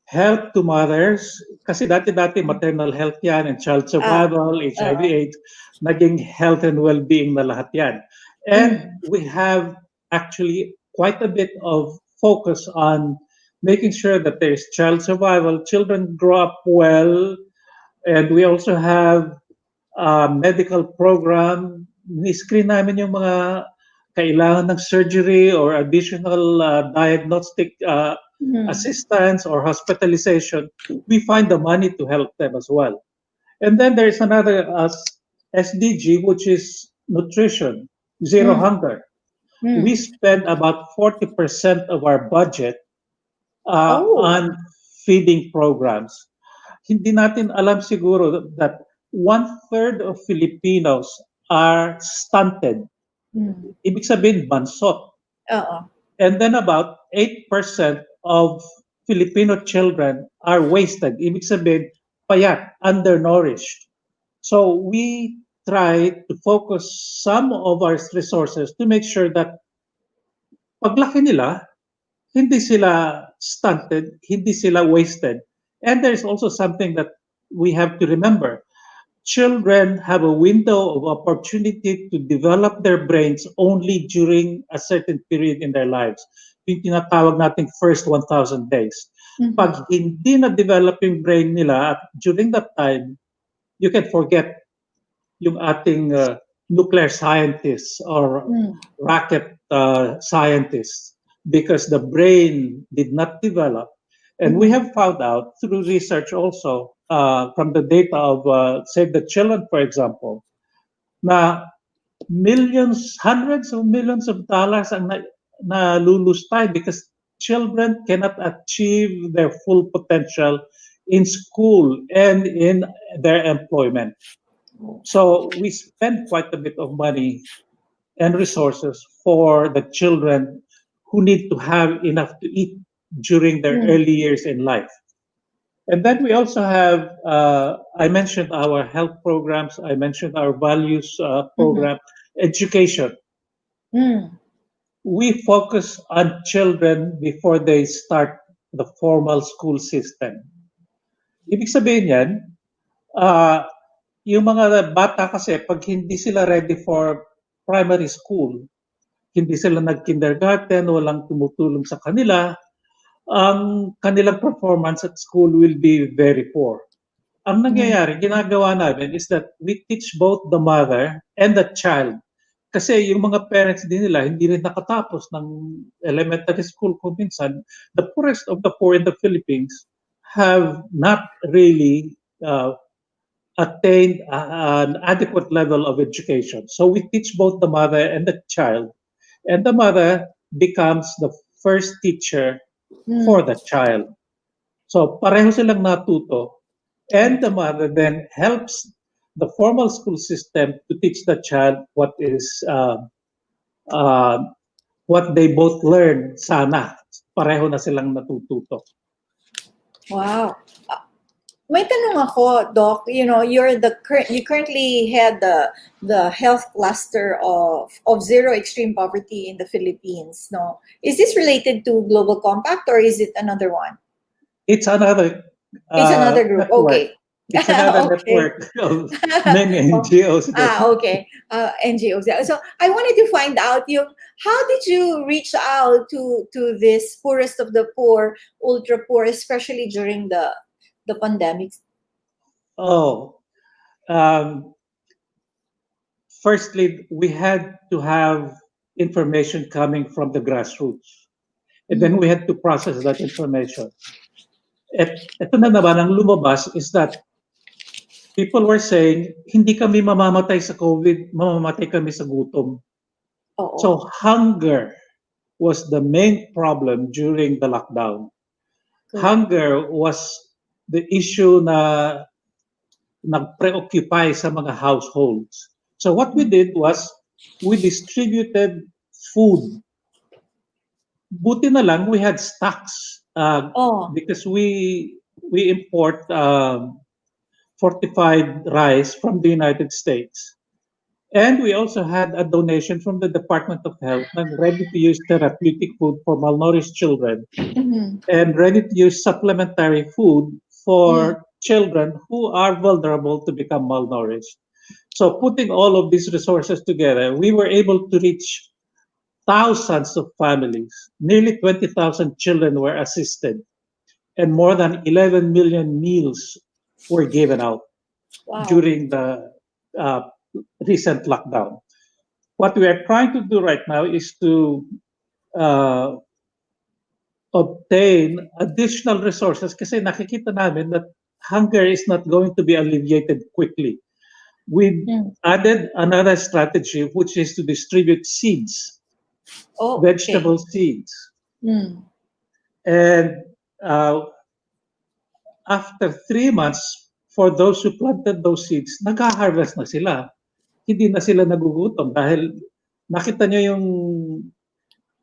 health to mothers. Kasi dati-dati maternal health yan and child survival, HIV/AIDS, naging health and well-being na lahat yan. And we have actually quite a bit of focus on making sure that there's child survival, children grow up well, and we also have medical program. Ni-screen namin yung mga kailangan ng surgery or additional diagnostic assistance or hospitalization. We find the money to help them as well. And then there's another SDG, which is nutrition, zero hunger. We spend about 40% of our budget on feeding programs. Hindi natin alam siguro that 1/3 of Filipinos are stunted. Ibig sabihin, bansot. And then about 8% of Filipino children are wasted. Ibig sabihin, payat, undernourished. So we try to focus some of our resources to make sure that paglaki nila, hindi sila stunted, hindi sila wasted. And there's also something that we have to remember. Children have a window of opportunity to develop their brains only during a certain period in their lives. Yung tinatawag nating first 1,000 days. Pag hindi na-develop yung brain nila during that time, you can forget yung ating nuclear scientists or rocket scientists because the brain did not develop. And we have found out through research also from the data of Save the Children, for example, na millions, hundreds of millions of dollars ang nalulustay because children cannot achieve their full potential in school and in their employment. So we spend quite a bit of money and resources for the children who need to have enough to eat during their early years in life. And then we also have, I mentioned our health programs, I mentioned our values program, education. We focus on children before they start the formal school system. Ibig sabihin yan, yung mga bata kasi pag hindi sila ready for primary school, hindi sila nag-kindergarten, walang tumutulong sa kanila, ang kanilang performance at school will be very poor. Ang nangyayari, ginagawa namin is that we teach both the mother and the child. Kasi yung mga parents din nila, hindi rin nakatapos ng elementary school kung minsan. The poorest of the poor in the Philippines have not really attained an adequate level of education. So we teach both the mother and the child. And the mother becomes the first teacher for the child. So pareho silang natuto. And the mother then helps the formal school system to teach the child what is what they both learn sana. Pareho na silang natututo. Wow. May tanong ako, Doc. You know, you currently head the health cluster of zero extreme poverty in the Philippines. No, is this related to Global Compact or is it another one? It's another. It's another group. Network. Okay. It's another network of many NGOs. Okay. NGOs. Yeah. So I wanted to find out how did you reach out to this poorest of the poor, ultra poor, especially during the pandemic? Firstly, we had to have information coming from the grassroots. And then we had to process that information. At ito na naman, ang lumabas is that people were saying, hindi kami mamamatay sa COVID, mamamatay kami sa gutom. So hunger was the main problem during the lockdown. Hunger was the issue na nag-preoccupy sa mga households. So what we did was, we distributed food. Buti na lang, we had stocks because we import fortified rice from the United States. And we also had a donation from the Department of Health ng ready-to-use therapeutic food for malnourished children and ready-to-use supplementary food for children who are vulnerable to become malnourished. So putting all of these resources together, we were able to reach thousands of families. Nearly 20,000 children were assisted, and more than 11 million meals were given out during the recent lockdown. What we are trying to do right now is to obtain additional resources kasi nakikita namin that hunger is not going to be alleviated quickly. We added another strategy, which is to distribute seeds, vegetable seeds. And after 3 months, for those who planted those seeds, nag-harvest na sila. Hindi na sila nagugutom dahil nakita nyo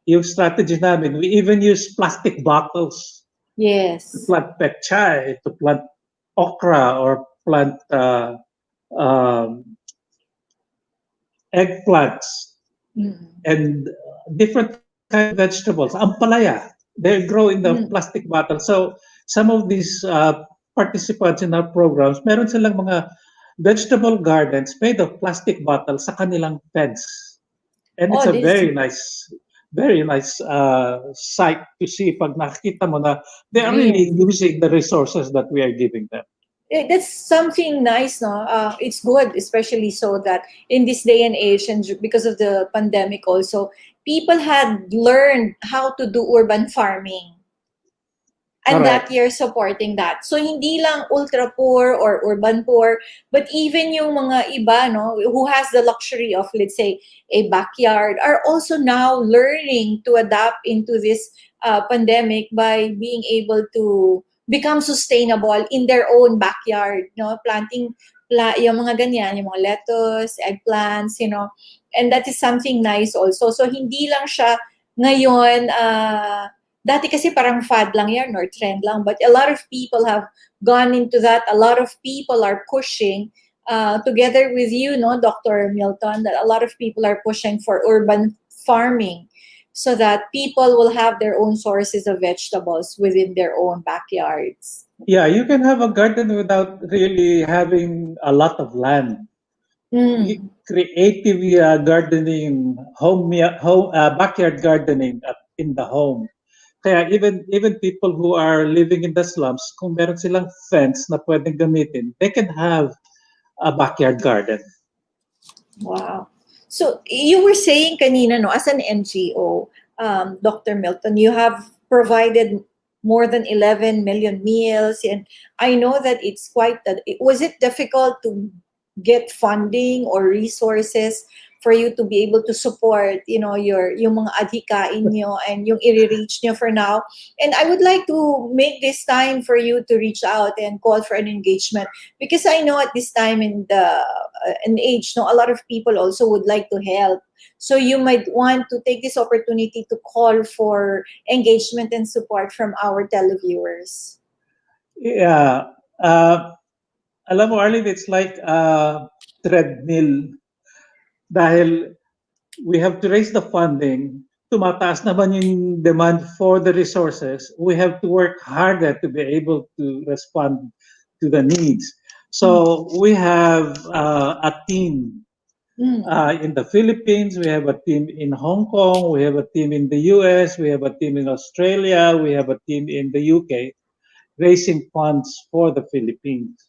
yung strategy namin. We even use plastic bottles to plant pechay, to plant okra or plant um, eggplants and different kind of vegetables. Ampalaya, they grow in the plastic bottle. So some of these participants in our programs, meron silang mga vegetable gardens made of plastic bottles sa kanilang fence. And it's Oh, a this very nice sight to see pag nakikita mo na they are green. really using the resources that we are giving them. That's something nice, no? It's good, especially so that in this day and age, and because of the pandemic also, people had learned how to do urban farming. And Correct. that you're supporting that. So, hindi lang ultra poor or urban poor, but even yung mga iba, no, who has the luxury of, let's say, a backyard, are also now learning to adapt into this pandemic by being able to become sustainable in their own backyard, no, planting yung mga ganyan, yung mga lettuce, eggplants, and that is something nice also. So, hindi lang siya ngayon, dati kasi parang fad lang yan or trend lang, but a lot of people have gone into that. A lot of people are pushing, together with you, no, Dr. Milton, that a lot of people are pushing for urban farming so that people will have their own sources of vegetables within their own backyards. Yeah, you can have a garden without really having a lot of land. Creative gardening, backyard gardening in the home. Kaya even people who are living in the slums, kung meron silang fence na pwedeng gamitin, they can have a backyard garden. Wow. So you were saying kanina, no, as an NGO, Dr. Milton, you have provided more than 11 million meals, and I know that it's was it difficult to get funding or resources for you to be able to support, yung mga adhikain nyo and yung i-reach nyo for now? And I would like to make this time for you to reach out and call for an engagement, because I know at this time in the age, no, a lot of people also would like to help. So you might want to take this opportunity to call for engagement and support from our televiewers. Yeah. Alam mo, Arlene, it's like a treadmill. Dahil we have to raise the funding, tumataas naman yung demand for the resources. We have to work harder to be able to respond to the needs. So we have a team in the Philippines, we have a team in Hong Kong, we have a team in the US, we have a team in Australia, we have a team in the UK, raising funds for the Philippines.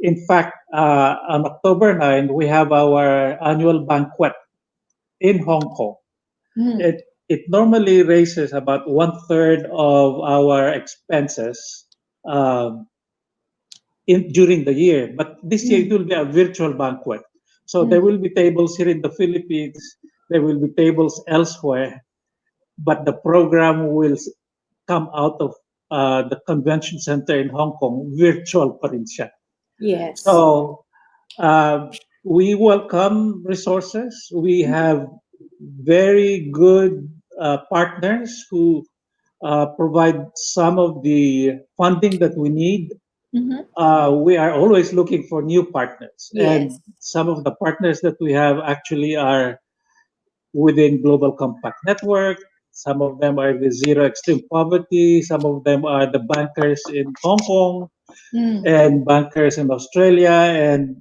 In fact, on October 9, we have our annual banquet in Hong Kong. It normally raises about 1/3 of our expenses during the year, but this year it will be a virtual banquet. So there will be tables here in the Philippines, there will be tables elsewhere, but the program will come out of the convention center in Hong Kong, virtual pa rin siya. Yes. So we welcome resources. We have very good partners who provide some of the funding that we need. We are always looking for new partners. Yes. And some of the partners that we have actually are within Global Compact Network. Some of them are the Zero Extreme Poverty. Some of them are the bankers in Hong Kong and bankers in Australia. And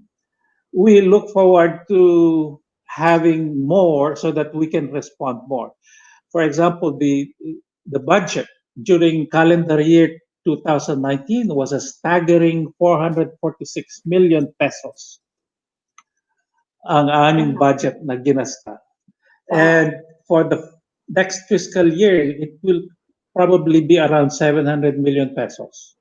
we look forward to having more so that we can respond more. For example, the budget during calendar year 2019 was a staggering 446 million pesos ang aming budget na ginasta. And for the next fiscal year, it will probably be around 700 million pesos.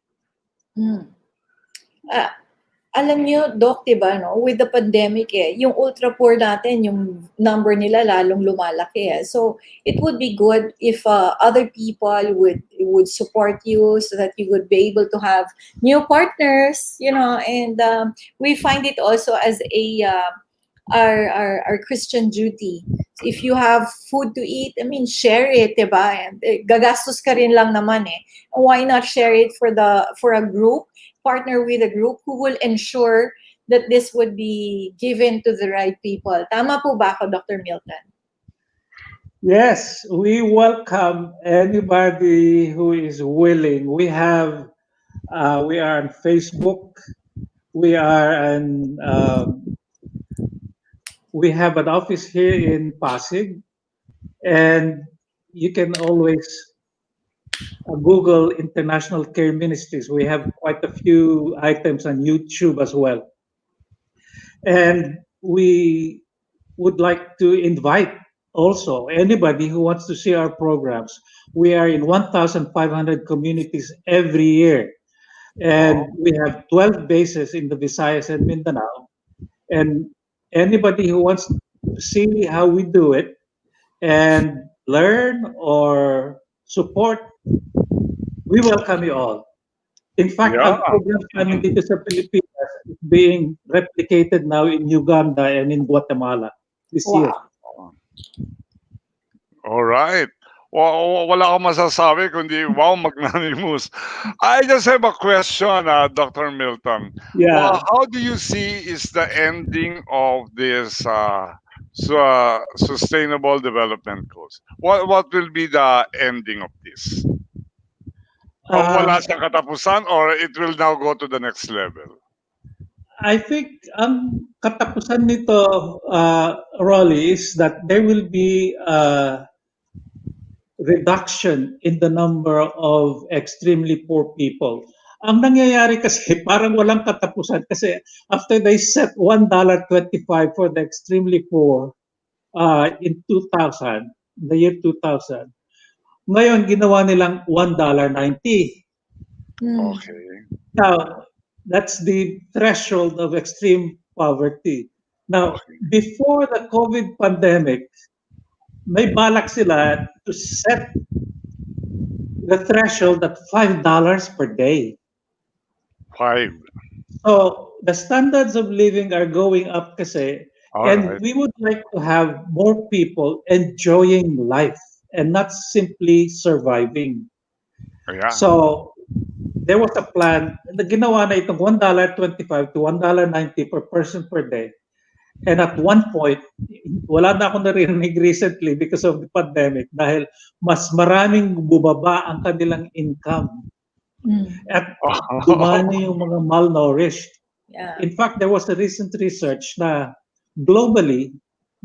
Alam nyo, Doc, diba, no, with the pandemic, yung ultra poor natin, yung number nila lalong lumalaki. So it would be good if other people would support you so that you would be able to have new partners, and we find it also as our Christian duty. If you have food to eat, share it, diba? And gagastos ka rin lang naman eh. Why not share it for a group partner with a group who will ensure that this would be given to the right people. Tama po ba ako, Dr. Milton? Yes, we welcome anybody who is willing. We are on Facebook. We are on. We have an office here in Pasig, and you can always Google International Care Ministries. We have quite a few items on YouTube as well. And we would like to invite also anybody who wants to see our programs. We are in 1,500 communities every year. And we have 12 bases in the Visayas and Mindanao. And anybody who wants to see how we do it and learn or support, we welcome you all. In fact, Yeah. ang programs namin dito sa Pilipinas is being replicated now in Uganda and in Guatemala this year. All right. Wala akong masasabi kundi wow, magnanimous. I just have a question, Dr. Milton. Yeah. Well, how do you see is the ending of this sustainable development goals? What will be the ending of this? Wala siyang katapusan or it will now go to the next level? I think ang katapusan nito, Rolly, is that there will be reduction in the number of extremely poor people. Ang nangyayari kasi parang walang katapusan kasi after they set $1.25 for the extremely poor in 2000, the year 2000, ngayon ginawa nilang $1.90. Okay. Now, that's the threshold of extreme poverty. Now, before the COVID pandemic, may balak sila to set the threshold at $5 per day. 5. So the standards of living are going up kasi, and we would like to have more people enjoying life and not simply surviving. Yeah. So there was a plan na ginawa na itong $1.25 to $1.90 per person per day. And at one point, wala na akong narinig recently because of the pandemic dahil mas maraming bumaba ang kanilang income. At dumami yung mga malnourished. Yeah. In fact, there was a recent research na globally,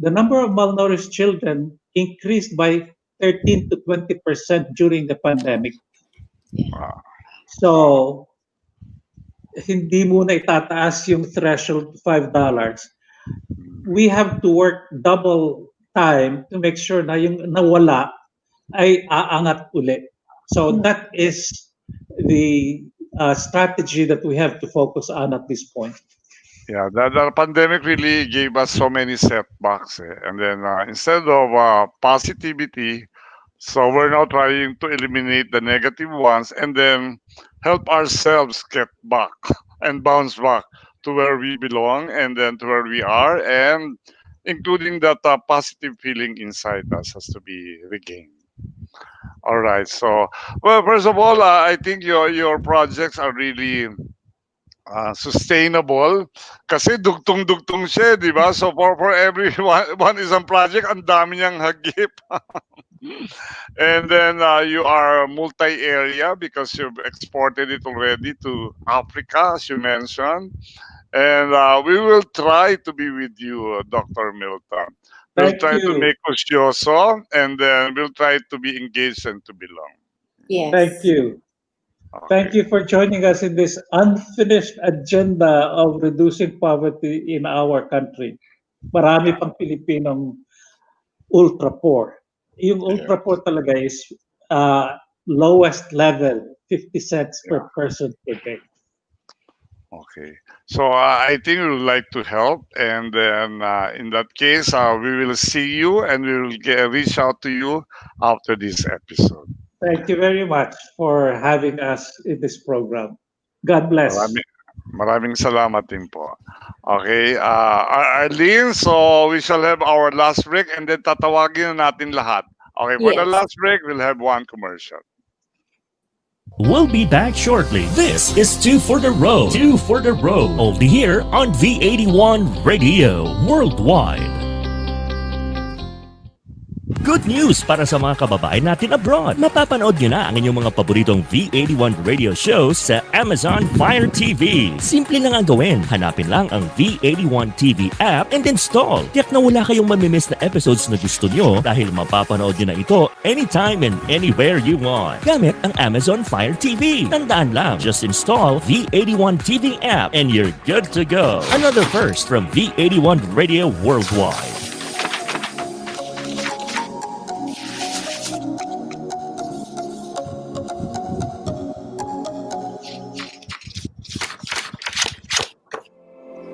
the number of malnourished children increased by 13 to 20% during the pandemic. So, hindi muna itataas yung threshold to $5. We have to work double time to make sure na yung nawala ay aangat uli. So that is the strategy that we have to focus on at this point. Yeah, the pandemic really gave us so many setbacks. And then instead of positivity, so we're now trying to eliminate the negative ones and then help ourselves get back and bounce back to where we belong and then to where we are, and including that positive feeling inside us has to be regained. All right. So, well, first of all, I think your projects are really sustainable kasi dugtong-dugtong siya, di ba? So for every one isang project, ang dami niyang hagip. And then you are multi-area because you've exported it already to Africa, as you mentioned. And we will try to be with you, Dr. Milton. We'll Thank try to you. make Osyoso, and then we'll try to be engaged and to belong. Yes. Thank you. Thank you for joining us in this unfinished agenda of reducing poverty in our country. Marami pang Pilipinong ultra poor. Yung ultra poor talaga is lowest level, 50 cents per person per day. Okay. So I think we would like to help, and then in that case, we will see you and we will reach out to you after this episode. Thank you very much for having us in this program. God bless. Maraming salamat din po. Okay, Arlene, so we shall have our last break and then tatawagin na natin lahat. Okay, for the Yes. last break, we'll have one commercial. We'll be back shortly. This is Two for the Road. Two for the Road. Only here on V81 Radio Worldwide. Good news para sa mga kababayan natin abroad. Mapapanood nyo na ang inyong mga paboritong V81 radio shows sa Amazon Fire TV. Simple lang ang gawin. Hanapin lang ang V81 TV app and install. Tiyak na wala kayong mamimiss na episodes na gusto nyo dahil mapapanood nyo na ito anytime and anywhere you want. Gamit ang Amazon Fire TV. Tandaan lang, just install V81 TV app and you're good to go. Another first from V81 Radio Worldwide.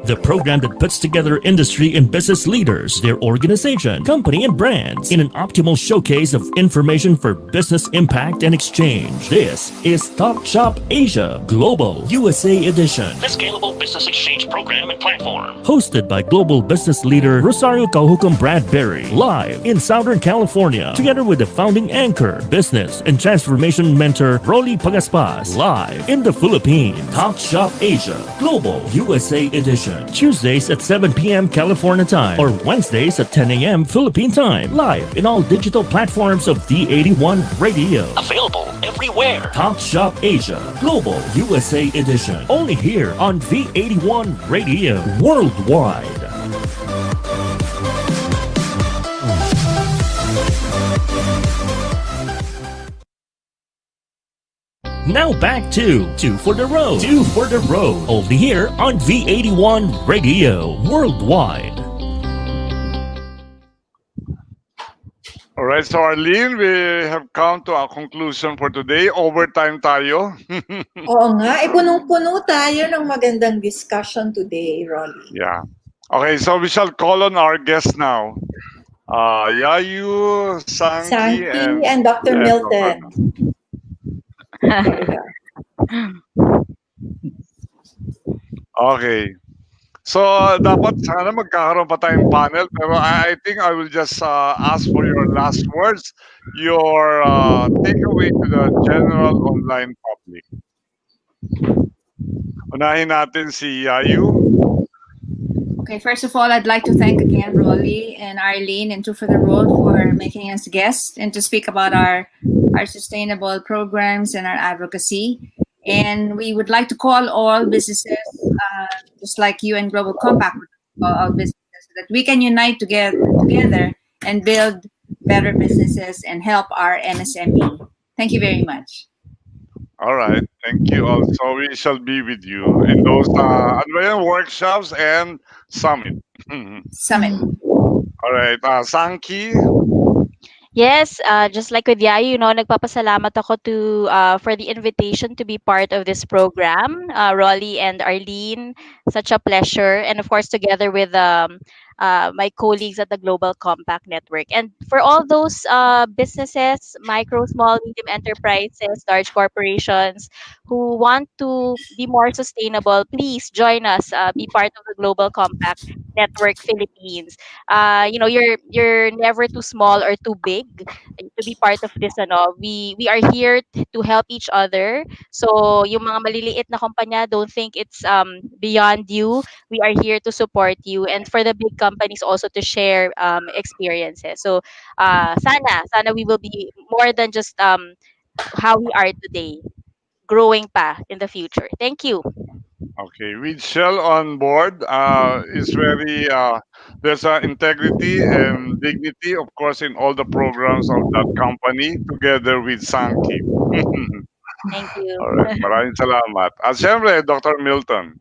The program that puts together industry and business leaders, their organization, company, and brands in an optimal showcase of information for business impact and exchange. This is Talk Shop Asia Global USA Edition. The Scalable Business Exchange Program and Platform. Hosted by global business leader Rosario Kauhukum Bradbury. Live in Southern California. Together with the founding anchor, business and transformation mentor Rolly Pagaspas. Live in the Philippines. Talk Shop Asia Global USA Edition. Tuesdays at 7 p.m. California time or Wednesdays at 10 a.m. Philippine time. Live in all digital platforms of V81 Radio. Available everywhere. Talk Shop Asia Global USA Edition. Only here on V81 Radio Worldwide. Now back to Two for the Road. Two for the Road. Only here on V81 Radio Worldwide. All right, so Arlene, we have come to a conclusion for today. Overtime tayo. Oo nga, punong-puno tayo ng magandang discussion today, Rolly. Yeah. Okay, so we shall call on our guests now. Yayu, Sankie, and Dr. Milton. Okay. So, dapat sana magkakaroon pa tayong panel, pero I think I will just ask for your last words, your takeaway to the general online public. Unahin natin si Yayu. Okay, first of all, I'd like to thank again Rolly and Arlene and Two for the Road for making us guests and to speak about our sustainable programs and our advocacy. And we would like to call all businesses, just like you and Global Compact, all businesses, so that we can unite together and build better businesses and help our MSME. Thank you very much. All right. Thank you also. We shall be with you in those workshops and summit. Summit. All right. Sankie. Yes, just like with Yayu, nagpapasalamat ako for the invitation to be part of this program. Rolly and Arlene, such a pleasure. And of course, together with my colleagues at the Global Compact Network. And for all those businesses, micro, small, medium enterprises, large corporations who want to be more sustainable, please join us, be part of the Global Compact Network Philippines. You're never too small or too big to be part of this. We are here to help each other. So yung mga maliliit na kumpanya, don't think it's beyond you. We are here to support you, and for the big companies also to share experiences. So sana we will be more than just how we are today, growing pa in the future. Thank you. Okay, with Shell on board is very there's integrity and dignity, of course, in all the programs of that company together with Sankie. Thank you. All right, maraming salamat. At syempre, Dr. Milton.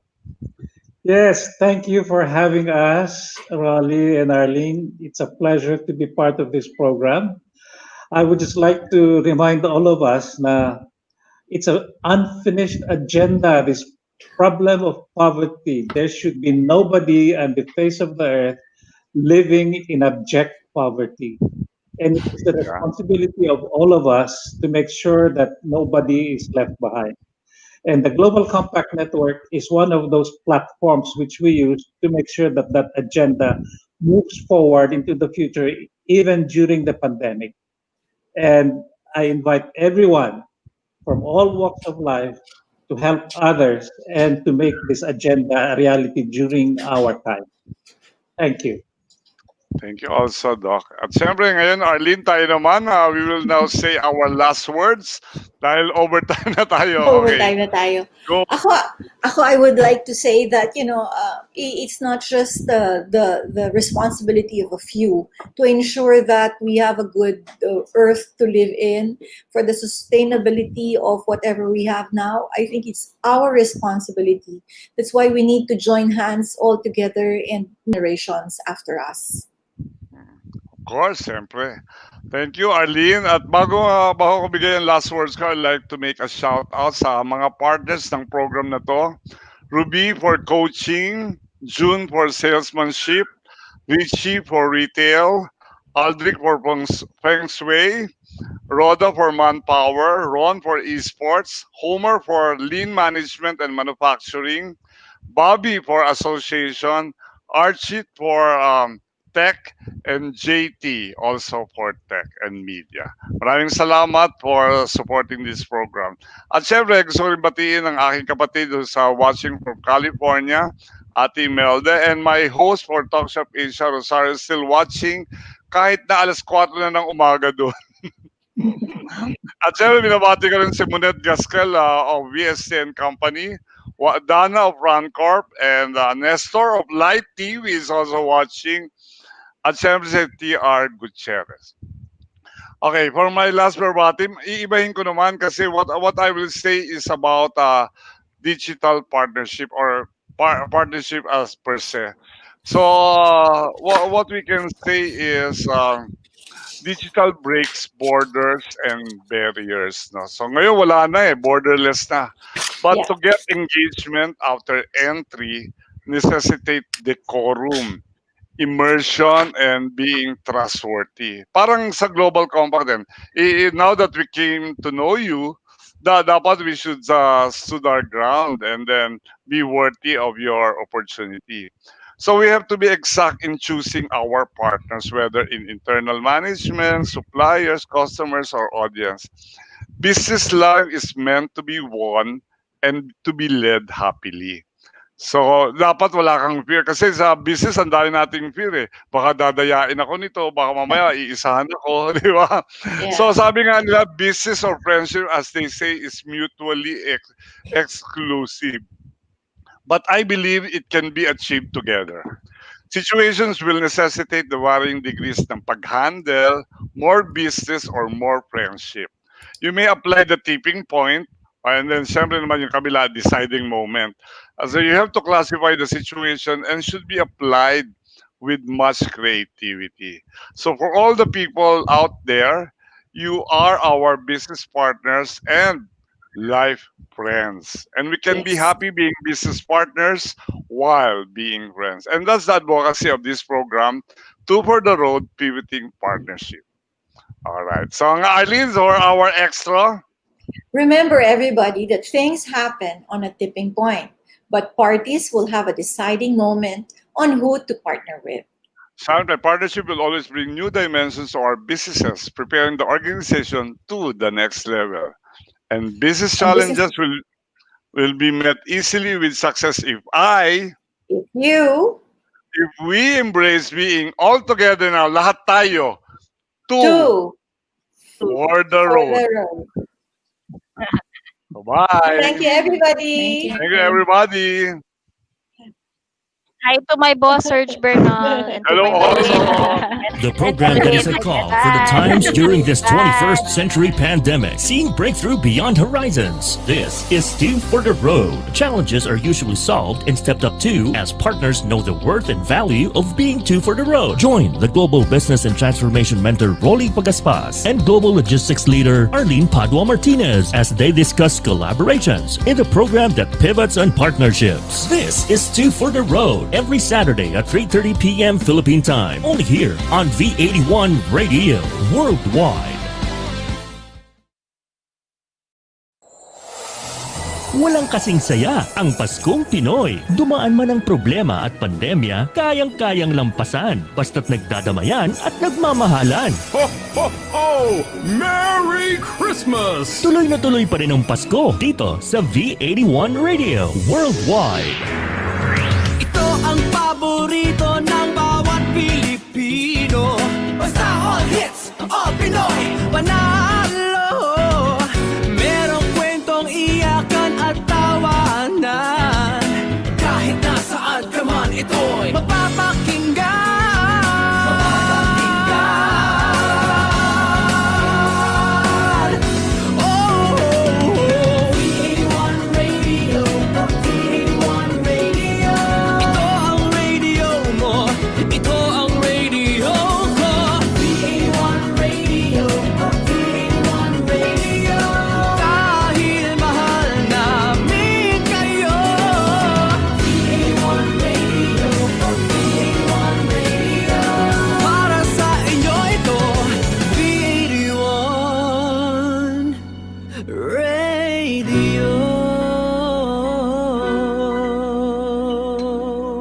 Yes, thank you for having us, Rolly and Arlene. It's a pleasure to be part of this program. I would just like to remind all of us that it's an unfinished agenda, this problem of poverty. There should be nobody on the face of the earth living in abject poverty. And it's the responsibility of all of us to make sure that nobody is left behind. And the Global Compact Network is one of those platforms which we use to make sure that that agenda moves forward into the future, even during the pandemic. And I invite everyone from all walks of life to help others and to make this agenda a reality during our time. Thank you. Thank you also, Doc. At siyempre ngayon, Arlene, tayo naman, we will now say our last words dahil overtime na tayo. Okay, Overtime na tayo. go. Ako, I would like to say that, it's not just the responsibility of a few to ensure that we have a good earth to live in for the sustainability of whatever we have now. I think it's our responsibility. That's why we need to join hands all together in generations after us. Of course, siyempre. Thank you, Arlene. At bago ko bigay ang last words ko, I'd like to make a shout out sa mga partners ng program na to. Ruby for coaching, June for salesmanship, Richie for retail, Aldrich for feng shui, Rhoda for manpower, Ron for esports, Homer for lean management and manufacturing, Bobby for association, Archie for tech, and JT also for tech and media. Maraming salamat for supporting this program. At syempre, gusto ko rin batiin ang aking kapatid who's watching from California, Ate Imelda, and my host for Talk Shop Asia, Rosario, is still watching kahit na alas 4 na ng umaga doon. At syempre, binabati ko rin si Monet Gascal of VSC and Company, Dana of Rancorp, and Nestor of Light TV is also watching. At syempre si TR Gutierrez. Okay, for my last verbatim, iibahin ko naman kasi what I will say is about digital partnership or partnership as per se. So, what we can say is digital breaks borders and barriers. No? So ngayon wala na borderless na. But to get engagement after entry, necessitate decorum, immersion, and being trustworthy. Parang sa Global Compact din. Now that we came to know you, dapat we should stood our ground and then be worthy of your opportunity. So we have to be exact in choosing our partners, whether in internal management, suppliers, customers, or audience. Business life is meant to be won and to be led happily. So, dapat wala kang fear. Kasi sa business, ang dami nating fear eh. Baka dadayain ako nito, baka mamaya iisahan ako, di ba? Yeah. So, sabi nga nila, business or friendship, as they say, is mutually exclusive. But I believe it can be achieved together. Situations will necessitate the varying degrees ng pag-handle, more business or more friendship. You may apply the tipping point, and then siyempre naman yung kabila, deciding moment. So you have to classify the situation and should be applied with much creativity. So for all the people out there, you are our business partners and life friends. And we can be happy being business partners while being friends. And that's the advocacy of this program, Two for the Road Pivoting Partnership. All right. So Arlene, or our extra. Remember, everybody, that things happen on a tipping point, but parties will have a deciding moment on who to partner with. Sound partnership will always bring new dimensions to our businesses, preparing the organization to the next level. And business challenges will be met easily with success if we embrace being all together now, lahat tayo, two for the road. Bye. Thank you, everybody. Thank you, everybody. Hi to my boss, Serge Bernal. And to Hello, my also. The program that is a call for the times during this 21st century pandemic. Seeing breakthrough beyond horizons. This is Two for the Road. Challenges are usually solved and stepped up to as partners know the worth and value of being two for the road. Join the Global Business and Transformation Mentor Rolly Pagaspas and Global Logistics Leader Arlene Padua-Martinez as they discuss collaborations in the program that pivots on partnerships. This is Two for the Road. Every Saturday at 3:30 p.m. Philippine time. Only here on V81 Radio Worldwide. Walang kasing saya ang Paskong Pinoy. Dumaan man ang problema at pandemya, kayang-kayang lampasan. Basta't nagdadamayan at nagmamahalan. Ho, ho, ho! Merry Christmas! Tuloy na tuloy pa rin ang Pasko dito sa V81 Radio Worldwide.